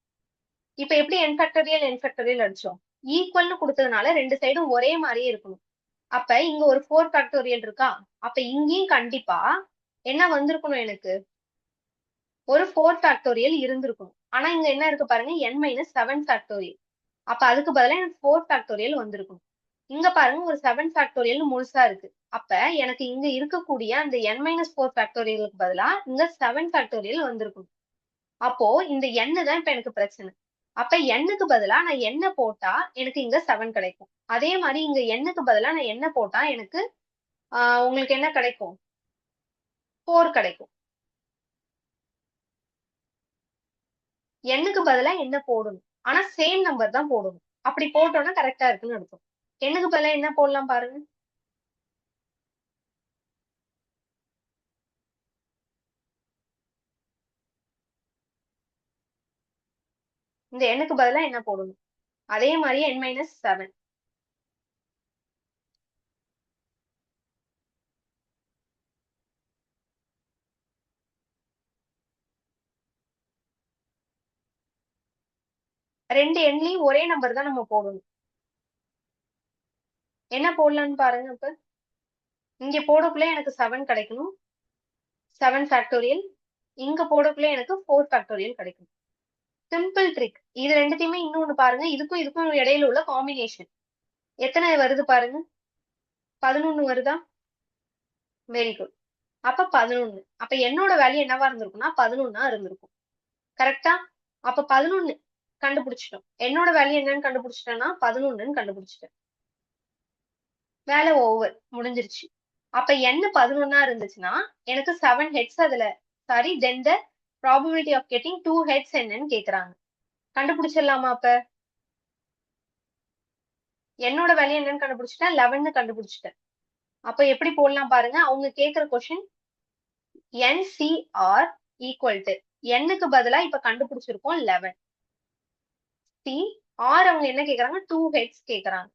இப்ப எப்படி n ஃபேக்டோரியல் n ஃபேக்டோரியல் அடிச்சோம்? ஈக்குவல்னு கொடுத்ததுனால ரெண்டு சைடும் ஒரே மாதிரியே இருக்கணும். அப்ப இங்க ஒரு 4 ஃபேக்டோரியல் இருக்கா, அப்ப இங்கேயும் கண்டிப்பா என்ன வந்திருக்கணும் எனக்கு? ஒரு 4 ஃபேக்டோரியல் இருந்திருக்கும். ஆனா இங்க என்ன இருக்கு பாருங்க, n மைனஸ் 7 ஃபேக்டோரியல். அப்ப அதுக்கு பதிலா எனக்கு 4 ஃபேக்டோரியல் வந்திருக்கும். இங்க பாருங்க ஒரு 7 ஃபேக்டோரியல் முழுசா இருக்கு. அப்ப எனக்கு இங்க இருக்கக்கூடிய அந்த n மைனஸ் 4 ஃபேக்டோரியலுக்கு பதிலா இங்க 7 ஃபேக்டோரியல் வந்திருக்கும். அப்போ இந்த n தான் இப்ப எனக்கு பிரச்சனை. அப்ப n-க்கு பதிலா நான் என்ன போட்டா எனக்கு இங்க 7 கிடைக்கும். அதே மாதிரி இங்க n-க்கு பதிலா நான் என்ன போட்டா எனக்கு உங்களுக்கு என்ன கிடைக்கும்? 4 கிடைக்கும். n-க்கு பதிலா என்ன போடணும்? ஆனா சேம் நம்பர் தான் போடணும். அப்படி போட்டோம்னா கரெக்டா இருக்குன்னு அர்த்தம். n-க்கு பதிலா என்ன போடலாம் பாருங்க. இந்த n-க்கு பதிலா என்ன போடணும்? அதே மாதிரி n மைனஸ் 7. ரெண்டு எண்லயும் ஒரே நம்பர் தான் நம்ம போடணும். என்ன போடலாம்னு பாருங்க இப்ப. இங்க போடக்குள்ள எனக்கு 7 கிடைக்கணும். 7 ஃபேக்டோரியல். இங்க போடக்குள்ள எனக்கு 4 ஃபேக்டோரியல் கிடைக்கும். Simple trick. இது ரெண்டுத்தையுமே இன்னொன்னு பாருங்க. இதுக்கும் இதுக்கும் இடையில உள்ள காம்பினேஷன். எத்தனை வருது பாருங்க. 11 வருதா? Very good. அப்ப 11. அப்ப என்னோட வேல்யூ என்னவா இருந்திருக்கும்னா 11ஆ இருந்திருக்கும். கரெக்டா? அப்ப 11 கண்டுபிடிச்சிட்டோம். என்னோட வேல்யூ என்னன்னு கண்டுபிடிச்சிட்டேன்னா 11ன்னு கண்டுபிடிச்சிட்டேன். வேலை ஓவர் முடிஞ்சிருச்சு. அப்ப n 11ஆ இருந்துச்சுன்னா எனக்கு 7 ஹெட்ஸ் அதுல sorry then the probability of getting 2 heads என்னன்னு கேக்குறாங்க. கண்டுபிடிச்சிடலாமா அப்ப? என்னோட வேல்யூ என்னன்னு கண்டுபிடிச்சிட்டேன், 11ன்னு கண்டுபிடிச்சிட்டேன். அப்ப எப்படி போடலாம் பாருங்க. அவங்க கேக்குற கொஸ்டின் NCR ஈக்குவல் டு n-க்கு பதிலா இப்ப கண்டுபிடிச்சிருக்கோம் 11. C R அவங்க என்ன கேக்குறாங்க? 2 ஹெட்ஸ் கேக்குறாங்க.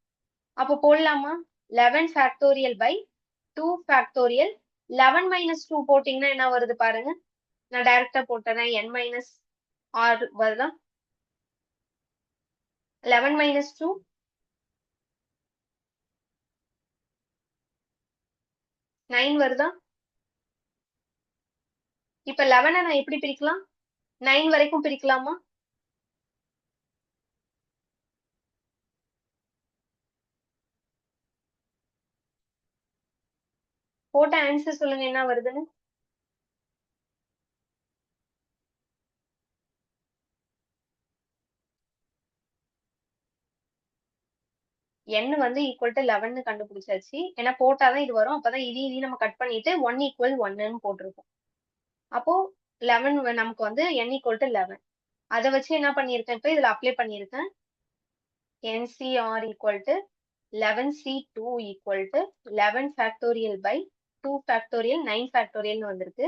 அப்ப போடலாமா? 11 ஃபேக்டோரியல் பை 2 ஃபேக்டோரியல் 11 மைனஸ் 2 போட்டீங்கன்னா என்ன வருது பாருங்க. நான் டைரக்டா போட்டேன். n மைனஸ் ஆர் வருதா? 11 மைனஸ் 2 9 வருதா? இப்ப 11 நான் எப்படி பிரிக்கலாம்? 9 வரைக்கும் பிரிக்கலாமா? போட்ட ஆன்சர் சொல்லுங்க என்ன வருதுன்னு. n வந்து ஈக்குவல் டு 11 கண்டுபிடிச்சாச்சு. ஏன்னா போட்டாதான் இது வரும். அப்பதான் இதையும் நம்ம கட் பண்ணிட்டு 1 ஈக்குவல் 1ன்னு போட்டிருக்கோம். அப்போ 11 நமக்கு வந்து n ஈக்குவல் டு 11. அதை வச்சு என்ன பண்ணியிருக்கேன்? இப்ப இதுல அப்ளை பண்ணியிருக்கேன். NCR equal to 11C2 equal to 11 factorial by 2 factorial 9 factorial வந்திருக்கு.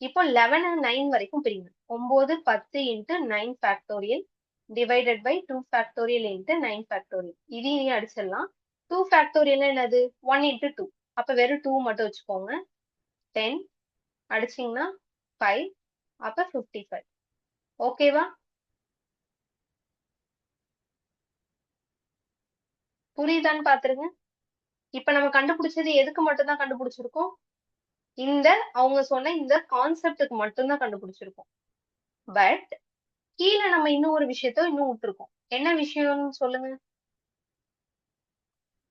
இப்போ 11 9 வரைக்கும் பிரிங்க. 9 10 into 9 factorial divided by 2 factorial into 9 factorial. இதையும் அடிச்சிடலாம். 2 factorial என்னது? 1 into 2. அப்ப வெறும் 2 மட்டும் வச்சுக்கோங்க. 10 அடிச்சிங்கன்னா 5. அப்ப 55. ஓகேவா? புரியுதான்னு பாத்துருங்க. இப்ப நம்ம கண்டுபிடிச்சது எதுக்கு மட்டும் தான் கண்டுபிடிச்சிருக்கோம்? இந்த அவங்க சொன்ன இந்த கான்செப்டுக்கு மட்டும்தான் கண்டுபிடிச்சிருக்கோம். பட் கீழே நம்ம இன்னும் ஒரு விஷயத்த இன்னும் விட்டுருக்கோம். என்ன விஷயம்னு சொல்லுங்க.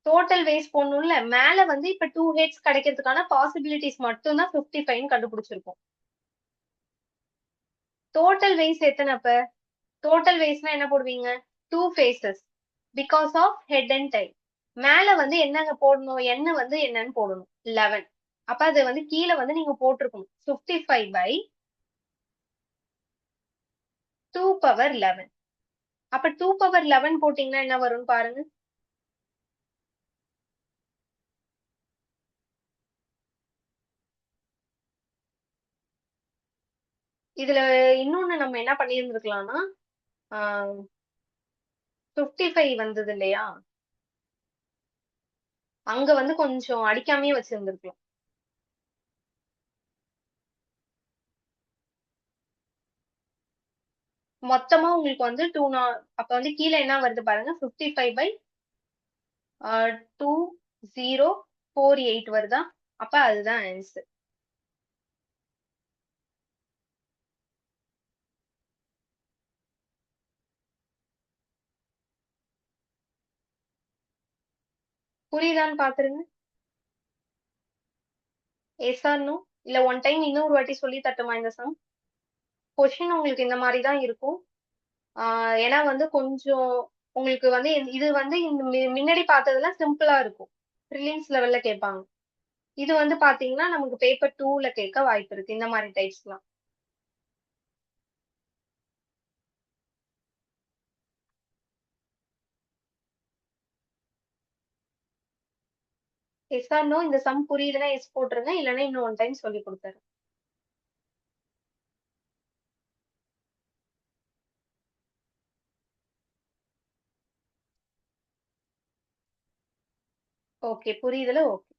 டோட்டல் வேஸ் போடணும்ல. மேல வந்து இப்ப 2 ஹெட்ஸ் கிடைக்கிறதுக்கான பாசிபிலிட்டிஸ் மட்டும்தான் 55 கண்டுபிடிச்சிருக்கோம். டோட்டல் வேஸ் எத்தனை அப்ப? டோட்டல் வேஸ்னா என்ன போடுவீங்க? 2 faces because of head and tail. மேல வந்து என்னங்க போடணும்? என்ன வந்து என்னன்னு போடணும் 11. அப்ப அது வந்து கீழே வந்து நீங்க போட்டிருக்கணும் 55 by 2 power 11. அப்ப 2 power 11 போட்டீங்கன்னா என்ன வரும்னு பாருங்க. இதுல இன்னொன்னு நம்ம என்ன பண்ணியிருந்திருக்கலாம்னா 55 வந்தது இல்லையா? அங்க வந்து கொஞ்சம் அடிக்காமயே வச்சிருந்திருக்கலாம். மொத்தமா உங்களுக்கு வந்து 2 அப்ப வந்து கீழே என்ன வருது பாருங்க. 55 by 2048 வருதா? அப்ப அதுதான் ஆன்சர். புரியுதான்னு பாத்துருங்க. Yes or no? இல்ல ஒன் டைம் இன்னொரு வாட்டி சொல்லி தட்டுமா இந்த சம்? கொஸ்டின் உங்களுக்கு இந்த மாதிரி தான் இருக்கும். ஏன்னா வந்து கொஞ்சம் உங்களுக்கு வந்து இது வந்து இந்த முன்னாடி பார்த்ததெல்லாம் சிம்பிளா இருக்கும். ப்ரிலிம்ஸ் லெவல்ல கேட்பாங்க. இது வந்து பாத்தீங்கன்னா நமக்கு பேப்பர் 2ல கேட்க வாய்ப்பு இருக்கு இந்த மாதிரி டைப்ஸ்லாம். Yes or no? இந்த சம் புரியுதுன்னா எஸ் போட்டுருங்க, இல்லைன்னா இன்னும் ஒன் டைம் சொல்லி கொடுத்துறேன். ஓகே, புரியுதுல? ஓகே.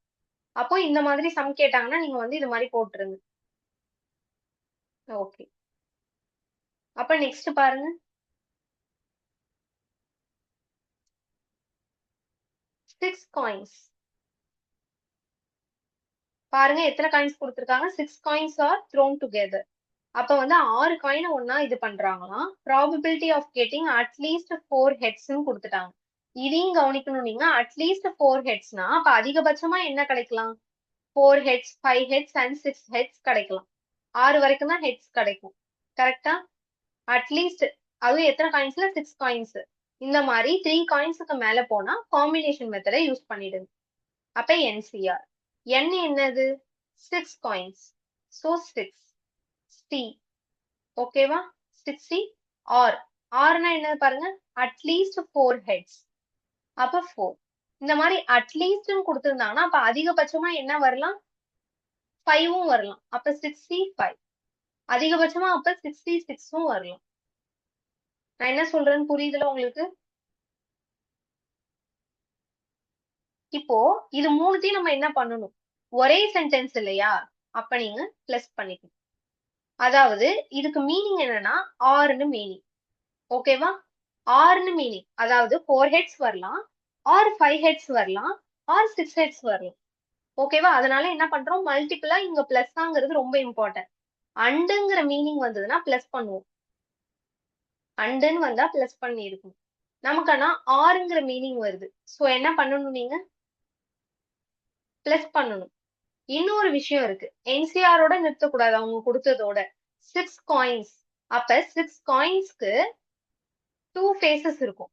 அப்போ இந்த மாதிரி சம் கேட்டாங்கன்னா நீங்க வந்து இது மாதிரி போட்டுருங்க. ஓகே. அப்ப நெக்ஸ்ட் பாருங்க. 6 காயின்ஸ். பாருங்க எத்தனை காயின்ஸ் கொடுத்திருக்காங்க. 6 காயின்ஸ் ஆர் த்ரோன் டுகெதர். அப்ப வந்து 6 காயினை ஒன்னா இது பண்றாங்களாம். ப்ராபபிலிட்டி ஆஃப் கெட்டிங் அட்லீஸ்ட் 4 ஹெட்ஸ்ன்னு கொடுத்துட்டாங்க. இதையும் கவனிக்கணும் நீங்க. அட்லீஸ்ட் 4 ஹெட்ஸ்னா அப்ப அதிகபட்சமா என்ன கிடைக்கலாம்? 4 ஹெட்ஸ், 5 ஹெட்ஸ் அண்ட் 6 ஹெட்ஸ் கிடைக்கலாம். 6 வரைக்கும் தான் ஹெட்ஸ் கிடைக்கும். கரெக்டா? அட்லீஸ்ட் அதுவும் எத்தனை காயின்ஸ்ல? 6 காயின்ஸ். இந்த மாதிரி 3 காயின்ஸுக்கு மேல போனா காம்பினேஷன் மெத்தடை யூஸ் பண்ணிடுங்க. அப்ப NCR. N என்னது? 6 காயின்ஸ். So 6. C. ஓகேவா? 6C. R. Rனா என்னது பாருங்க? At least 4 heads. அப்ப 4. இந்த மாதிரி அட்லீஸ்ட்னு கொடுத்திருந்தாங்கன்னா அப்ப அதிகபட்சமா என்ன வரலாம்? 5ம் வரலாம். அப்ப 6C 5. அதிகபட்சமா அப்ப 66ம் வரலாம். நான் என்ன சொல்றேன்னு புரியுதுல உங்களுக்கு? இப்போ இது மூணுத்தையும் நம்ம என்ன பண்ணணும்? ஒரே சென்டென்ஸ் இல்லையா? அப்ப நீங்க பிளஸ் பண்ணிக்கணும். அதாவது இதுக்கு மீனிங் என்னன்னா ஆர்னு மீனிங். ஓகேவா? ஆர்னு மீனிங் அதாவது 4 ஹெட்ஸ் வரலாம், ஆர் 5 ஹெட்ஸ் வரலாம், ஆர் 6 ஹெட்ஸ் வரலாம். ஓகேவா? அதனால என்ன பண்றோம்? மல்டிபிளா இங்க பிளஸ்ங்கிறது ரொம்ப இம்பார்ட்டன்ட். அண்டுங்கிற மீனிங் வந்ததுன்னா பிளஸ் பண்ணுவோம். அண்டுன்னு வந்தா பிளஸ் பண்ணி இருக்கும். நமக்கு ஆனா ஆறுங்கிற மீனிங் வருது. சோ என்ன பண்ணணும் நீங்க? பிளஸ் பண்ணணும். இன்னொரு விஷயம் இருக்கு. என்சிஆரோட நிறுத்தக்கூடாது அவங்க கொடுத்ததோட. 6 காயின்ஸ். அப்ப 6 காயின்ஸ்க்கு 2 ஃபேஸஸ் இருக்கும்.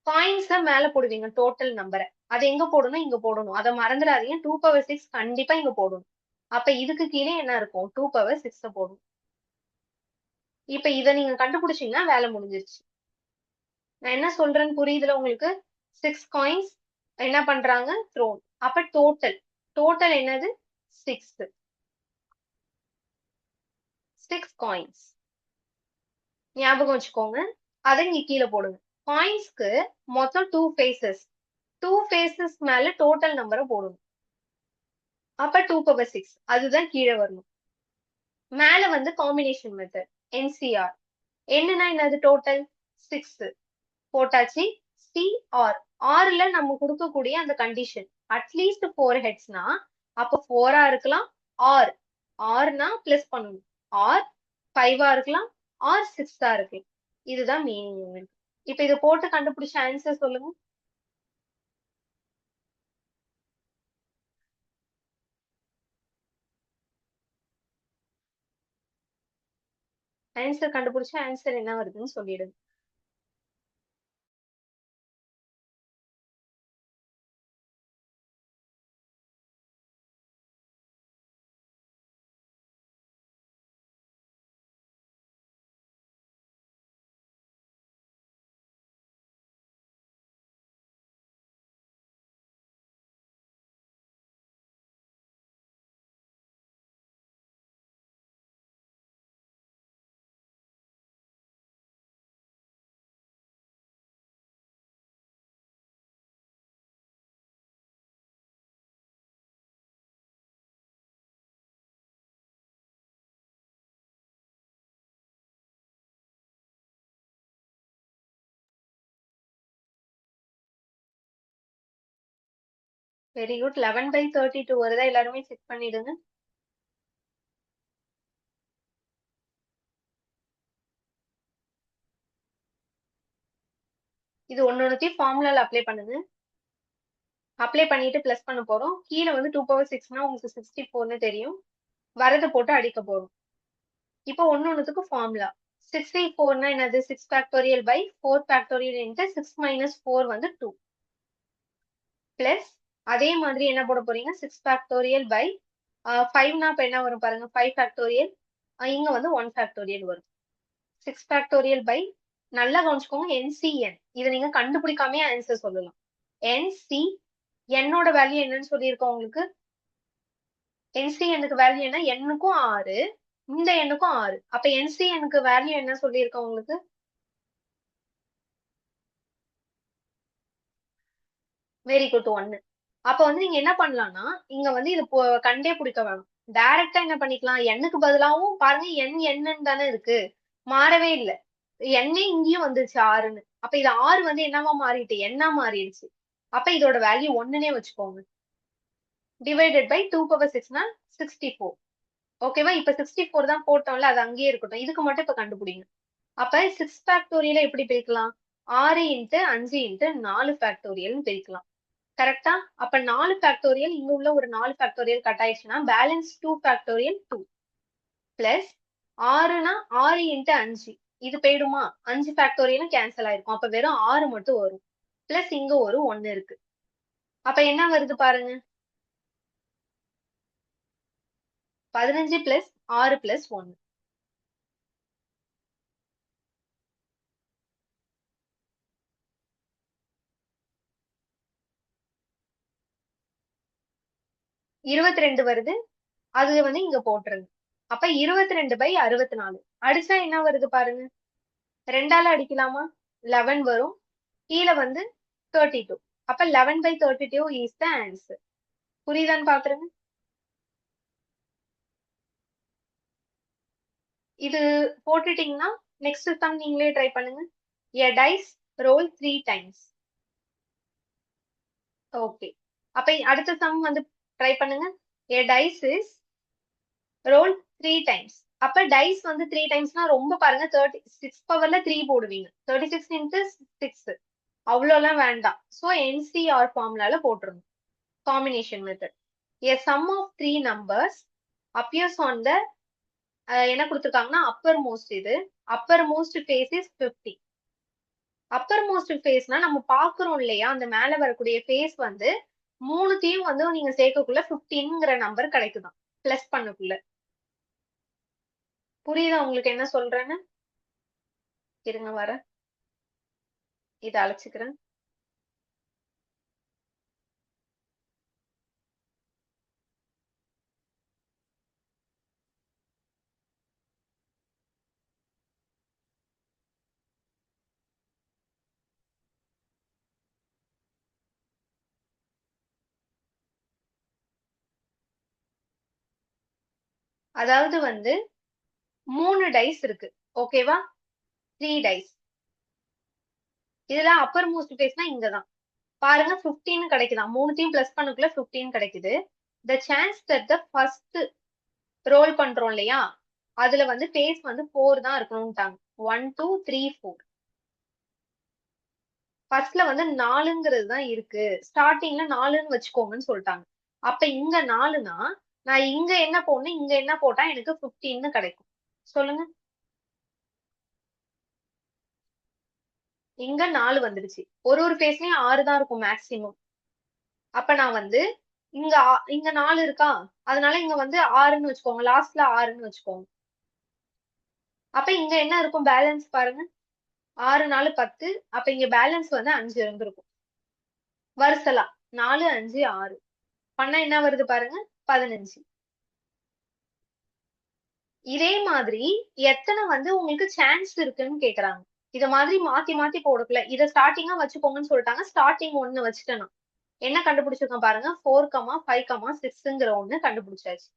காயின்ஸ மேல போடுவீங்க டோட்டல் நம்பரை. அது எங்க போடணும்? இங்க போடணும். அதை மறந்துடாதீங்க. 2 பவர் 6 கண்டிப்பா இங்க போடணும். அப்ப இதுக்கு கீழே என்ன இருக்கும்? 2 பவர் 6 போடணும். இப்ப இதை நீங்க கண்டுபிடிச்சீங்கன்னா வேலை முடிஞ்சிருச்சு. நான் என்ன சொல்றேன்னு புரியுதுல உங்களுக்கு? 6 காயின்ஸ் என்ன பண்றாங்க? த்ரோன். அப்ப டோட்டல் டோட்டல் என்னது? 6. 6 காயின்ஸ். ஞாபகம் வச்சுக்கோங்க. அதை இங்க கீழே போடுங்க. காயின்ஸ்க்கு மொத்தம் 2 ஃபேஸஸ். 2 ஃபேஸஸ் மேல டோட்டல் நம்பரை போடணும். அப்ப 2 பவர் 6 அதுதான் கீழே வரணும். மேல வந்து காம்பினேஷன் மெத்தட் NCR. என்னன்னா என்னது? டோட்டல் 6 போட்டாச்சு. CR. ஆர்ல நம்ம கொடுக்கக்கூடிய அந்த கண்டிஷன் அட்லீஸ்ட் 4 ஹெட்ஸ்னா அப்ப 4ஆ இருக்கலாம். ஆர் ஆர்னா பிளஸ் பண்ணணும். ஆர் 5ஆ இருக்கலாம். ஆர் 6ஆ இருக்கலாம். இதுதான் மீனிங் உங்களுக்கு. இப்ப இதை போட்டு கண்டுபிடிச்ச ஆன்சர் சொல்லுங்க. ஆன்சர் கண்டுபிடிச்ச ஆன்சர் என்ன வருதுன்னு சொல்லிடுங்க. Very good. 11/32 வருதா? எல்லாருமே செக் பண்ணிடுங்க. இது ஒன்னொன்னுத்தையும் ஃபார்முலால அப்ளை பண்ணுங்க. அப்ளை பண்ணிட்டு பிளஸ் பண்ண போறோம். கீழே வந்து 2/6னா உங்களுக்கு 64ன்னு தெரியும். வரதை போட்டு அடிக்க போறோம். இப்போ ஒன்னொன்னுத்துக்கு ஃபார்முலா. 64னா என்னது? 6 factorial by 4 factorial into 6 minus 4 வந்து 2. பிளஸ் அதே மாதிரி என்ன போட போறீங்க? 6 ஃபேக்டோரியல் பை 5னா இப்போ என்ன வரும் பாருங்க? 5 ஃபேக்டோரியல். இங்க வந்து 1 ஃபேக்டோரியல் வரும். 6 ஃபேக்டோரியல் பை, நல்லா கவனிச்சுக்கோங்க, என்சிஎன். இதை நீங்க கண்டுபிடிக்காமே ஆன்சர் சொல்லலாம். என்சி என்னோட வேல்யூ என்னன்னு சொல்லியிருக்கோம் உங்களுக்கு. என்சிஎனுக்கு வேல்யூ என்ன? எண்ணுக்கும் 6, இந்த எண்ணுக்கும் 6. அப்ப என்சிஎனுக்கு வேல்யூ என்ன சொல்லியிருக்கோம் உங்களுக்கு? Very good, 1. அப்ப வந்து நீங்க என்ன பண்ணலாம்னா, இங்க வந்து இது கண்டே பிடிக்க வேணும். டைரக்டா என்ன பண்ணிக்கலாம்? எண்ணுக்கு பதிலாவும் பாருங்க, எண் என்னன்னு தானே இருக்கு, மாறவே இல்ல. எண்ணே இங்கேயும் வந்துருச்சு 6ன்னு. அப்ப இது 6 வந்து என்னவா மாறிட்டு? எண்ணா மாறிடுச்சு. அப்ப இதோட வேல்யூ 1ன்னே வச்சுக்கோங்க. டிவைடட் பை 2/6னா 64. ஓகேவா? இப்ப 64 தான் போட்டோம்ல, அது அங்கேயே இருக்கட்டும். இதுக்கு மட்டும் இப்ப கண்டுபிடிங்க. அப்ப 6 ஃபேக்டோரியல எப்படி பிரிக்கலாம்? 6 இன்ட்டு 5 இன்ட்டு 4 ஃபேக்டோரியல்னு பிரிக்கலாம். கரெக்டா? அப்ப 4 ஃபேக்டோரியல், இங்க உள்ள ஒரு 4 ஃபேக்டோரியல் கட் ஆயிடுச்சுன்னா பேலன்ஸ் 2 ஃபேக்டோரியல் 2 பிளஸ் 6னா 6 இன்ட்டு 5 இது போயிடுமா? 5 ஃபேக்டோரியலும் கேன்சல் ஆயிருக்கும். அப்ப வெறும் 6 மட்டும் வரும். பிளஸ் இங்க ஒரு 1 இருக்கு. அப்ப என்ன வருது பாருங்க? 15 பிளஸ் 6 பிளஸ் 1. இருபத்தி ரெண்டு வருது. அது வந்து இங்க போட்டுருங்க. அப்ப 22/64. அடிச்சா என்ன வருது பாருங்க? 2ஆல அடிக்கலாமா? 11 வரும். கீழே வந்து 32. அப்ப 11/32 இஸ் த ஆன்சர். புரியுதான்னு பாத்துருங்க. இது போட்டுட்டீங்கன்னா நெக்ஸ்ட் சம் நீங்களே ட்ரை பண்ணுங்க. A dice roll 3 times. Okay. அப்ப அடுத்த சம் வந்து ட்ரை பண்ணுங்க. A dice is roll 3 times. அப்ப டைஸ் வந்து 3 டைம்ஸ்னா ரொம்ப பாருங்க, 36 பவர்ல 3 போடுவீங்க. 36 இன்ட்டு 6 அவ்வளோலாம் வேண்டாம். ஸோ என்சிஆர் ஃபார்முலால போட்டுருங்க. Combination method. A sum of 3 numbers appears on the என்ன கொடுத்துருக்காங்கன்னா அப்பர் மோஸ்ட். இது uppermost face is 50. Uppermost ஃபேஸ்னா நம்ம பாக்குறோம் இல்லையா, அந்த மேல வரக்கூடிய ஃபேஸ் வந்து மூணுத்தையும் வந்து நீங்க சேர்க்கக்குள்ள 15ங்கிற நம்பர் கிடைக்குதான், பிளஸ் பண்ணக்குள்ள. புரியுதா உங்களுக்கு என்ன சொல்றேன்னு? இருங்க வர இதை அழைச்சுக்கிறேன். அதாவது வந்து 3 டைஸ் இருக்கு. ஓகேவா? 3 டைஸ். இதுல அப்பர் மோஸ்ட் ஃபேஸ்னா இங்கதான் பாருங்க, 15 கிடைக்குதான். மூணுத்தையும் பிளஸ் பண்ணக்குள்ள 15 கிடைக்குது. The chance that the first roll பண்றோம் இல்லையா, அதுல வந்து ஃபேஸ் வந்து 4 தான் இருக்கணும்ட்டாங்க. 1 2 3 4. ஃபர்ஸ்ட்ல வந்து 4ங்கிறது தான் இருக்கு. ஸ்டார்டிங்ல 4ன்னு வச்சுக்கோங்கன்னு சொல்லிட்டாங்க. அப்ப இங்க 4னா நான் இங்க என்ன போடணும், இங்க என்ன போட்டா எனக்கு 15ன்னு கிடைக்கும்? சொல்லுங்க. இங்க 4 வந்துருச்சு. ஒரு ஃபேஸ்லயும் 6 தான் இருக்கும் மேக்சிமம். அப்ப நான் வந்து இங்க 4 இருக்கா, அதனால இங்க வந்து 6ன்னு வச்சுக்கோங்க. லாஸ்ட்ல 6ன்னு வச்சுக்கோங்க. அப்ப இங்க என்ன இருக்கும் பேலன்ஸ் பாருங்க? 6 4 10. அப்ப இங்க பேலன்ஸ் வந்து 5 இருந்திருக்கும். வரிசலா 4 5 6 பண்ணா என்ன வருது பாருங்க? 15. இதே மாதிரி எத்தனை வந்து உங்களுக்கு சான்ஸ் இருக்குன்னு கேக்குறாங்க. இத மாதிரி மாத்தி மாத்தி போடக்குள்ள இத ஸ்டார்டிங்கா வச்சுக்கோங்கன்னு சொல்லிட்டாங்க. ஸ்டார்டிங் 1 வச்சுட்டேன் நான். என்ன கண்டுபிடிச்சிருக்கேன் பாருங்க? 4, 5, 6ங்கிற ஒண்ணு கண்டுபிடிச்சாச்சு.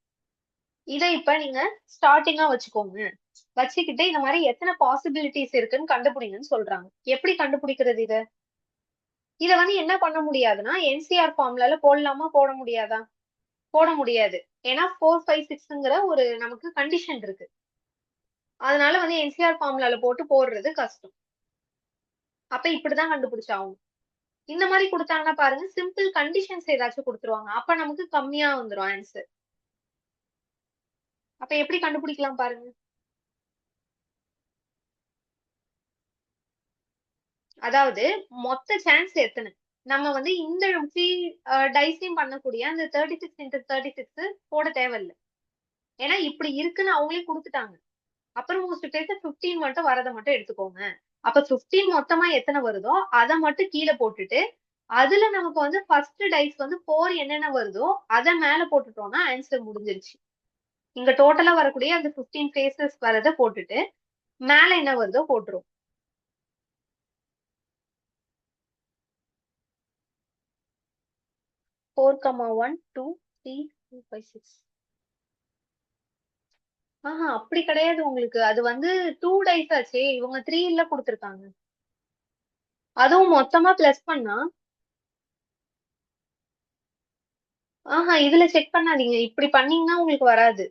இதை இப்ப நீங்க ஸ்டார்டிங்கா வச்சுக்கோங்க. வச்சுக்கிட்டு இந்த மாதிரி எத்தனை பாசிபிலிட்டிஸ் இருக்குன்னு கண்டுபிடிங்கன்னு சொல்றாங்க. எப்படி கண்டுபிடிக்கிறது இத? இத வந்து என்ன பண்ண முடியாதுன்னா என்சிஆர் ஃபார்முலால போடலாமா, போட முடியாதா? போட முடியாது. ஏன்னா 4 5 6ங்கிற ஒரு நமக்கு கண்டிஷன் இருக்கு. அதனால வந்து என்சிஆர் ஃபார்முலால போட்டு போடுறது கஷ்டம். அப்ப இப்படிதான் கண்டுபிடிச்சாகும். இந்த மாதிரி கொடுத்தாங்கன்னா பாருங்க, சிம்பிள் கண்டிஷன்ஸ் ஏதாச்சும் கொடுத்துருவாங்க. அப்ப நமக்கு கம்மியா வந்துரும் ஆன்சர். அப்ப எப்படி கண்டுபிடிக்கலாம் பாருங்க. அதாவது மொத்த சான்ஸ் எத்தனை, நம்ம வந்து இந்த த்ரீ டைஸையும் பண்ணக்கூடிய அந்த 36 x 36 போட தேவையில்லை. ஏன்னா இப்படி இருக்குன்னு அவங்களே கொடுத்துட்டாங்க. அப்புறம் மோஸ்ட் பேச 15 மட்டும் வரதை மட்டும் எடுத்துக்கோங்க. அப்ப 15 மொத்தமா எத்தனை வருதோ அதை மட்டும் கீழே போட்டுட்டு, அதுல நமக்கு வந்து ஃபர்ஸ்ட் டைஸ் வந்து 4 என்னென்ன வருதோ அதை மேல போட்டுட்டோம்னா ஆன்சர் முடிஞ்சிருச்சு. இங்க டோட்டலா வரக்கூடிய அந்த 15 ஃபேசஸ் வரதை போட்டுட்டு மேல என்ன வருதோ போட்டுரும். 4, 1, 2, 3, 4, 5, 6. அப்படி கிடையாது உங்களுக்கு. அது வந்து 2 டைஸ் ஆச்சே, இவங்க 3 கொடுத்துருக்காங்க. அதுவும் மொத்தமா பிளஸ் பண்ணா இதுல செக் பண்ணாதீங்க. இப்படி பண்ணீங்கன்னா உங்களுக்கு வராது.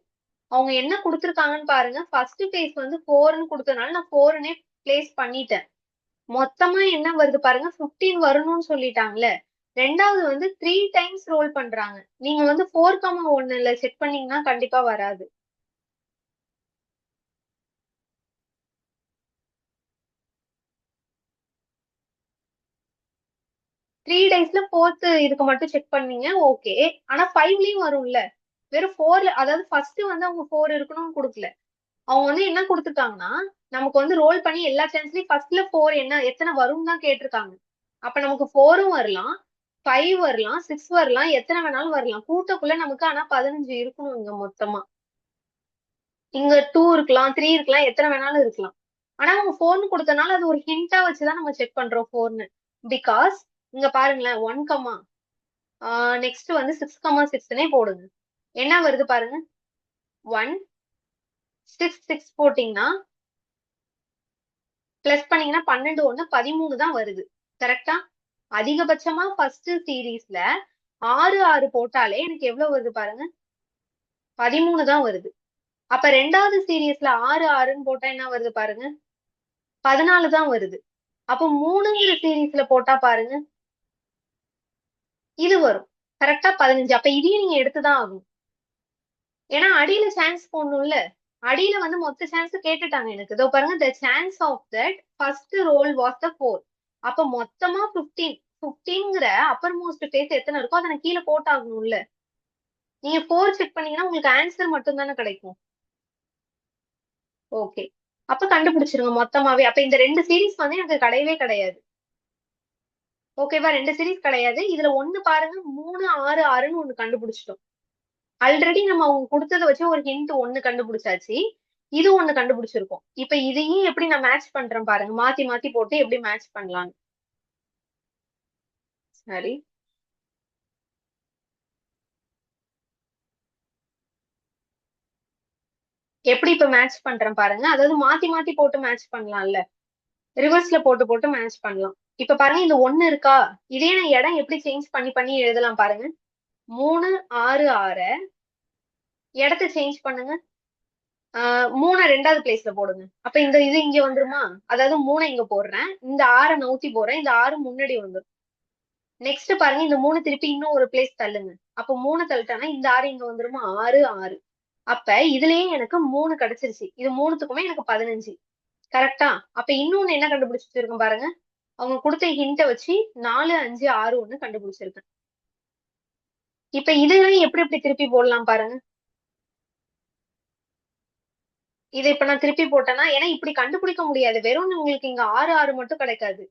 அவங்க என்ன கொடுத்துருக்காங்கன்னு பாருங்க. ஃபர்ஸ்ட் பேஸ் வந்து 4ன்னு கொடுத்ததுனால நான் 4னே பிளேஸ் பண்ணிட்டேன். மொத்தமா என்ன வருது பாருங்க, 15 வரணும்னு சொல்லிட்டாங்கல்ல. ரெண்டாவது வந்து 3 டைம்ஸ் ரோல் பண்றாங்க. நீங்க வந்து 4,1ல செக் பண்ணீங்கன்னா கண்டிப்பா வராது. 3 டேஸ்ல 4th இதுக்கு மட்டும் செக் பண்ணீங்க, ஓகே. ஆனா 5லயும் வரும்ல. வெறும் 4ல, அதாவது ஃபர்ஸ்ட் வந்து அவங்க 4 இருக்கணும்னு கொடுக்கல. அவங்க வந்து என்ன கொடுத்துருக்காங்கன்னா, நமக்கு வந்து ரோல் பண்ணி எல்லா சான்ஸ்லயும் ஃபர்ஸ்ட்ல 4 என்ன எத்தனை வரும்னு தான் கேட்டிருக்காங்க. அப்ப நமக்கு 4ம் வரலாம், 5 வரலாம், 6 வரலாம், எத்தனை வேணாலும் வரலாம். கூட்டக்குள்ள நமக்கு ஆனா 15 இருக்கணும் இங்க மொத்தமா. இங்க 2 இருக்கலாம், 3 இருக்கலாம், எத்தனை வேணாலும் இருக்கலாம். ஆனா அவங்க 4ன்னு கொடுத்தனால அது ஒரு ஹிண்டா வச்சுதான் நம்ம செக் பண்றோம் 4ன்னு. பிகாஸ் இங்க பாருங்களேன், 1, நெக்ஸ்ட் வந்து 6,6னே போடுங்க. என்ன வருது பாருங்க, 1, 6, 6 போட்டீங்கன்னா பிளஸ் பண்ணீங்கன்னா 12, 1, 13 தான் வருது. கரெக்டா? அதிகபட்சமா ஃபர்ஸ்ட் சீரீஸ்ல 6, 6 போட்டாலே எனக்கு எவ்வளவு வருது பாருங்க, 13 தான் வருது. அப்ப ரெண்டாவது சீரீஸ்ல 6, 6ன்னு போட்டா என்ன வருது பாருங்க, 14 தான் வருது. அப்ப 3ங்கிற சீரீஸ்ல போட்டா பாருங்க, இது வரும். கரெக்டா 15. அப்ப இதையும் நீங்க எடுத்துதான் ஆகும். ஏன்னா அடியில சான்ஸ் போடணும்ல. அடியில வந்து மொத்த சான்ஸ் கேட்டுட்டாங்க எனக்கு. இதோ பாருங்க, the chance of that first roll was the 4. அப்ப மொத்தமா 15. 15ங்கிற அப்பர் மோஸ்ட் பேஸ் எத்தனை இருக்கோ அதை நான் கீழே போட்டாகணும்ல. நீங்க 4 செக் பண்ணீங்கன்னா உங்களுக்கு ஆன்சர் மட்டும் தானே கிடைக்கும். ஓகே, அப்ப கண்டுபிடிச்சிருங்க மொத்தமாவே. அப்ப இந்த 2 சீரீஸ் வந்து எனக்கு கிடையவே கிடையாது. ஓகேவா? 2 சீரீஸ் கிடையாது. இதுல ஒண்ணு பாருங்க, 3, 6, 6ன்னு ஒண்ணு கண்டுபிடிச்சிட்டோம். ஆல்ரெடி நம்ம அவங்க கொடுத்ததை வச்சு ஒரு ஹிண்ட் ஒண்ணு கண்டுபிடிச்சாச்சு. இது ஒண்ணு கண்டுபிடிச்சிருக்கோம். இப்ப இதையும் எப்படி நான் மேட்ச் பண்றேன் பாருங்க. மாத்தி மாத்தி போட்டு எப்படி மேட்ச் பண்ணலாம். சரி, எப்படி இப்ப மேட்ச் பண்றேன் பாருங்க. அதாவது மாத்தி மாத்தி போட்டு மேட்ச் பண்ணலாம்ல. ரிவர்ஸ்ல போட்டு போட்டு மேட்ச் பண்ணலாம். இப்ப பாருங்க, இந்த ஒண்ணு இருக்கா, இதே நான் இடம் எப்படி சேஞ்ச் பண்ணி பண்ணி எழுதலாம் பாருங்க. 3, 6, 6 இடத்த சேஞ்ச் பண்ணுங்க. 3 2வது பிளேஸ்ல போடுங்க. அப்ப இந்த இது இங்க வந்துருமா? அதாவது 3 இங்க போடுறேன், இந்த 6 நவுத்தி போடுறேன், இந்த 6 முன்னாடி வந்துரும். நெக்ஸ்ட் பாருங்க, இந்த 3 திருப்பி இன்னும் ஒரு பிளேஸ் தள்ளுங்க. அப்ப 3 தள்ளிட்டானா இந்த 6 இங்க வந்துருமா? 6, 6. அப்ப இதுலயே எனக்கு 3 கிடைச்சிருச்சு. இது 3த்துக்குமே எனக்கு 15. கரெக்டா? அப்ப இன்னொன்னு என்ன கண்டுபிடிச்சு வச்சிருக்கேன் பாருங்க. அவங்க கொடுத்த ஹிண்ட வச்சு 4, 5, 6, 1 கண்டுபிடிச்சிருக்கேன். இப்ப இதுலயும் எப்படி எப்படி திருப்பி போடலாம் பாருங்க. இதை இப்ப நான் திருப்பி போட்டேன்னா, ஏன்னா இப்படி கண்டுபிடிக்க முடியாது. வெறும் உங்களுக்கு இங்க 6, 6 மட்டும் கிடைக்காது.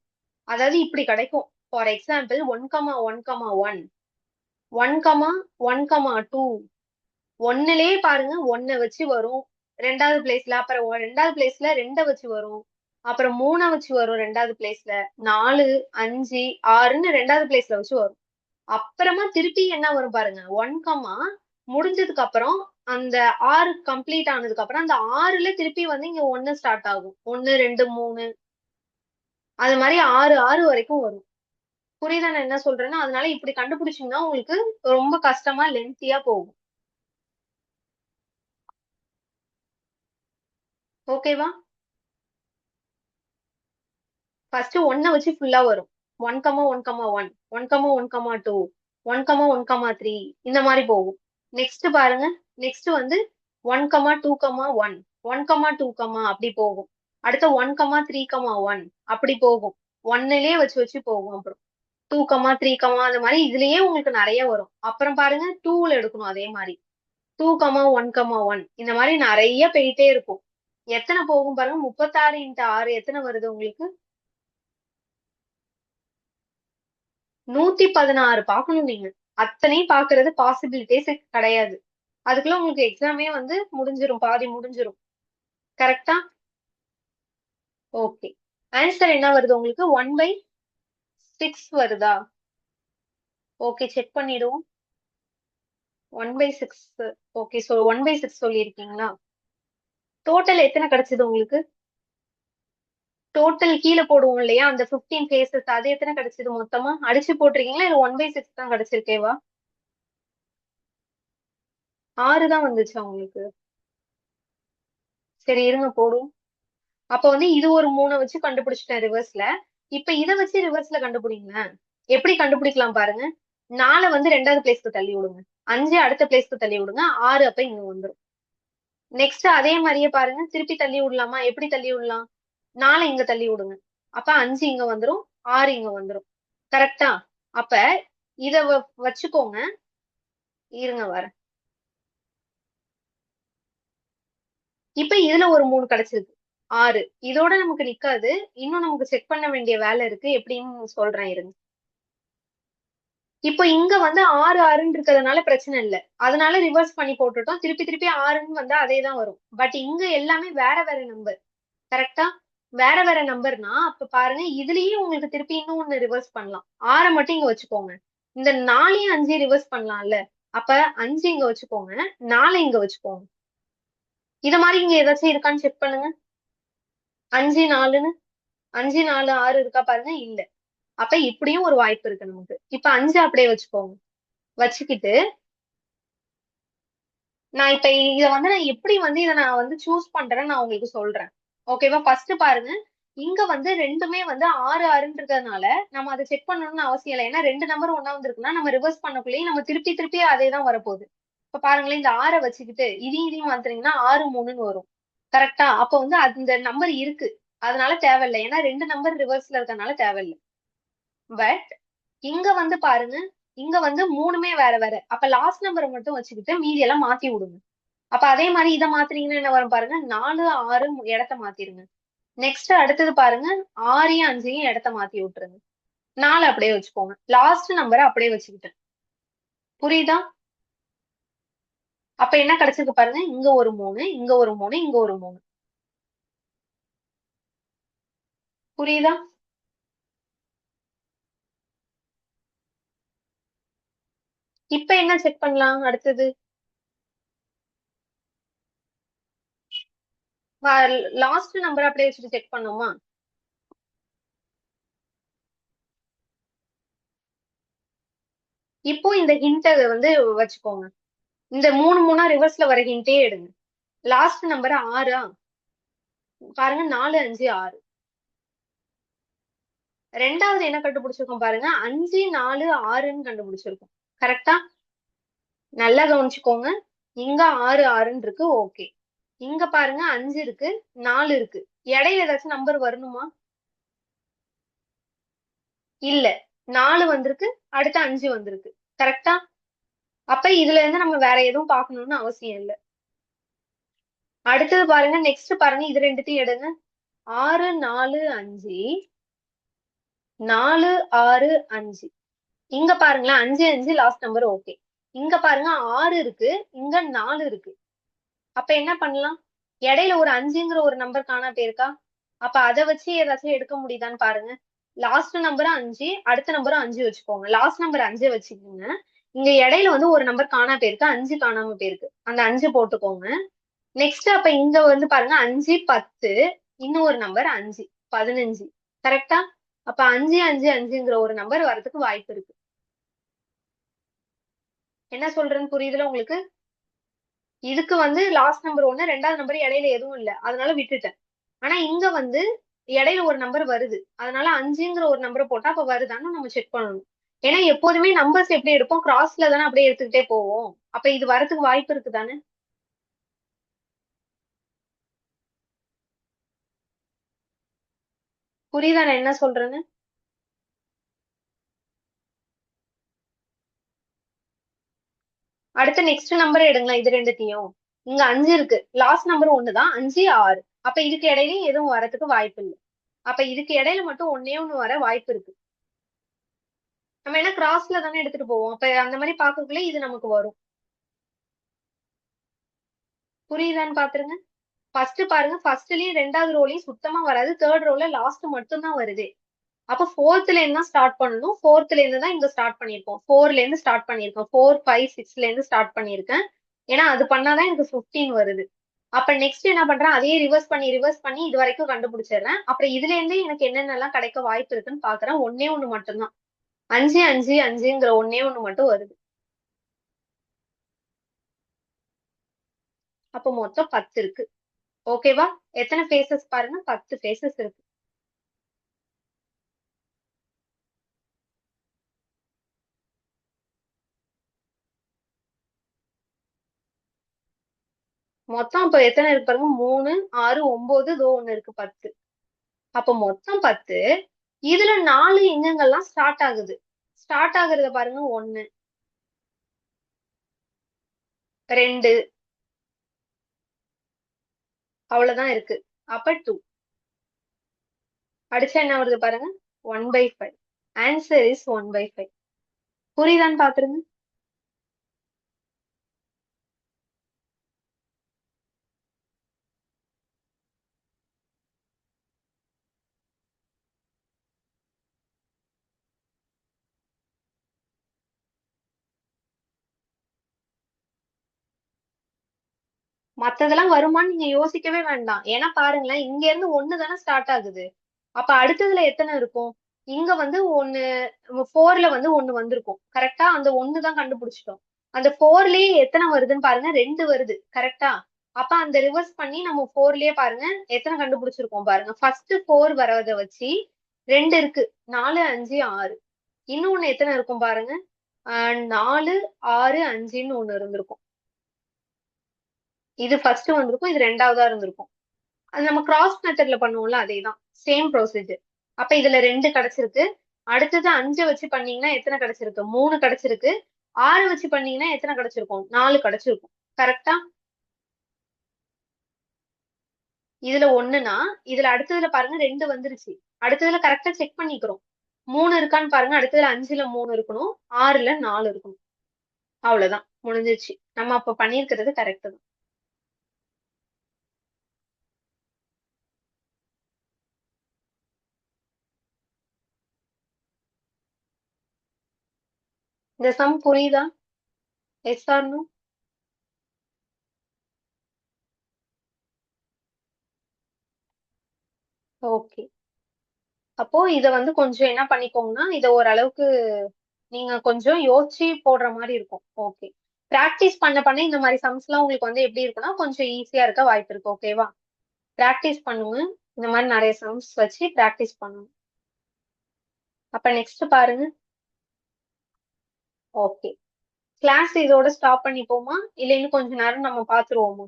அதாவது இப்படி கிடைக்கும். For example 1, 1, 1, 1, 1, 2. 1லயே பாருங்க 1 வச்சு வரும் ரெண்டாவது பிளேஸ்ல. அப்புறம் ரெண்டாவது பிளேஸ்ல 2 வச்சு வரும். அப்புறம் 3 வச்சு வரும் ரெண்டாவது பிளேஸ்ல. 4, 5, 6ன்னு ரெண்டாவது பிளேஸ்ல வச்சு வரும். அப்புறமா திருப்பி என்ன வரும் பாருங்க, 1, முடிஞ்சதுக்கு அப்புறம் அந்த 6 கம்ப்ளீட் ஆனதுக்கு அப்புறம் அந்த 6ல திருப்பி வந்து இங்க 1 ஸ்டார்ட் ஆகும். 1, 2, 3 அது மாதிரி 6, 6 வரைக்கும் வரும். புரியுதா நான் என்ன சொல்றேன்னா? அதனால இப்படி கண்டுபிடிச்சீங்கன்னா உங்களுக்கு ரொம்ப கஷ்டமா லென்த்தியா போகும். ஓகேவா? ஃபர்ஸ்ட் 1 வச்சு ஃபுல்லா வரும். 1,1,1 1,1,2 1,1,3 இந்த மாதிரி போகும். நெக்ஸ்ட் பாருங்க, நெக்ஸ்ட் வந்து 1,2,1 1,2, அப்படி போகும். அடுத்த 1,3,1 அப்படி போகும். ஒன்னுலயே வச்சு வச்சு போகும். அப்புறம் 2, 3, அந்த மாதிரி இதுலயே உங்களுக்கு நிறைய வரும். அப்புறம் பாருங்க 2ல எடுக்கணும் அதே மாதிரி 2,1,1 இந்த மாதிரி நிறைய போயிட்டே இருக்கும். எத்தனை போகும் பாருங்க, 36 × 6 எத்தனை வருது உங்களுக்கு? 116 பார்க்கணும் நீங்க. அத்தனையும் பாக்குறது பாசிபிலிட்டிஸ் கிடையாது. அதுக்குள்ள உங்களுக்கு எக்ஸாமே வந்து முடிஞ்சிரும், பாதி முடிஞ்சிரும். கரெக்டா? ஓகே. ஆன்சர் என்ன வருது உங்களுக்கு? 1/6 வருதா? ஓகே, செக் பண்ணிடுவோம். 1/6. ஓகே, ஸோ 1/6 சொல்லியிருக்கீங்களா? டோட்டல் எத்தனை கிடைச்சது உங்களுக்கு? டோட்டல் கீழே போடுவோம் இல்லையா, அந்த 15 கேசஸ், அது எத்தனை கிடைச்சது மொத்தமா? அடிச்சு போட்டிருக்கீங்களா இல்ல 1/6 தான் கிடைச்சிருக்கேவா? 6 தான் வந்துச்சா உங்களுக்கு? சரி இருங்க போடுவோம். அப்ப வந்து இது ஒரு 3 வச்சு கண்டுபிடிச்சிட்டேன் ரிவர்ஸ்ல. இப்ப இதை வச்சு ரிவர்ஸ்ல கண்டுபிடிங்க. எப்படி கண்டுபிடிக்கலாம் பாருங்க. 4 வந்து 2வது பிளேஸ்க்கு தள்ளி விடுங்க. 5 அடுத்த பிளேஸ்க்கு தள்ளி விடுங்க. 6 அப்ப இங்க வந்துடும். நெக்ஸ்ட் அதே மாதிரியே பாருங்க, திருப்பி தள்ளி விடலாமா? எப்படி தள்ளி விடலாம்? 4 இங்க தள்ளி விடுங்க. அப்ப 5 இங்க வந்துரும், 6 இங்க வந்துரும். கரெக்டா? அப்ப இத வச்சுக்கோங்க. இருங்க வரேன். இப்ப இதுல ஒரு 3 கிடைச்சிருக்கு, 6. இதோட நமக்கு நிக்காது. இன்னும் நமக்கு செக் பண்ண வேண்டிய வேலை இருக்கு. எப்படின்னு சொல்றேன் இருங்க. இப்போ இங்க வந்து 6 6ன்னு இருக்கிறதுனால பிரச்சனை இல்லை. அதனால ரிவர்ஸ் பண்ணி போட்டுட்டோம். திருப்பி திருப்பி 6ன்னு வந்தா அதே தான் வரும். பட் இங்க எல்லாமே வேற வேற நம்பர். கரெக்டா? வேற வேற நம்பர்னா அப்ப பாருங்க, இதுலயே உங்களுக்கு திருப்பி இன்னும் ஒண்ணு ரிவர்ஸ் பண்ணலாம். 6 மட்டும் இங்க வச்சுக்கோங்க. இந்த 4 5 ரிவர்ஸ் பண்ணலாம்ல. அப்ப 5 இங்க வச்சுக்கோங்க, 4 இங்க வச்சுக்கோங்க. இத மாதிரி இங்க ஏதாச்சும் இருக்கான்னு செக் பண்ணுங்க. 5 4ன்னு 5 4 6 இருக்கா பாருங்க, இல்ல. அப்ப இப்படியும் ஒரு வாய்ப்பு இருக்கு நமக்கு. இப்ப 5 அப்படியே வச்சுக்கோங்க. வச்சுக்கிட்டு நான் இப்ப இத வந்து நான் எப்படி வந்து இதை நான் வந்து சூஸ் பண்றேன்னு நான் உங்களுக்கு சொல்றேன். ஓகேவா? ஃபர்ஸ்ட் பாருங்க, இங்க வந்து ரெண்டுமே வந்து 6 6ன்னு இருக்கிறதுனால நம்ம அதை செக் பண்ணணும்னு அவசியம் இல்லை. ஏன்னா 2 நம்பர் ஒண்ணா வந்திருக்குன்னா நம்ம ரிவர்ஸ் பண்ணக்குள்ளேயே நம்ம திருப்பி திருப்பி அதே தான் வரப்போகுது. இப்ப பாருங்களேன், இந்த 6 வச்சுக்கிட்டு இதையும் மாத்துறீங்கன்னா 6 3ன்னு வரும். கரெக்டா? அப்ப வந்து அந்த நம்பர் இருக்கு, அதனால தேவையில்லை. ஏன்னா 2 நம்பர் ரிவர்ஸ்ல இருக்கறதுனால தேவையில்லை. பட் இங்க வந்து பாருங்க, இங்க வந்து 3மே வேற வேற. அப்ப லாஸ்ட் நம்பரை மட்டும் வச்சுக்கிட்டு மீதி எல்லாம் மாத்தி விடுங்க. அப்ப அதே மாதிரி இதை மாத்துறீங்கன்னா என்ன வரும் பாருங்க, 4 6 இடத்த மாத்திருங்க. நெக்ஸ்ட் அடுத்தது பாருங்க, 6யும் 5யும் இடத்த மாத்தி விட்டுருங்க. 4 அப்படியே வச்சுக்கோங்க. லாஸ்ட் நம்பரை அப்படியே வச்சுக்கிட்டேன். புரியுதா? அப்ப என்ன கிடைச்சிருக்கு பாருங்க, இங்க ஒரு 3, இங்க ஒரு 3, இங்க ஒரு 3. புரியுதா? இப்ப என்ன செக் பண்ணலாம் அடுத்தது? லாஸ்ட் நம்பர் அப்படியே வச்சுட்டு செக் பண்ணுமா? இப்போ இந்த ஹிண்ட வந்து வச்சுக்கோங்க. இந்த 3 3ஆ ரிவர்ஸ்ல வர ஹிண்டே எடுங்க. லாஸ்ட் நம்பர் 6ஆ பாருங்க, 4 5 6. ரெண்டாவது என்ன கண்டுபிடிச்சிருக்கோம் பாருங்க, 5 4 6ன்னு கண்டுபிடிச்சிருக்கோம். கரெக்டா? நல்லா கவனிச்சுக்கோங்க. இங்க 6 6ன்னு இருக்கு, ஓகே. இங்க பாருங்க 5 இருக்கு, 4 இருக்கு. இடையில ஏதாச்சும் நம்பர் வரணுமா? இல்ல. 4 வந்திருக்கு, அடுத்து 5 வந்திருக்கு. கரெக்டா? அப்ப இதுல இருந்து நம்ம வேற எதுவும் பார்க்கணும்னு அவசியம் இல்ல. அடுத்தது பாருங்க, நெக்ஸ்ட் பாருங்க, இது ரெண்டுத்தையும் எடுங்க. 6 4 5 4 6 5. இங்க பாருங்களேன், 5 5 லாஸ்ட் நம்பர், ஓகே. இங்க பாருங்க 6 இருக்கு, இங்க 4 இருக்கு. அப்ப என்ன பண்ணலாம்? இடையில ஒரு 5ங்கிற ஒரு நம்பர் காணா போயிருக்கா? அப்ப அதை வச்சு ஏதாச்சும் எடுக்க முடியுதான்னு பாருங்க. லாஸ்ட் நம்பரும் 5, அடுத்த நம்பரும் 5 வச்சுக்கோங்க. லாஸ்ட் நம்பர் 5 வச்சுக்கோங்க. இங்க இடையில வந்து ஒரு நம்பர் காணா போயிருக்கு, 5 காணாம போயிருக்கு. அந்த 5 போட்டுக்கோங்க. நெக்ஸ்ட் அப்ப இங்க வந்து பாருங்க 5 10, இன்னும் ஒரு நம்பர் 5 15. கரெக்டா? அப்ப 5 5 5ங்கிற ஒரு நம்பர் வரதுக்கு வாய்ப்பு இருக்கு. என்ன சொல்றேன்னு புரியுதுல உங்களுக்கு? இதுக்கு வந்து லாஸ்ட் நம்பர் 1, 2வது நம்பர் இடையில எதுவும் இல்ல, அதனால விட்டுட்டேன். ஆனா இங்க வந்து இடையில ஒரு நம்பர் வருது, அதனால 5ங்கிற ஒரு நம்பரை போட்டா அப்ப வருதான்னு நம்ம செக் பண்ணணும். ஏன்னா எப்போதுமே நம்பர்ஸ் எப்படி எடுப்போம், கிராஸ்ல தானே அப்படியே எடுத்துக்கிட்டே போவோம். அப்ப இது வரதுக்கு வாய்ப்பு இருக்கு தானே? புரியுதா நான் என்ன சொல்றேன்னு? அடுத்த நெக்ஸ்ட் நம்பர் எடுங்களேன், இது ரெண்டுத்தையும். இங்க 5 இருக்கு, லாஸ்ட் நம்பர் ஒண்ணுதான், 5 6. அப்ப இதுக்கு இடையிலயும் எதுவும் வரதுக்கு வாய்ப்பு இல்லை. அப்ப இதுக்கு இடையில மட்டும் ஒன்னே ஒண்ணு வர வாய்ப்பு இருக்கு. நம்ம என்ன கிராஸ்ல தானே எடுத்துட்டு போவோம், அப்ப அந்த மாதிரி பாக்கக்குள்ள இது நமக்கு வரும். புரியுதான்னு பாத்துருங்க. ஃபர்ஸ்ட் பாருங்க, ஃபர்ஸ்ட்லயும் ரெண்டாவது ரோலையும் சுத்தமா வராது, தேர்ட் ரோல லாஸ்ட் மட்டும் தான் வருது. அப்ப ஃபோர்த்ல இருந்து தான் ஸ்டார்ட் பண்ணணும், ஃபோர்த்ல இருந்து தான் இங்க ஸ்டார்ட் பண்ணிருக்கோம், 4ல இருந்து ஸ்டார்ட் பண்ணிருக்கோம், 4 5 6ல இருந்து ஸ்டார்ட் பண்ணிருக்கேன். ஏன்னா அது பண்ணாதான் எனக்கு 15 வருது. அப்ப நெக்ஸ்ட் என்ன பண்றேன், அதையே ரிவர்ஸ் பண்ணி இது வரைக்கும் கண்டுபிடிச்சிடுறேன். அப்புறம் இதுல இருந்தே எனக்கு என்னென்னலாம் கிடைக்க வாய்ப்பு இருக்குன்னு பாக்குறேன். ஒன்னே ஒண்ணு மட்டும்தான், 5 5 5ங்கிற ஒன்னே ஒண்ணு மட்டும் வருது. அப்ப மொத்தம் 10 இருக்கு. ஓகேவா? எத்தனை ஃபேஸஸ் பாருங்க, 10 ஃபேஸஸ் இருக்கு. மொத்தம் அப்ப எத்தனை இருக்கு பாருங்க, 3 6 9, இதோ ஒண்ணு இருக்கு 10. அப்ப மொத்தம் 10. இதுல 4 எங்கெங்கெல்லாம் ஸ்டார்ட் ஆகுது. ஸ்டார்ட் ஆகுறத பாருங்க, 1 2 அவ்வளவுதான் இருக்கு. அப்ப 2 அடிச்சா என்ன வருது பாருங்க, 1/5. Answer is 1/5. புரியுதான்னு பாத்துருங்க. மத்ததெல்லாம் வருமான்னு நீங்க யோசிக்கவே வேண்டாம். ஏன்னா பாருங்களேன், இங்க இருந்து 1 தானே ஸ்டார்ட் ஆகுது. அப்ப அடுத்ததுல எத்தனை இருக்கும்? இங்க வந்து 1, 4ல வந்து 1 வந்திருக்கும் கரெக்டா, அந்த 1 தான் கண்டுபிடிச்சிட்டோம். அந்த 4லயே எத்தனை வருதுன்னு பாருங்க, 2 வருது கரெக்டா. அப்ப அந்த ரிவர்ஸ் பண்ணி நம்ம 4லயே பாருங்க எத்தனை கண்டுபிடிச்சிருக்கோம் பாருங்க. ஃபர்ஸ்ட் 4 வரத வச்சு 2 இருக்கு, 4 5 6. இன்னொன்னு எத்தனை இருக்கும் பாருங்க, 4 6 5ன்னு ஒண்ணு இருந்திருக்கும். இது ஃபர்ஸ்ட் வந்திருக்கும், இது ரெண்டாவதா இருந்திருக்கும். அது நம்ம கிராஸ் மெத்தட்ல பண்ணுவோம்ல, அதேதான் சேம் ப்ரொசீஜர். அப்ப இதுல 2 கிடைச்சிருக்கு. அடுத்தது 5 வச்சு பண்ணீங்கன்னா எத்தனை கிடைச்சிருக்கு, 3 கிடைச்சிருக்கு. 6 வச்சு பண்ணீங்கன்னா எத்தனை கிடைச்சிருக்கும், 4 கிடைச்சிருக்கும் கரெக்டா. இதுல 1னா இதுல அடுத்ததுல பாருங்க 2 வந்துருச்சு. அடுத்ததுல கரெக்டா செக் பண்ணிக்கிறோம், 3 இருக்கான்னு பாருங்க. அடுத்ததுல 5ல 3 இருக்கணும், 6ல 4 இருக்கணும். அவ்வளவுதான் முடிஞ்சிருச்சு. நம்ம அப்ப பண்ணிருக்கிறது கரெக்ட் தான். இந்த சம் புரியுதா? Yes or no? ஓகே. அப்போ இத வந்து கொஞ்சம் என்ன பண்ணிக்கோங்கன்னா, இத ஓரளவுக்கு நீங்க கொஞ்சம் யோசிச்சு போடுற மாதிரி இருக்கும். ஓகே. பிராக்டிஸ் பண்ண பண்ண இந்த மாதிரி சம்ஸ் எல்லாம் உங்களுக்கு வந்து எப்படி இருக்குன்னா கொஞ்சம் ஈஸியா இருக்க வாய்ப்பு இருக்கு. ஓகேவா? பிராக்டிஸ் பண்ணுங்க. இந்த மாதிரி நிறைய சம்ஸ் வச்சு பிராக்டிஸ் பண்ணுங்க. அப்ப நெக்ஸ்ட் பாருங்க. ஓகே. கிளாஸ் இதோட ஸ்டாப் பண்ணிப்போமா, இல்ல இன்னும் கொஞ்ச நேரம் நம்ம பாத்துருவோமா?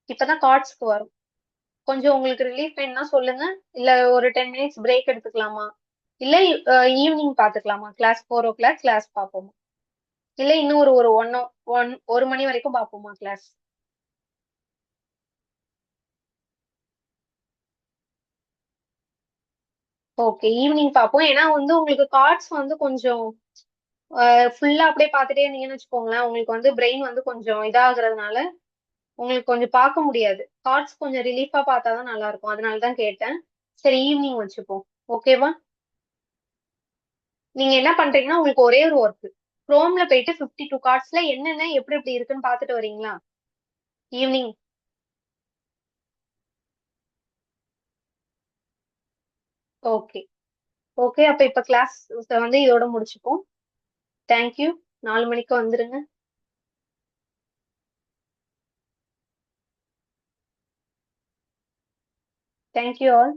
இப்பதான் கார்ட்ஸ்க்கு வரும். கொஞ்சம் உங்களுக்கு ரிலீஃப் வேணும்னா சொல்லுங்க. இல்ல ஒரு 10 மினிட்ஸ் பிரேக் எடுத்துக்கலாமா? இல்ல ஈவினிங் பாத்துக்கலாமா? கிளாஸ் 4 o'clock கிளாஸ் பார்ப்போமா? இல்ல இன்னும் ஒரு ஒரு 1 மணி வரைக்கும் பார்ப்போமா கிளாஸ்? ஓகே, ஈவினிங் பார்ப்போம். ஏன்னா வந்து உங்களுக்கு கார்ட்ஸ் வந்து கொஞ்சம் ஃபுல்லா அப்படியே பார்த்துட்டே இருந்தீங்கன்னு வச்சுக்கோங்களேன், உங்களுக்கு வந்து பிரெயின் வந்து கொஞ்சம் இதாகிறதுனால உங்களுக்கு கொஞ்சம் பார்க்க முடியாது. கார்ட்ஸ் கொஞ்சம் ரிலீஃபா பார்த்தாதான் நல்லா இருக்கும், அதனால தான் கேட்டேன். சரி, ஈவினிங் வச்சுப்போம். ஓகேவா? நீங்க என்ன பண்றீங்கன்னா, உங்களுக்கு ஒரே ஒரு ஒர்க், குரோம்ல போயிட்டு 52 கார்ட்ஸ்ல என்னென்ன எப்படி எப்படி இருக்குன்னு பார்த்துட்டு வரீங்களா ஈவினிங்? ஓகே. ஓகே, அப்ப இப்ப கிளாஸ் வந்து இதோட முடிச்சுப்போம். தேங்க்யூ. 4 மணிக்கு வந்துருங்க. Thank you all.